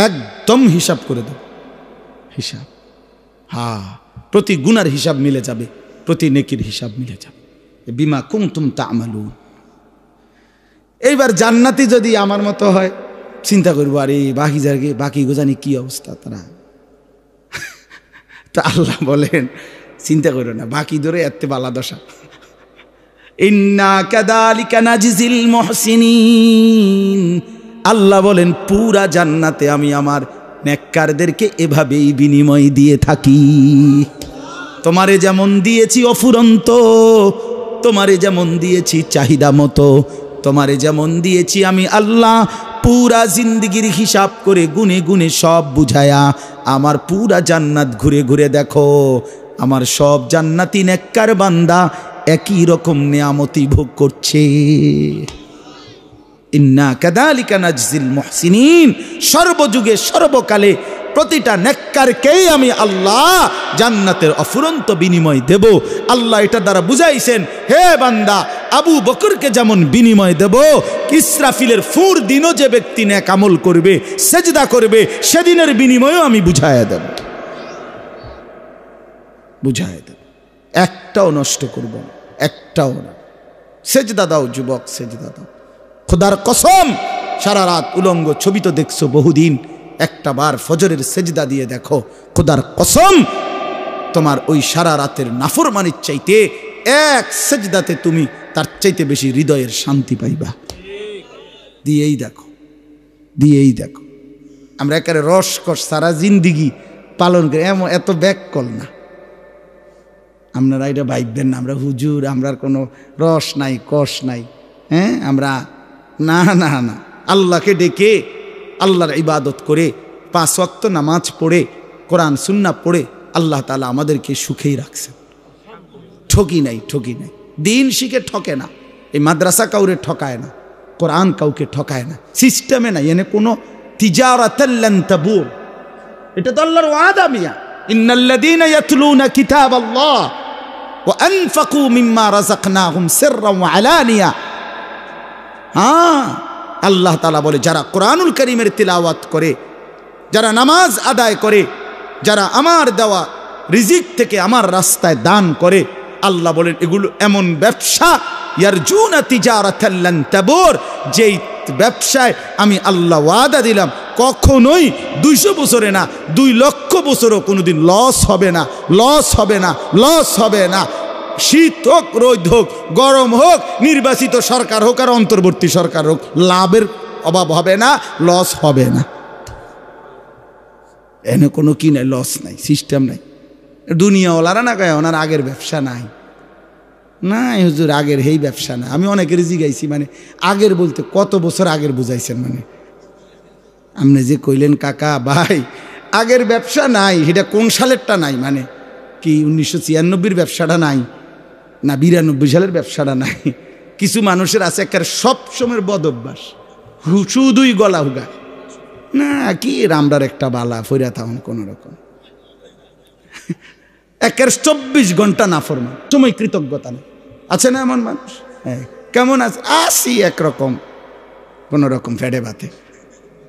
একদম হিসাব করে দেব, হিসাব। হ্যাঁ, প্রতি গুনার হিসাব মিলে যাবে, প্রতি নেকির হিসাব মিলে যাবে। বিমা কুনতুম তা'মালুন। এইবার জান্নাতি যদি আমার মতো হয়, চিন্তা করবো আরে বাকি গোজানি কি অবস্থা তারা। তো আল্লাহ বলেন চিন্তা করো না, বাকি ধরে এত বালা দশা। ইন্না কাযালিকা নাজিজিল মুহসিনিন, আল্লাহ বলেন পুরা জান্নাতে আমি আমার নেককারদেরকে এভাবেই বিনিময় দিয়ে থাকি। তোমারে যেমন দিয়েছি অফুরন্ত, তোমারে যেমন দিয়েছি চাহিদা মতো, তোমারে যেমন দিয়েছি আমি আল্লাহ পুরা জিন্দিগির হিসাব করে গুনে গুনে সব বুঝায়া আমার পুরা জান্নাত ঘুরে ঘুরে দেখো, আমার সব জান্নাতি নেককার বান্দা একই রকম নেয়ামতি ভোগ করছে। ইন্না কাযালিকা নাজজিল মুহসিনিন, সর্বযুগে সর্বকালে প্রতিটা নেককারকেই আমি আল্লাহ জান্নাতের অফুরন্ত বিনিময় দেব। আল্লাহ এটা দ্বারা বুঝাইছেন, হে বান্দা, আবু বকরকে যেমন বিনিময় দেব, ইসরাফিলের ফুর দিনও যে ব্যক্তি নেক আমল করবে, সেজদা করবে, সেদিনের বিনিময়ও আমি বুঝাইয়া দেব, বুঝাইয়া দেব। একটাও নষ্ট করব না, একটাও না। সেজদা দাও যুবক, সেজদা দাও। খোদার কসম, সারা রাত উলঙ্গ ছবি তো দেখছো বহুদিন, একটা বার ফজরের সেজদা দিয়ে দেখো, খোদার কসম তোমার ওই সারা রাতের নাফরমানির চাইতে এক সেজদাতে তুমি তার চাইতে বেশি হৃদয়ের শান্তি পাইবা। দিয়েই দেখো, দিয়েই দেখো। আমরা একেবারে রসকস সারা জিন্দিগি পালন করে এত ব্যাক কল না। আপনারা এটা ভাববেন না আমরা হুজুর, আমরার কোনো রস নাই, কষ নাই। হ্যাঁ, আমরা না না না, আল্লাহকে ডেকে আল্লাহর ইবাদত করে 5 ওয়াক্ত নামাজ পড়ে কোরআন সুন্নাহ পড়ে আল্লাহ তাআলা আমাদেরকে সুখেই রাখছেন। ঠকি নাই, ঠকি নাই। দিন শিখে ঠকে না। এই মাদ্রাসা কাউরে ঠকায় না, কোরআন কাউকে ঠকায় না, সিস্টেমে নাই। এনে কোনো তিজারাতাল লান তাবুর, এটা তো আল্লাহর ওয়াদা। মিয়া ইন্নাল্লাযীনা ইয়াতলুনা কিতাবাল্লাহ ওয়া আনফাকু মিম্মা রাযাকনাহুম সিররান ওয়া আলানিয়া। হ্যাঁ, আল্লাহ তাআলা বলে যারা কোরআনুল কারীমের তিলাওয়াত করে, যারা নামাজ আদায় করে, যারা আমার দেওয়া রিজিক থেকে আমার রাস্তায় দান করে, আল্লাহ বলেন এগুলো এমন ব্যবসা, ইয়ারজুনা তিজারাতাল লান তাবুর, যেই ব্যবসায় আমি আল্লাহ ওয়াদা দিলাম কখনোই 200 বছরে না 2 লক্ষ বছরও কোনোদিন লস হবে না, লস হবে না, লস হবে না। শীত হোক, রোদ হোক, গরম হোক, নির্বাচিত সরকার হোক আর অন্তর্বর্তী সরকার হোক, লাভের অভাব হবে না, লস হবে না। এনে কোনো কি নাই, লস নাই, সিস্টেম নাই। দুনিয়াওয়ালারা না কয় ওনার আগের ব্যবসা নাই। না হুজুর, আগের এই ব্যবসা না। আমি অনেকের জিগাইছি, মানে আগের বলতে কত বছর আগের বুঝাইছেন? মানে আপনি যে কইলেন কাকা ভাই আগের ব্যবসা নাই, এটা কোন সালেরটা নাই? মানে কি 1996-র ব্যবসাটা নাই না 92 সালের ব্যবসাটা নাই? কিছু মানুষের আছে একের সব সময়ের বদ অভ্যাস, শুধুই গলা হুগা না, কি রামদার একটা বালা ফইরা থাকুন কোন রকম, একের 24 ঘন্টা নাফরমান, সময় কৃতজ্ঞতা নেই। আছে না এমন মানুষ? হ্যাঁ, কেমন আছে? আসি একরকম, কোন রকম ফেড়ে বাতে,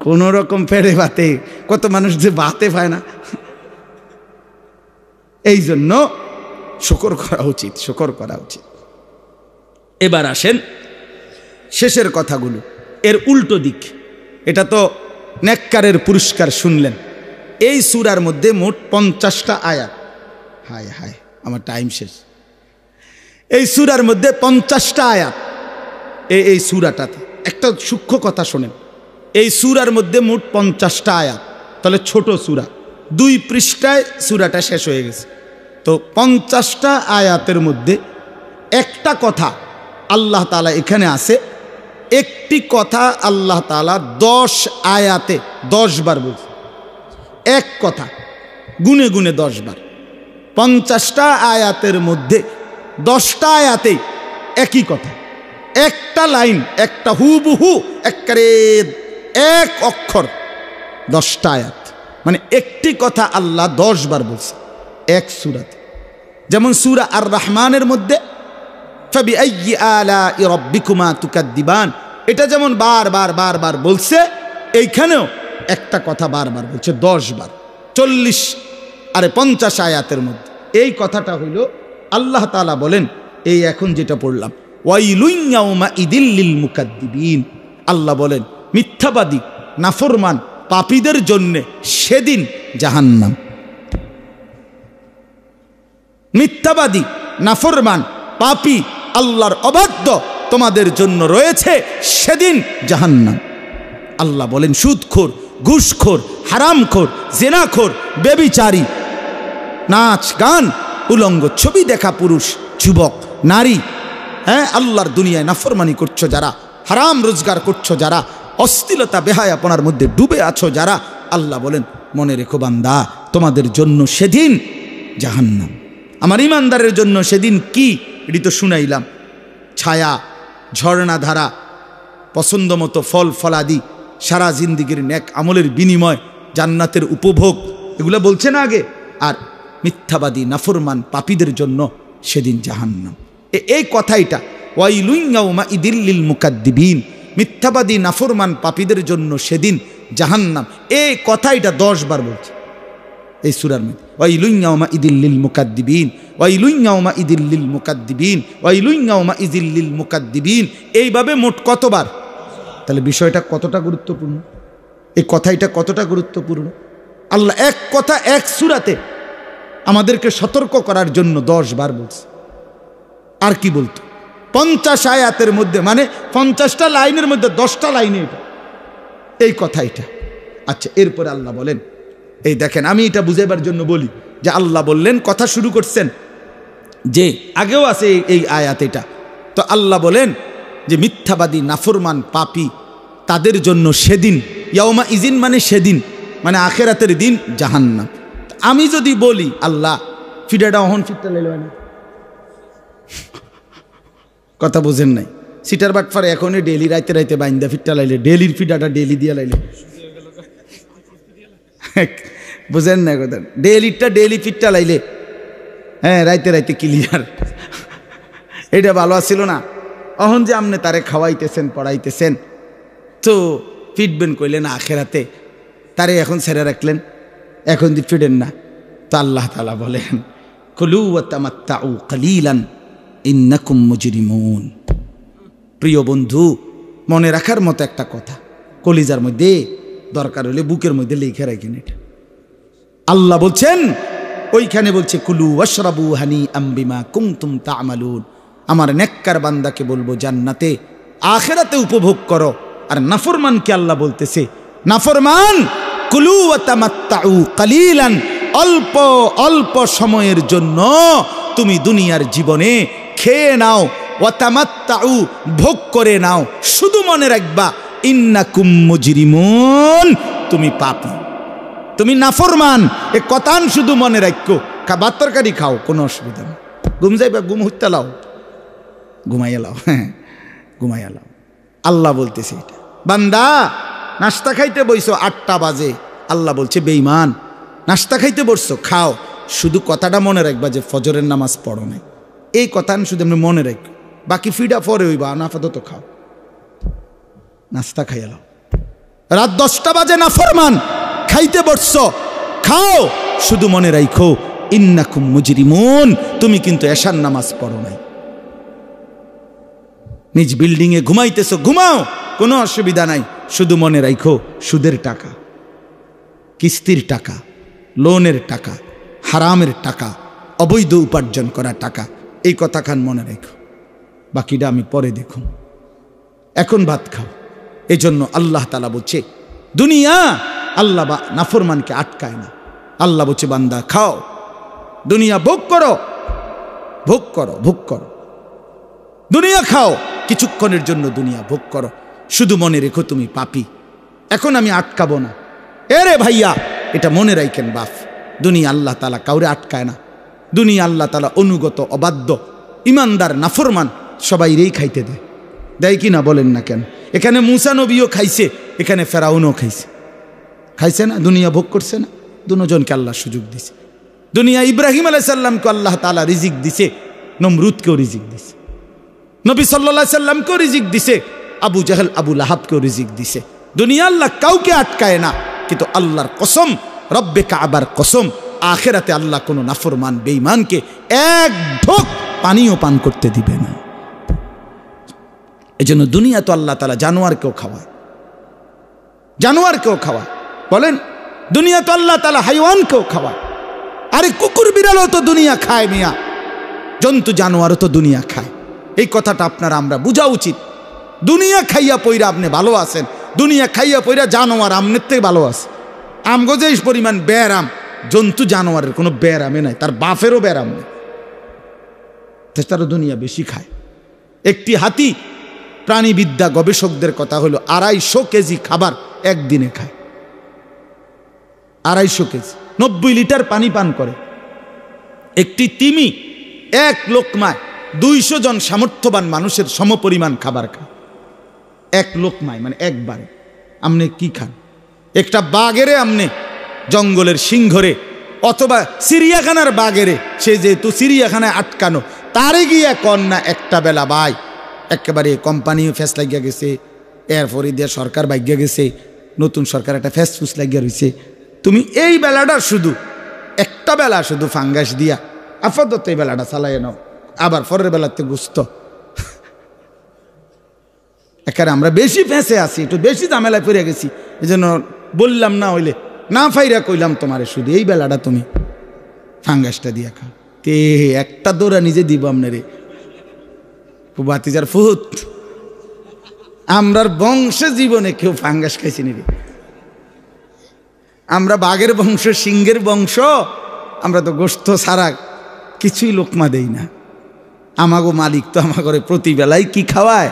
কোন রকম ফেড়ে বাতে। কত মানুষ যে বাতে পায় না। এই জন্য শুকর করা উচিত, শুকর করা উচিত। এবার আসেন শেষের কথাগুলো, এর উল্টো দিক। এটা তো নেককারের পুরস্কার শুনলেন। এই সূরার মধ্যে মোট 50টা আয়াত। হায় হায়, আমার টাইম শেষ। এই সূরার মধ্যে 50টা আয়াত। এই সূরাটাতে একটা সূক্ষ্ম কথা শোনেন, এই সূরার মধ্যে মোট 50টা আয়াত। তাহলে ছোট সূরা, 2 পৃষ্ঠায় সূরাটা শেষ হয়ে গেছে। তো 50টা আয়াতের মধ্যে একটা কথা আল্লাহ তাআলা এখানে আছে, একটি কথা আল্লাহ তাআলা 10 আয়াতে 10 বার বলছে। এক কথা গুনে গুনে 10 বার। 50টা আয়াতের মধ্যে 10টা আয়াতেই একই কথা, একটা লাইন, একটা হুবহু একেবারে এক অক্ষর, 10টা আয়াত। মানে একটি কথা আল্লাহ 10 বার বলছে এক সূরাতে। যেমন সূরা আর রহমানের মধ্যে ফাবিআইয়ি আলাই রাব্বিকুমা তুকাদ্দিবান, এটা যেমন বারবার বারবার বলছে, এইখানেও একটা কথা বারবার বলছে 10 বার। 50 আয়াতের মধ্যে এই কথাটা হইল আল্লাহ তাআলা বলেন, এই এখন যেটা পড়লাম, ওয়াইলুন ইয়াউমাইযিল লিল মুকাদ্দিবিন। আল্লাহ বলেন মিথ্যাবাদী নাফরমান পাপীদের জন্য সেদিন জাহান্নাম। মিথ্যাবাদী নাফরমান পাপী আল্লাহর অবাধ্য তোমাদের জন্য রয়েছে সেদিন জাহান্নাম। আল্লাহ বলেন সুদখোর, ঘুষখোর, হারামখোর, জিনাখোর, ব্যভিচারী, নাচ গান, উলঙ্গ ছবি দেখা পুরুষ, যুবক, নারী, হ্যাঁ, আল্লাহর দুনিয়ায় নাফরমানি করছো যারা, হারাম রোজগার করছো যারা, অশ্লীলতা বেহায়াপনার মধ্যে ডুবে আছো যারা, আল্লাহ বলেন মনে রেখো বান্দা তোমাদের জন্য সেদিন জাহান্নাম। আমার ইমানদারের জন্য সেদিন কি, এটি তো শুনাইলাম, ছায়া, ঝর্ণাধারা, পছন্দ মতো ফল ফলাদি, সারা জিন্দিগির নেক আমলের বিনিময়, জান্নাতের উপভোগ, এগুলো বলছে না আগে। আর মিথ্যাবাদী নাফরমান পাপীদের জন্য সেদিন জাহান্নাম। এই কথাইটা ওয়াইলুন ইয়াউমাইযিল লিল মুকাদ্দিবিন, মিথ্যাবাদী নাফরমান পাপীদের জন্য সেদিন জাহান্নাম, এই কথাইটা 10 বার বলছে এই সূরার মধ্যে। ওয়াইলুন ইয়াউমাইযিল লিল মুকাদ্দিবিন, ওয়াইলুন ইয়াউমাইযিল লিল মুকাদ্দিবিন, ওয়াইলুন ইয়াউমাইযিল লিল মুকাদ্দিবিন, এইভাবে মোট কতবার? তাহলে বিষয়টা কতটা গুরুত্বপূর্ণ, এই কথাইটা কতটা গুরুত্বপূর্ণ। আল্লাহ এক কথা এক সূরাতে আমাদেরকে সতর্ক করার জন্য 10 বার বলছে। আর কি বলতো? 50 আয়াতের মধ্যে, মানে 50টা লাইনের মধ্যে 10টা লাইনে এটা, এই কথা এটা। আচ্ছা, এরপরে আল্লাহ বলেন, এই দেখেন আমি এটা বুঝাইবার জন্য বলি যে আল্লাহ বললেন, কথা শুরু করছেন যে আগেও আছে এই আয়াত এটা, তো আল্লাহ বলেন যে মিথ্যাবাদী নাফরমান পাপী তাদের জন্য সেদিন, ইয়াউমাইযিন মানে সেদিন, মানে আখিরাতের দিন জাহান্নাম। আমি যদি বলি আল্লাহ ফিডাটা অহন ফিটটা লাইল না, কথা বুঝেন নাই, সিটার বাটফারে এখনই ডেলি রাইতে রাইতে বাইন্দা ফিটটা লাইলে, ডেলির ফিডাটা ডেলি দিয়া লাইলে, বুঝেন না কথা, ডেলিটা ডেলি ফিটটা লাইলে, হ্যাঁ, রাইতে রাইতে ক্লিয়ার, এটা ভালো আসছিল না। অহন যে আপনি তারে খাওয়াইতেছেন পড়াইতেছেন, তো ফিটবেন কইলেন আখেরাতে, তারে এখন ছেড়ে রাখলেন, এখন যদি ফিটেন না, তো আল্লাহ তাআলা বলেন কুলু ওয়া তামাত্তাউ কালিলান ইন্নাকুম মুজরিমুন। প্রিয় বন্ধু, মনে রাখার মতো একটা কথা, কলিজার মধ্যে দরকার হলে বুকের মধ্যে লিখে রাখেন এটা। আল্লাহ বলছেন ওইখানে বলছে কুলু ওয়াশরাবু হানিআম বিমা কুনতুম তা'মালুন, আমার নেককার বান্দাকে বলবো জান্নাতে আখিরাতে উপভোগ করো। আর নাফরমানকে আল্লাহ বলতেছে, নাফরমান কুলু ওয়া তামাত্তাউ কালিলান, অল্প অল্প সময়ের জন্য তুমি দুনিয়ার জীবনে খেয়ে নাও, ওয়া তামাত্তাউ ভোগ করে নাও, শুধু মনে রাখবা ইন্নাকুম মুজরিমুন, তুমি পাপী, তুমি নাফরমান, এ কথান শুধু মনে রাখো। ভাত তরকারি খাও, কোনো অসুবিধা নেই, ঘুম যাইবা ঘুম হইতে লাও, ঘুমাইয়া লাও, হ্যাঁ ঘুমাইয়া লাও। আল্লাহ বলতেছে এটা, বান্দা নাস্তা খাইতে বইছো 8টা বাজে, আল্লাহ বলছে বেঈমান, নাস্তা খাইতে বসছো, খাও, শুধু কথাটা মনে রাখবা যে ফজরের নামাজ পড়ো নাই, এই কথা শুধু এমনি মনে রাখ, বাকি ফিডা পরে হইবা, আনাফাদত খাও, নাস্তা খাইয়া লাও। রাত 10টা বাজে নাফরমান খাইতে বসছো, খাও, শুধু মনে রাখো ইন্নাকুম মুজরিমুন, তুমি কিন্তু এশার নামাজ পড়ো নাই। নিজ বিল্ডিং এ ঘুমাইতেছো, ঘুমাও, কোনো অসুবিধা নাই, শুধু মনে রাখো সুদের টাকা, কিস্তির টাকা, লোনের টাকা, হারামের টাকা, অবৈধ উপার্জন করা টাকা, এই কথা খান মনে রেখো, বাকিটা আমি পরে দেখুন, এখন ভাত খাও। এই জন্য আল্লাহ তাআলা বলছে দুনিয়া, আল্লাহ বা নাফরমানকে আটকায় না, আল্লাহ বলছে বান্দা খাও, দুনিয়া ভোগ করো, ভোগ করো, ভোগ করো, দুনিয়া খাও, কিছুক্ষণের জন্য দুনিয়া ভোগ করো, শুধু মনে রেখো তুমি পাপী, এখন আমি আটকাবো না। এরে ভাইয়া, এটা মনে রাখেন বাপ, দুনিয়া আল্লাহ তাআলা কাউরে আটকায় না, দুনিয়া আল্লাহ তাআলা অনুগত অবাধ্য ইমানদার নাফরমান সবাই রেই খাইতে দেয়, দেয় কি না বলেন না কেন? এখানে মুসা নবীও খাইছে, এখানে ফেরাউনও খাইছে, খাইছে না? দুনিয়া ভোগ করছে না? দুজনকে আল্লাহ সুযোগ দিছে। দুনিয়া ইব্রাহিম আলাইহিস সালামকে আল্লাহ তাআলা রিজিক দিছে, নমরুদকেও রিজিক দিছে, নবী সাল্লাল্লাহু আলাইহি সাল্লামকেও রিজিক দিছে, আবু জাহেল আবু লাহাবকেও রিজিক দিছে। দুনিয়া আল্লাহ কাউকে আটকায় না, কিন্তু আল্লাহর কসম, রব্বে কাবার কসম, আখিরাতে আল্লাহ কোনো নাফরমান বেঈমানকে এক ঢোক পানিও পান করতে দিবে না। এই জন্য দুনিয়া তো আল্লাহ তাআলা জানোয়ারকেও খাওয়ায়, জানোয়ারকেও খাওয়ায়। বলেন, দুনিয়া তো আল্লাহ তাআলা হাইওয়ানকেও খাওয়ায়। আরে কুকুর বিড়ালও তো দুনিয়া খায় মিয়া, জন্তু জানোয়ারও তো দুনিয়া খায়। এই কথাটা আপনার আমরা বোঝা উচিত। দুনিয়া খাইয়া পইরা আপনি ভালো আছেন, দুনিয়া খাইয়া পইরা জানোয়ার আমনের থেকে ভালো আছে। আমগো যে পরিমাণ ব্যারাম, জন্তু জানোয়ারের কোনো ব্যারামে নাই, তার বাপেরও ব্যারাম নেই, তারও দুনিয়া বেশি খায়। একটি হাতি, প্রাণীবিদ্যা গবেষকদের কথা হলো 250 কেজি খাবার একদিনে খায়। 250 কেজি, 90 লিটার পানি পান করে। একটি তিমি এক লোকমায় 200 জন সামর্থ্যবান মানুষের সমপরিমাণ খাবার খায়। এক লোকমায় মানে একবারে। আপনি কি খান? একটা বাঘেরে আপনি জঙ্গলের সিংহরে অথবা চিড়িয়াখানার বাঘেরে, সে যেহেতু চিড়িয়াখানায় আটকানো, তারে গিয়া কন্যা একটা বেলা ভাই একেবারে কোম্পানি ফেস লাগিয়া গেছে, এরপরে দিয়ে সরকার ভাগ্যা গেছে, নতুন সরকার একটা ফেস ফুস লাগিয়া রয়েছে, তুমি এই বেলাটা শুধু একটা বেলা শুধু ফাঙ্গাস দিয়া আপাতত এই বেলাটা চালাই নাও, আবার পরের বেলাতে গুস্ত। এখানে আমরা বেশি ফেঁসে আছি, একটু বেশি ঝামেলায় পড়ে গেছি, এই জন্য বললাম না, হইলে না ফাইরা কইলাম তোমারে শুধু এই বেলাটা তুমি ফাঙ্গাসটা দিয়া খাও। তে একটা দৌড়া নিজে দিব আপনারে বাতিজার ফুট। আমরার বংশ জীবনে কেউ ফাঙ্গাস খাইছি নি রে। আমরা বাঘের বংশ, সিংহের বংশ, আমরা তো গোস্ত ছাড়া কিছুই লোকমা দেই না। আমাগো মালিক তো আমাগরে প্রতি বেলায় কি খাওয়ায়।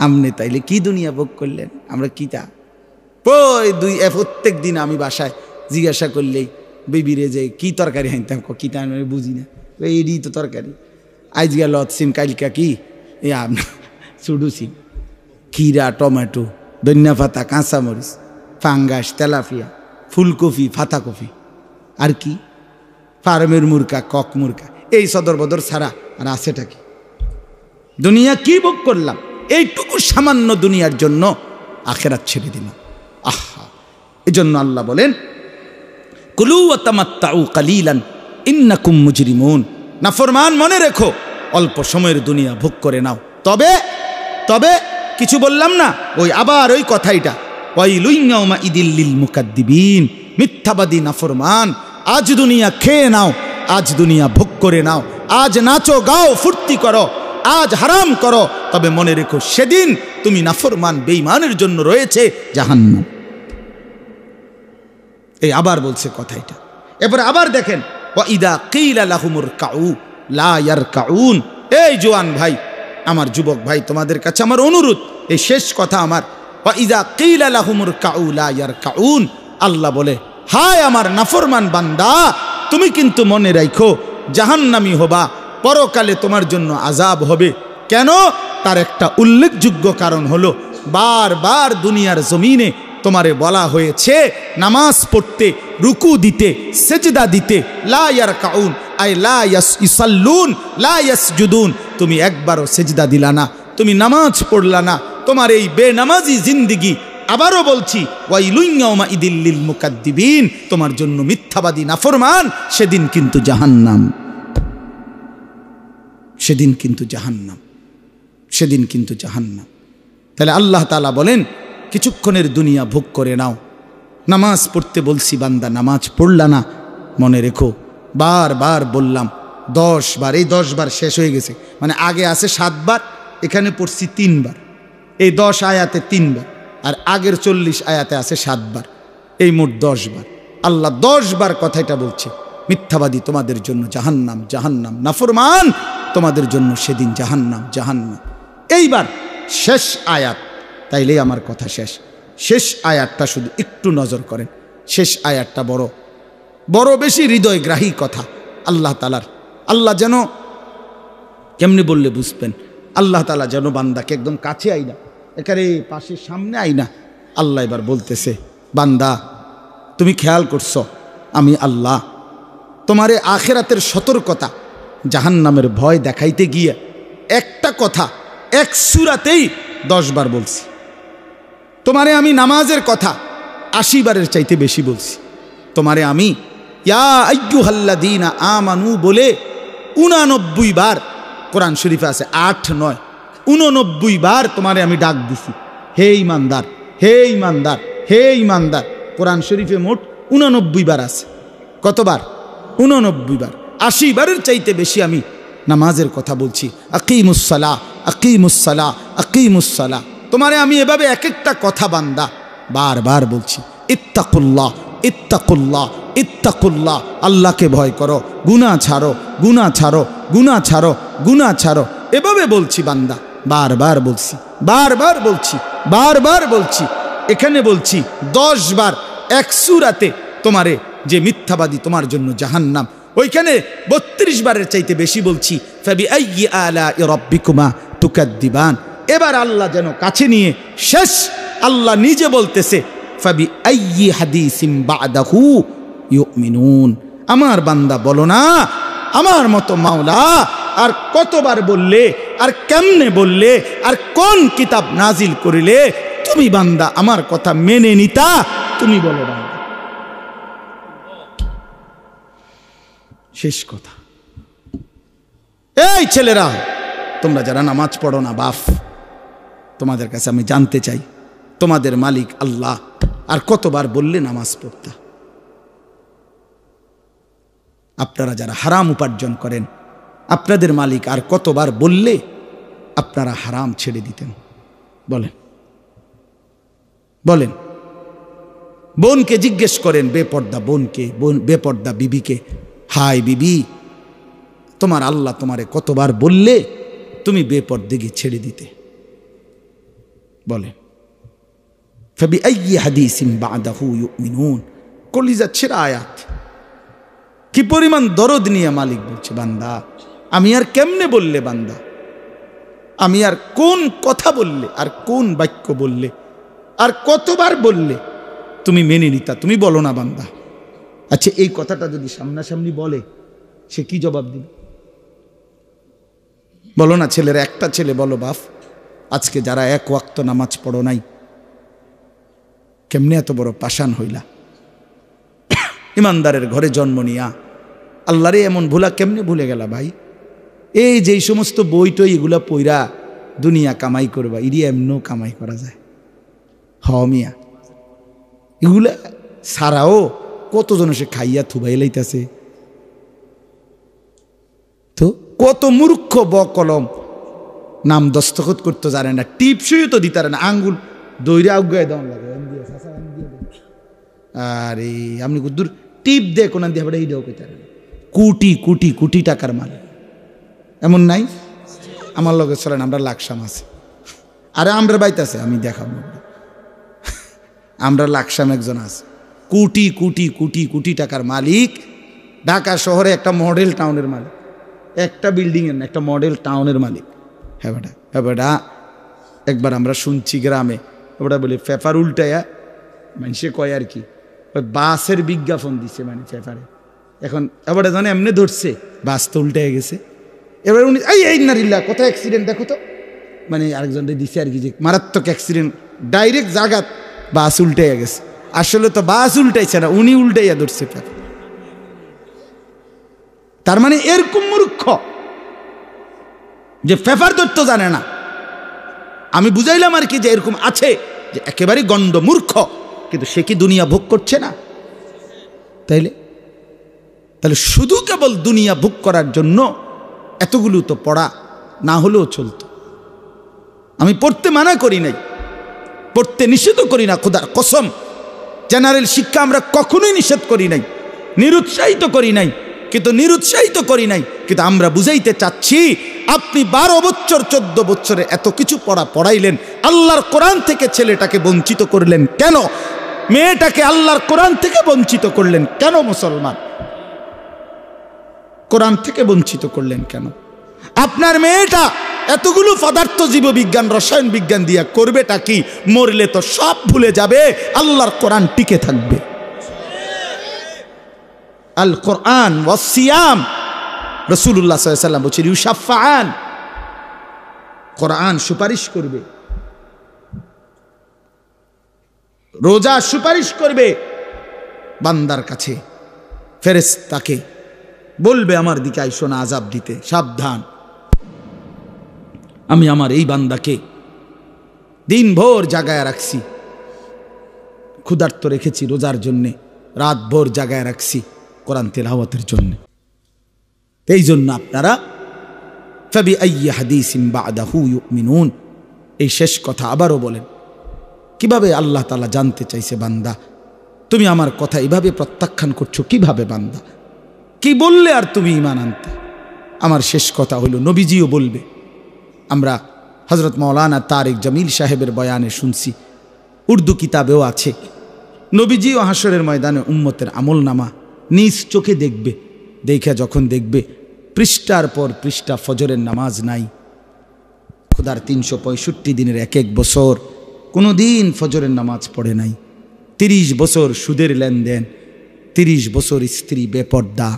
আমনে তাইলে কি দুনিয়া ভোগ করলেন, আমরা কি তা প্রত্যেক দিন আমি বাসায় জিজ্ঞাসা করলেই বেবিরে যে কি তরকারি হাইতাম, কি তা আমি বুঝি না, এইডি তো তরকারি। আজ গেল সিম, কালকা কি চুডু সিম, খিরা, টমেটো, ধনিয়া পাতা, কাঁচামরিচ, ফাঙ্গাস, তেলাপিয়া, ফুলকপি, ফাতাকপি, আর কি ফার্মের মুরগা, কক মুরগা, এই সদর বদর ছাড়া আর আছেটা কি? দুনিয়া কি ভোগ করলাম? এইটুকু সামান্য দুনিয়ার জন্য আখেরাত ছেড়ে দিলাম। আহা, এই জন্য আল্লাহ বলেন কুলু ওয়া তামাত্তাউ কালিলান ইন্নাকুম মুজরিমুন। নাফরমান, মনে রেখো অল্প সময়ের দুনিয়া ভোগ করে নাও, তবে তবে কিছু বললাম না, ওই আবার ওই কথাইটা, ওয়াইলুন ইয়াউমা ইদিল লিল মুকাদ্দিবিন। মিথ্যাবাদী নাফরমান, আজ দুনিয়া খেয়ে নাও, আজ দুনিয়া ভোগ করে নাও, আজ নাচো গাও ফুর্তি করো, আজ হারাম করো, তবে মনে রেখো সেদিন তুমি নাফরমান বেঈমানের জন্য রয়েছে জাহান্নাম। এই আবার বলছে কথাইটা। এরপরে আবার দেখেন ওয়াইদা কিলা লাহুমুর কাউ লা ইয়ারকাউন। এই জওয়ান ভাই, আমার যুবক ভাই, তোমাদের কাছে আমার অনুরোধ, এই শেষ কথা আমার, ওয়াইদা কিলা লাহুমুর কাউ লা ইয়ারকাউন। আল্লাহ বলে, হায় আমার নাফরমান বান্দা, তুমি কিন্তু মনে রাখো জাহান্নামী হবা, পরকালে তোমার জন্য আযাব হবে। কেন? তার একটা উল্লেখযোগ্য কারণ হলো বারবার দুনিয়ার জমিনে তোমারে বলা হয়েছে নামাজ পড়তে, রুকু দিতে, সেজদা দিতে, লা ইয়ারকাউন আই লা ইয়াসাল্লুন লা ইয়াসজুদুন। তুমি একবারও সেজদা দিলা না, তুমি নামাজ পড়লা না, তোমার এই বেনামাজি জিন্দেগি। আবারও বলছি ওয়াইলুন ইয়াউমা ইদিল লিল মুকাদ্দিবিন, তোমার জন্য মিথ্যাবাদী নাফরমান সেদিন কিন্তু জাহান্নাম, সেদিন কিন্তু জাহান্নাম, সেদিন কিন্তু জাহান্নাম। তাহলে আল্লাহ তাআলা বলেন কিছুক্ষণের দুনিয়া ভোগ করে নাও। নামাজ পড়তে বলছি বান্দা, নামাজ পড়লা না, মনে রেখো বারবার বললাম 10 বার, এই 10 বার শেষ হয়ে গেছে, মানে আগে আছে 7 বার, এখানে পড়ছি 3 বার, এই 10 আয়াতে 3 বার, আর আগের 40 আয়াতে আছে 7 বার, এই মোট 10 বার। আল্লাহ 10 বার কথাটা বলছে, মিথ্যাবাদী তোমাদের জন্য জাহান্নাম, জাহান্নাম, নাফরমান তোমাদের জন্য সেদিন জাহান্নাম, জাহান্নাম। এইবার শেষ আয়াত, তাইলেই আমার কথা শেষ। শেষ আয়াতটা শুধু একটু নজর করেন, শেষ আয়াতটা বড় বড় বেশি হৃদয়গ্রাহী কথা আল্লাহ তাআলার। আল্লাহ যেন, কেমনি বললে বুঝবেন, আল্লাহ তাআলা যেন বান্দাকে একদম কাছে আইনা, এখানে পাশে সামনে আইনা আল্লাহ এবার বলতেছে, বান্দা তুমি খেয়াল করছো আমি আল্লাহ তোমারে আখিরাতের সতর্কতা, জাহান্নামের ভয় দেখাইতে গিয়ে একটা কথা এক সূরাতেই 10 বার বলছি। তোমারে আমি নামাজের কথা 80 বারের চাইতে বেশি বলছি। তোমারে আমি ইয়া আইয়ুহাল্লাযীনা আমানু বলে 89 বার কোরআন শরীফে আছে, 8, 9 89 বার তোমারে আমি ডাক দিছি, হে ইমানদার, হে ইমানদার, হে ইমানদার। কোরআন শরীফে মোট 89 বার আছে। কতবার? 89 বার। 80 বারের চাইতে বেশি আমি নামাজের কথা বলছি। আকিমুসসালাহ, আকিমুসসালাহ, আকিমুসসালাহ। তোমারে আমি এভাবে এক একটা কথা বান্দা বারবার বলছি, ইত্তাকুল্লাহ, ইত্তাকুল্লাহ, ইত্তাকুল্লাহ। আল্লাহকে ভয় করো, গুনাহ ছাড়ো, গুনাহ ছাড়ো, গুনাহ ছাড়ো, গুনাহ ছাড়ো। এভাবে বলছি বান্দা, বারবার বলছি, বারবার বলছি, বারবার বলছি। এখানে বলছি 10 বার এক সূরাতে তোমারে যে মিথ্যাবাদী তোমার জন্য জাহান্নাম, ওইখানে 32 বারের চাইতে বেশি বলছি ফাবিআইয়ি আলাই রাব্বিকুমা তুকাদ্দিবান। এবার আল্লাহ যেন কাছে নিয়ে শেষ, আল্লাহ নিজে বলতেছে ফাবিআইয়ি হাদিসিম বাদাহু ইউমিনুন। আমার বান্দা বলো না আমার মতো মাওলা আর কতবার বললে, আর কেমনে বললে, আর কোন কিতাব নাজিল করিলে তুমি বান্দা আমার কথা মেনে নিতা? তুমি বলো বান্দা। শেষ কথা। এই ছেলেরা, তোমরা যারা নামাজ পড়ো না বাপ, তোমাদের কাছে আমি জানতে চাই তোমাদের মালিক আল্লাহ আর কতবার বললে নামাজ পড়তা? আপনারা যারা হারাম উপার্জন করেন, আপনাদের মালিক আর কতবার বললে আপনারা হারাম ছেড়ে দিতেন? বলেন, বলেন। বোনকে জিজ্ঞেস করেন, বেপর্দা বোনকে, বেপর্দা বিবিকে, হাই বিবি, তোমার আল্লাহ তোমারে কতবার বললে তুমি বেপর্দাকে ছেড়ে দিতে? বলেন। ফাবিআইয়ি হাদিসিম বাদাহু ইউমিনুন। কলিজা ছেঁড়া আয়াত। কি পরিমাণ দরদ নিয়ে মালিক বলছে, বান্দা আমি আর কেমনে বললে, বান্দা আমি আর কোন কথা বললে, আর কোন বাক্য বললে, আর কতবার বললে তুমি মেনে নিতা? তুমি বলো না বান্দা। আচ্ছা, এই কথাটা যদি সামনাসামনি বলে সে কি জবাব দিবে? বলো না ছেলেরা, একটা ছেলে বলো বাপ, আজকে যারা এক ওয়াক্ত নামাজ পড়ো নাই, কেমনে এত বড় পাষাণ হইলা? ইমানদারের ঘরে জন্ম নিয়া আল্লাহরে এমন ভুলা কেমনে ভুলে গেলা ভাই? এই যে সমস্ত বই টই এগুলা পইরা দুনিয়া কামাই করবা, ইডি এমনও কামাই করা যায়। হ মিয়া, এগুলা সারাও কতজন সে খাইয়া থুবাই লাইতেছে। তো কত মূর্খ বকলম, নাম দস্তখত করতে জানে না, টিপসই তো দিতে না, আঙ্গুল দৈরে আউগায় দেওয়া লাগে। আরে আপনি দূর টিপ দে কোন দিয়ে এইটাও কইতে পারেন। কোটি কোটি কোটি টাকার মাল এমন নাই? আমার লগে চলেন, আমরা লাকসাম আছে। আরে আমরা বাইতে আছে, আমি দেখাবো। আমরা লাকসাম একজন আছে, কোটি কোটি কোটি কোটি টাকার মালিক, ঢাকা শহরে একটা মডেল টাউনের মালিক, একটা বিল্ডিং এর না, একটা মডেল টাউনের মালিক। হ্যাঁ বেটা, হ্যাঁ বেটা। একবার আমরা শুনছি গ্রামে, ওটা বলে পেপার উল্টায়া মানুষে কয় আর কি, ওই বাসের বিজ্ঞাপন দিছে মানে পেপারে। এখন এবারে জানে এমনি ধরছে, বাস তো উল্টে গেছে। এবার উনি এই নারিল্লা কোথায় অ্যাক্সিডেন্ট দেখো তো, মানে আরেকজনকে দিছে আর কি, যে মারাত্মক অ্যাক্সিডেন্ট, ডাইরেক্ট জাগাত বাস উল্টাইয়া গেছে। আসলে তো বাস উল্টাইছে না, উনি উল্টাইয়া ধরছে পেপার। তার মানে এরকম মূর্খ যে পেপার ধরতে জানে না। আমি বুঝাইলাম আর কি যে এরকম আছে যে একেবারে গণ্ড মূর্খ, কিন্তু সে কি দুনিয়া ভোগ করছে না? তাহলে শুধু কেবল দুনিয়া ভোগ করার জন্য এতগুলো তো পড়া না হলেও চলতো। আমি পড়তে মানা করি নাই, পড়তে নিষেধ করি না, খোদার কসম। জেনারেল শিক্ষা আমরা কখনোই নিষেধ করি নাই, নিরুৎসাহিত করি নাই, কিন্তু আমরা বুঝাইতে চাচ্ছি, আপনি 12 বছর 14 বছরে এত কিছু পড়াইলেন, আল্লাহর কোরআন থেকে ছেলেটাকে বঞ্চিত করলেন কেন? মেয়েটাকে আল্লাহর কোরআন থেকে বঞ্চিত করলেন কেন? মুসলমান, কোরআন থেকে বঞ্চিত করলেন কেন? আপনার মেয়েটা এতগুলো পদার্থ জীববিজ্ঞান রসায়ন বিজ্ঞান দিয়া করবেটা কি? মরলে তো সব ভুলে যাবে, আল্লাহর কোরআন টিকে থাকবে। আল কোরআন ওয়াস সিয়াম, রাসূলুল্লাহ সাল্লাল্লাহু আলাইহি ওয়াসাল্লাম বলেছেন ইউশাফাআন, কোরআন সুপারিশ করবে, রোজা সুপারিশ করবে বান্দার কাছে। ফেরেশতাকে বলবে আমার দিকে আইসো না আযাব দিতে, সাবধান। আমি আমার এই বান্দাকে দিনভর জাগায় রাখছি, ক্ষুধার্ত রেখেছি রোজার জন্যে, রাতভর জাগায় রাখছি কোরআন তেলাওয়াতের জন্য। এই জন্য আপনারা ফাবিআইয়ি হাদিসিন বা'দাহু ইউমিনুন, এই শেষ কথা আবারও বলেন। কিভাবে আল্লাহ তাআলা জানতে চাইছে, বান্দা তুমি আমার কথা এভাবে প্রত্যাখ্যান করছো কিভাবে? বান্দা কি বললে আর তুমি ঈমান আনতে? আমার শেষ কথা হলো, নবীজিও বলবে। আমরা হযরত মাওলানা তারেক জামিল সাহেবের বয়ানে শুনছি, উর্দু কিতাবেও আছে, নবীজিও হাসরের ময়দানে উম্মতের আমলনামা নিজ চোখে দেখবে। দেখে যখন দেখবে পৃষ্ঠার পর পৃষ্ঠা ফজরের নামাজ নাই, খোদার 365 দিনের এক এক বছর কোনো দিন ফজরের নামাজ পড়ে নাই, 30 বছর সুদের লেনদেন, 30 বছর স্ত্রী বেপর্দা,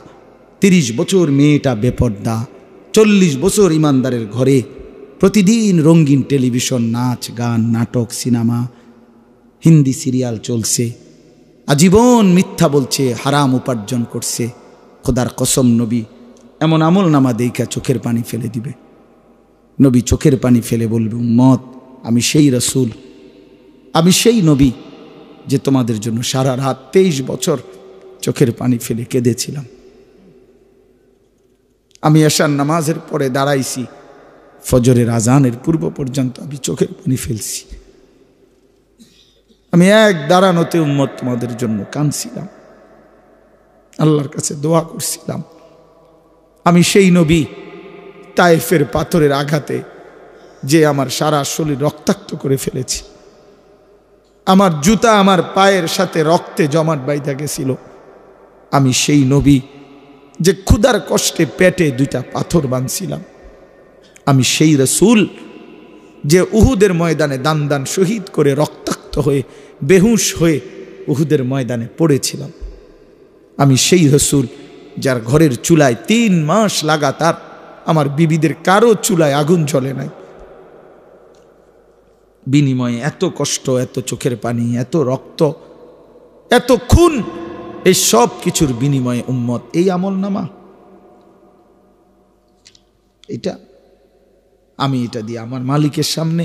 30 বছর মেয়েটা বেপর্দা, 40 বছর ইমানদারের ঘরে প্রতিদিন রঙিন টেলিভিশন, নাচ গান, নাটক, সিনেমা, হিন্দি সিরিয়াল চলছে, আজীবন মিথ্যা বলছে, হারাম উপার্জন করছে। খোদার কসম, নবী এমন আমল নামা দেখা চোখের পানি ফেলে দিবে। নবী চোখের পানি ফেলে বলবে, উম্মত আমি সেই রসুল, আমি সেই নবী যে তোমাদের জন্য সারা রাত 23 বছর চোখের পানি ফেলে কেঁদেছিলাম। আমি এশার নামাজের পরে দাঁড়াইছি, ফজরের আজানের পূর্ব পর্যন্ত আমি চোখের পানি ফেলছি। আমি এক দাঁড়ানোতে উম্মত তোমাদের জন্য কাঁদছিলাম, আল্লাহর কাছে দোয়া করছিলাম। আমি সেই নবী তায়েফের পাথরের আঘাতে যে আমার সারা শরীর রক্তাক্ত করে ফেলেছি, আমার জুতা আমার পায়ের সাথে রক্তে জমাট বাইধা গেছিল। আমি সেই নবী যে ক্ষুধার কষ্টে পেটে 2টা পাথর বাঁধছিলাম। আমি সেই রসুল যে উহুদের ময়দানে দান দান শহীদ করে রক্তাক্ত হয়ে বেহুশ হয়ে উহুদের ময়দানে পড়েছিলাম। আমি সেই রসুল যার ঘরের চুলায় 3 মাস লাগাতার আমার বিবিদের কারো চুলায় আগুন জ্বলে নাই। বিনিময়ে এত কষ্ট, এত চোখের পানি, এত রক্ত, এত খুন, এই সব কিছুর বিনিময়ে উম্মত এই আমল নামা, এটা আমি এটা দিয়ে আমার মালিকের সামনে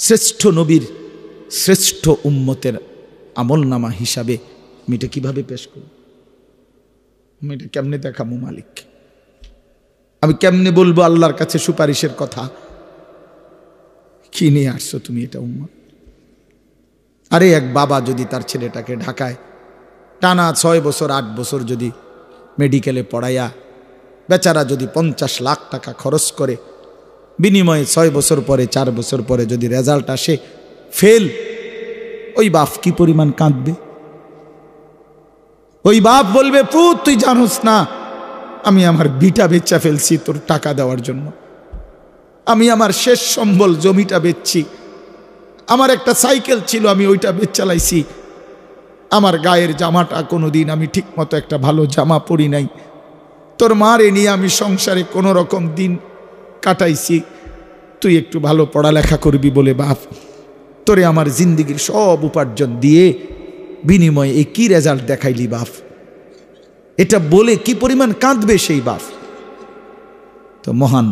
শ্রেষ্ঠ নবীর শ্রেষ্ঠ উম্মতের আমল নামা হিসাবে আমি এটা কিভাবে পেশ করব? আমি এটা কেমনে দেখাবো মালিক? আমি কেমনে বলবো আল্লাহর কাছে সুপারিশের কথা? কি নিয়ে আসছো তুমি এটা উম্মত? আরে এক বাবা যদি তার ছেলেটাকে ঢাকায় টানা 6 বছর 8 বছর যদি মেডিকেলে পড়াইয়া বেচারা যদি 50 লাখ টাকা খরচ করে, বিনিময়ে 6 বছর পরে 4 বছর পরে যদি রেজাল্ট আসে ফেল, ওই বাপ কি পরিমাণ কাঁদবে? ওই বাপ বলবে, পুত তুই জানোস না আমি আমার বিটা বেচা ফেলছি তোর টাকা দেওয়ার জন্য, আমি আমার শেষ সম্বল জমিটা বেচছি, আমার একটা সাইকেল ছিল আমি ওইটা বেচ চালাইছি, আমার গায়ের জামাটা কোনোদিন আমি ঠিক মতো একটা ভালো জামা পরি নাই, তোর মারে নিয়ে আমি সংসারে কোনো রকম দিন কাটাইছি, তুই একটু ভালো পড়ালেখা করবি বলে বাপ তোরে আমার জিন্দিগির সব উপার্জন দিয়ে বিনিময়ে এই কি রেজাল্ট দেখাইলি বাপ? এটা বলে কি পরিমাণ কাঁদবে সেই বাপ? তো মহান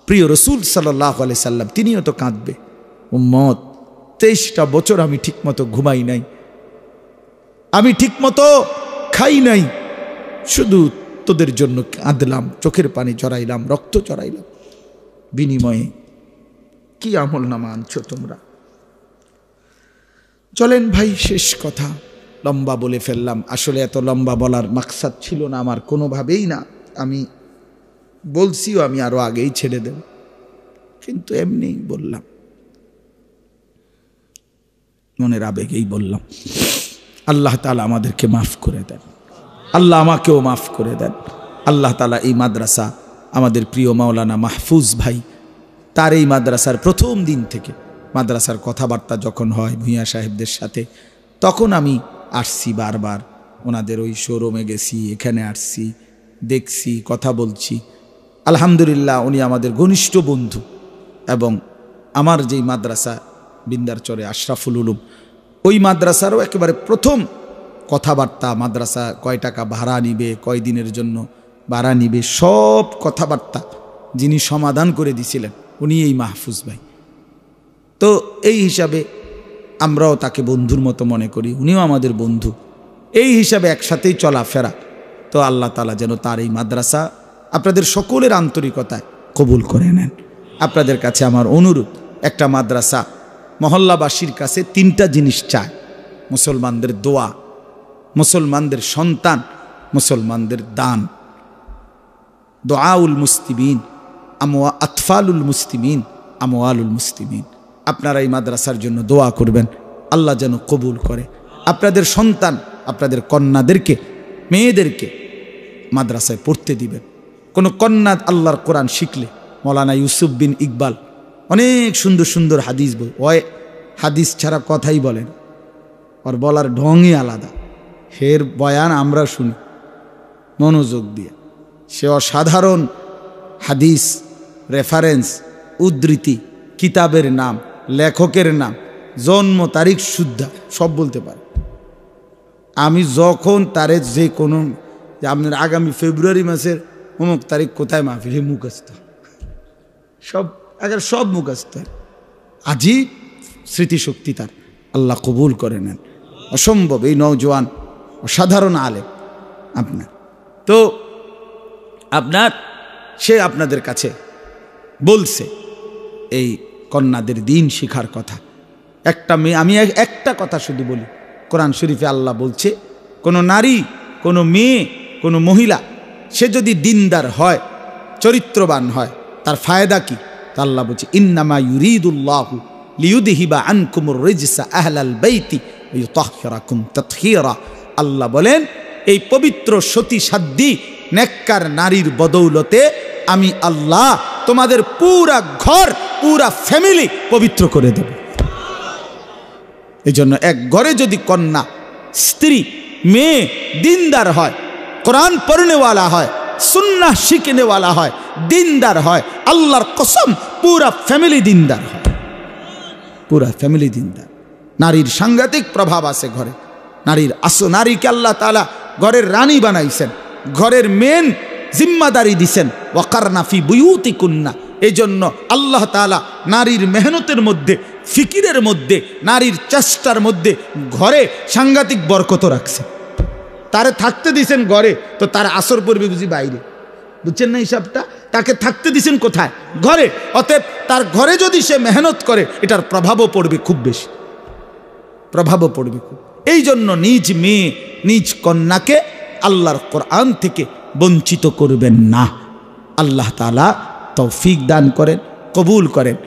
প্রিয় রসুল সাল্লাল্লাহু আলাইহি সাল্লাম তিনিও তো কাঁদবে, উম্মত 23টা বছর আমি ঠিকমতো ঘুমাই নাই, আমি ঠিকমতো খাই নাই, শুধু তোদের জন্য কাঁদলাম, চোখের পানি চড়াইলাম, রক্ত চড়াইলাম, বিনিময়ে কি আমল নামা আনছো তোমরা? চলেন ভাই, শেষ কথা, লম্বা বলে ফেললাম। আসলে এত লম্বা বলার মাকসাদ ছিল না আমার কোনোভাবেই না, আমি বলছিও আমি আরো আগেই ছেড়ে দেব, কিন্তু এমনি বললাম, মনের আবেগেই বললাম। আল্লাহ তাআলা আমাদেরকে মাফ করে দেন, আল্লাহ আমাকেও মাফ করে দেন। আল্লাহ তাআলা এই মাদ্রাসা, আমাদের প্রিয় মাওলানা মাহফুজ ভাই, তার এই মাদ্রাসার প্রথম দিন থেকে মাদ্রাসার কথাবার্তা যখন হয় ভূঁইয়া সাহেবদের সাথে, তখন আমি আসছি বারবার, ওনাদের ওই শোরুমে গেছি, এখানে আসছি, দেখছি, কথা বলছি। আলহামদুলিল্লাহ উনি আমাদের ঘনিষ্ঠ বন্ধু, এবং আমার যেই মাদ্রাসা বিন্দারচরে আশরাফুল উলুম, ওই মাদ্রাসারও একেবারে প্রথম কথাবার্তা, মাদ্রাসা কয় টাকা ভাড়া নিবে, কয় দিনের জন্য ভাড়া নিবে, সব কথাবার্তা যিনি সমাধান করে দিছিলেন উনি এই মাহফুজ ভাই। তো এই হিসাবে আমরাও তাকে বন্ধুর মতো মনে করি, উনিও আমাদের বন্ধু। এই হিসাবে একসাথেই চলাফেরা। তো আল্লাহ তাআলা যেন তার এই মাদ্রাসা আপনাদের সকলের আন্তরিকতায় কবুল করে নেন। আপনাদের কাছে আমার অনুরোধ, একটা মাদ্রাসা মহল্লাবাসীর কাছে 3টা জিনিস চায়: মুসলমানদের দোয়া, মুসলমানদের সন্তান, মুসলমানদের দান। দোয়াউল মুসলিমিন আতফালুল মুসলিমিন আমওয়ালুল মুসলিমিন। আপনারা এই মাদ্রাসার জন্য দোয়া করবেন, আল্লাহ যেন কবুল করে। আপনাদের সন্তান, আপনাদের কন্যাদেরকে, মেয়েদেরকে মাদ্রাসায় পড়তে দিবেন। কোনো কন্যা আল্লাহর কোরআন শিখলে, মৌলানা ইউসুফ বিন ইকবাল অনেক সুন্দর সুন্দর হাদিস বল, ওই হাদিস ছাড়া কথাই বলেন, ওর বলার ঢংই আলাদা। হের বয়ান আমরা শুনি মনোযোগ দিয়ে। সে অসাধারণ হাদিস, রেফারেন্স, উদ্ধৃতি, কিতাবের নাম, লেখকের নাম, জন্ম তারিখ সুদ্ধা সব বলতে পারে। আমি যখন তারে যে কোনো, যে আপনার আগামী ফেব্রুয়ারি মাসের অমুক তারিখ কোথায় মাহফিল, হে মুখস্থ সব, আগে সব মুখস্থ। আজই স্মৃতিশক্তি তার, আল্লাহ কবুল করে নেন। অসম্ভব এই নওজোয়ান, অসাধারণ আলেম আপনার। তো আপনার সে আপনাদের কাছে বলছে এই কন্যাদের দিন শিখার কথা। একটা মেয়ে, আমি একটা কথা শুধু বলি, কোরআন শরীফে আল্লাহ বলছে কোনো নারী, কোনো মেয়ে, কোনো মহিলা সে যদি দিনদার হয়, চরিত্রবান হয়, তার ফায়দা কি? তা আল্লাহ বলছে ইন্নামা ইউরিদুল্লাহু লিইউযহিবা আনকুমুর রিজসা আহলাল বাইতি ওয়া ইউতাহহিরাকুম তাতহীরা। আল্লাহ বলেন এই পবিত্র সতী সাধ্বী নেককার নারীর বদৌলতে আমি আল্লাহ তোমাদের পুরা ঘর, পুরা ফ্যামিলি পবিত্র করে দেব। এই জন্য এক ঘরে যদি কন্যা, স্ত্রী, মেয়ে দিনদার হয়, কোরআন পড়নেওয়ালা হয়, সুন্নাহ শিখনেওয়ালা হয়, দিনদার হয়, আল্লাহর কসম পুরা ফ্যামিলি দিনদার হয়, পুরা ফ্যামিলি দিনদার। নারীর সাংঘাতিক প্রভাব আছে ঘরে। নারীকে আল্লাহ তাআলা ঘরের রানী বানাইছেন, ঘরের মেন জিম্মাদারি দিছেন। ওয়াকারনা ফি বুয়ুতিকুন্না। এই জন্য আল্লাহ তাআলা নারীর মেহনতের মধ্যে, ফিকিরের মধ্যে, নারীর চেষ্টার মধ্যে ঘরে সাংঘাতিক বরকত রাখছে। তারে থাকতে দিছেন ঘরে, তো তার আসর পড়বে বুঝি বাইরে, বুঝছেন না হিসাবটা? তাকে থাকতে দিছেন কোথায়? ঘরে। অতএব তার ঘরে যদি সে মেহনত করে, এটার প্রভাবও পড়বে খুব বেশি, প্রভাবও পড়বে খুব। এই জন্য নিজ মেয়ে, নিজ কন্যাকে আল্লাহর কোরআন থেকে বঞ্চিত করবেন না। আল্লাহ তাআলা তৌফিক দান করেন, কবুল করেন।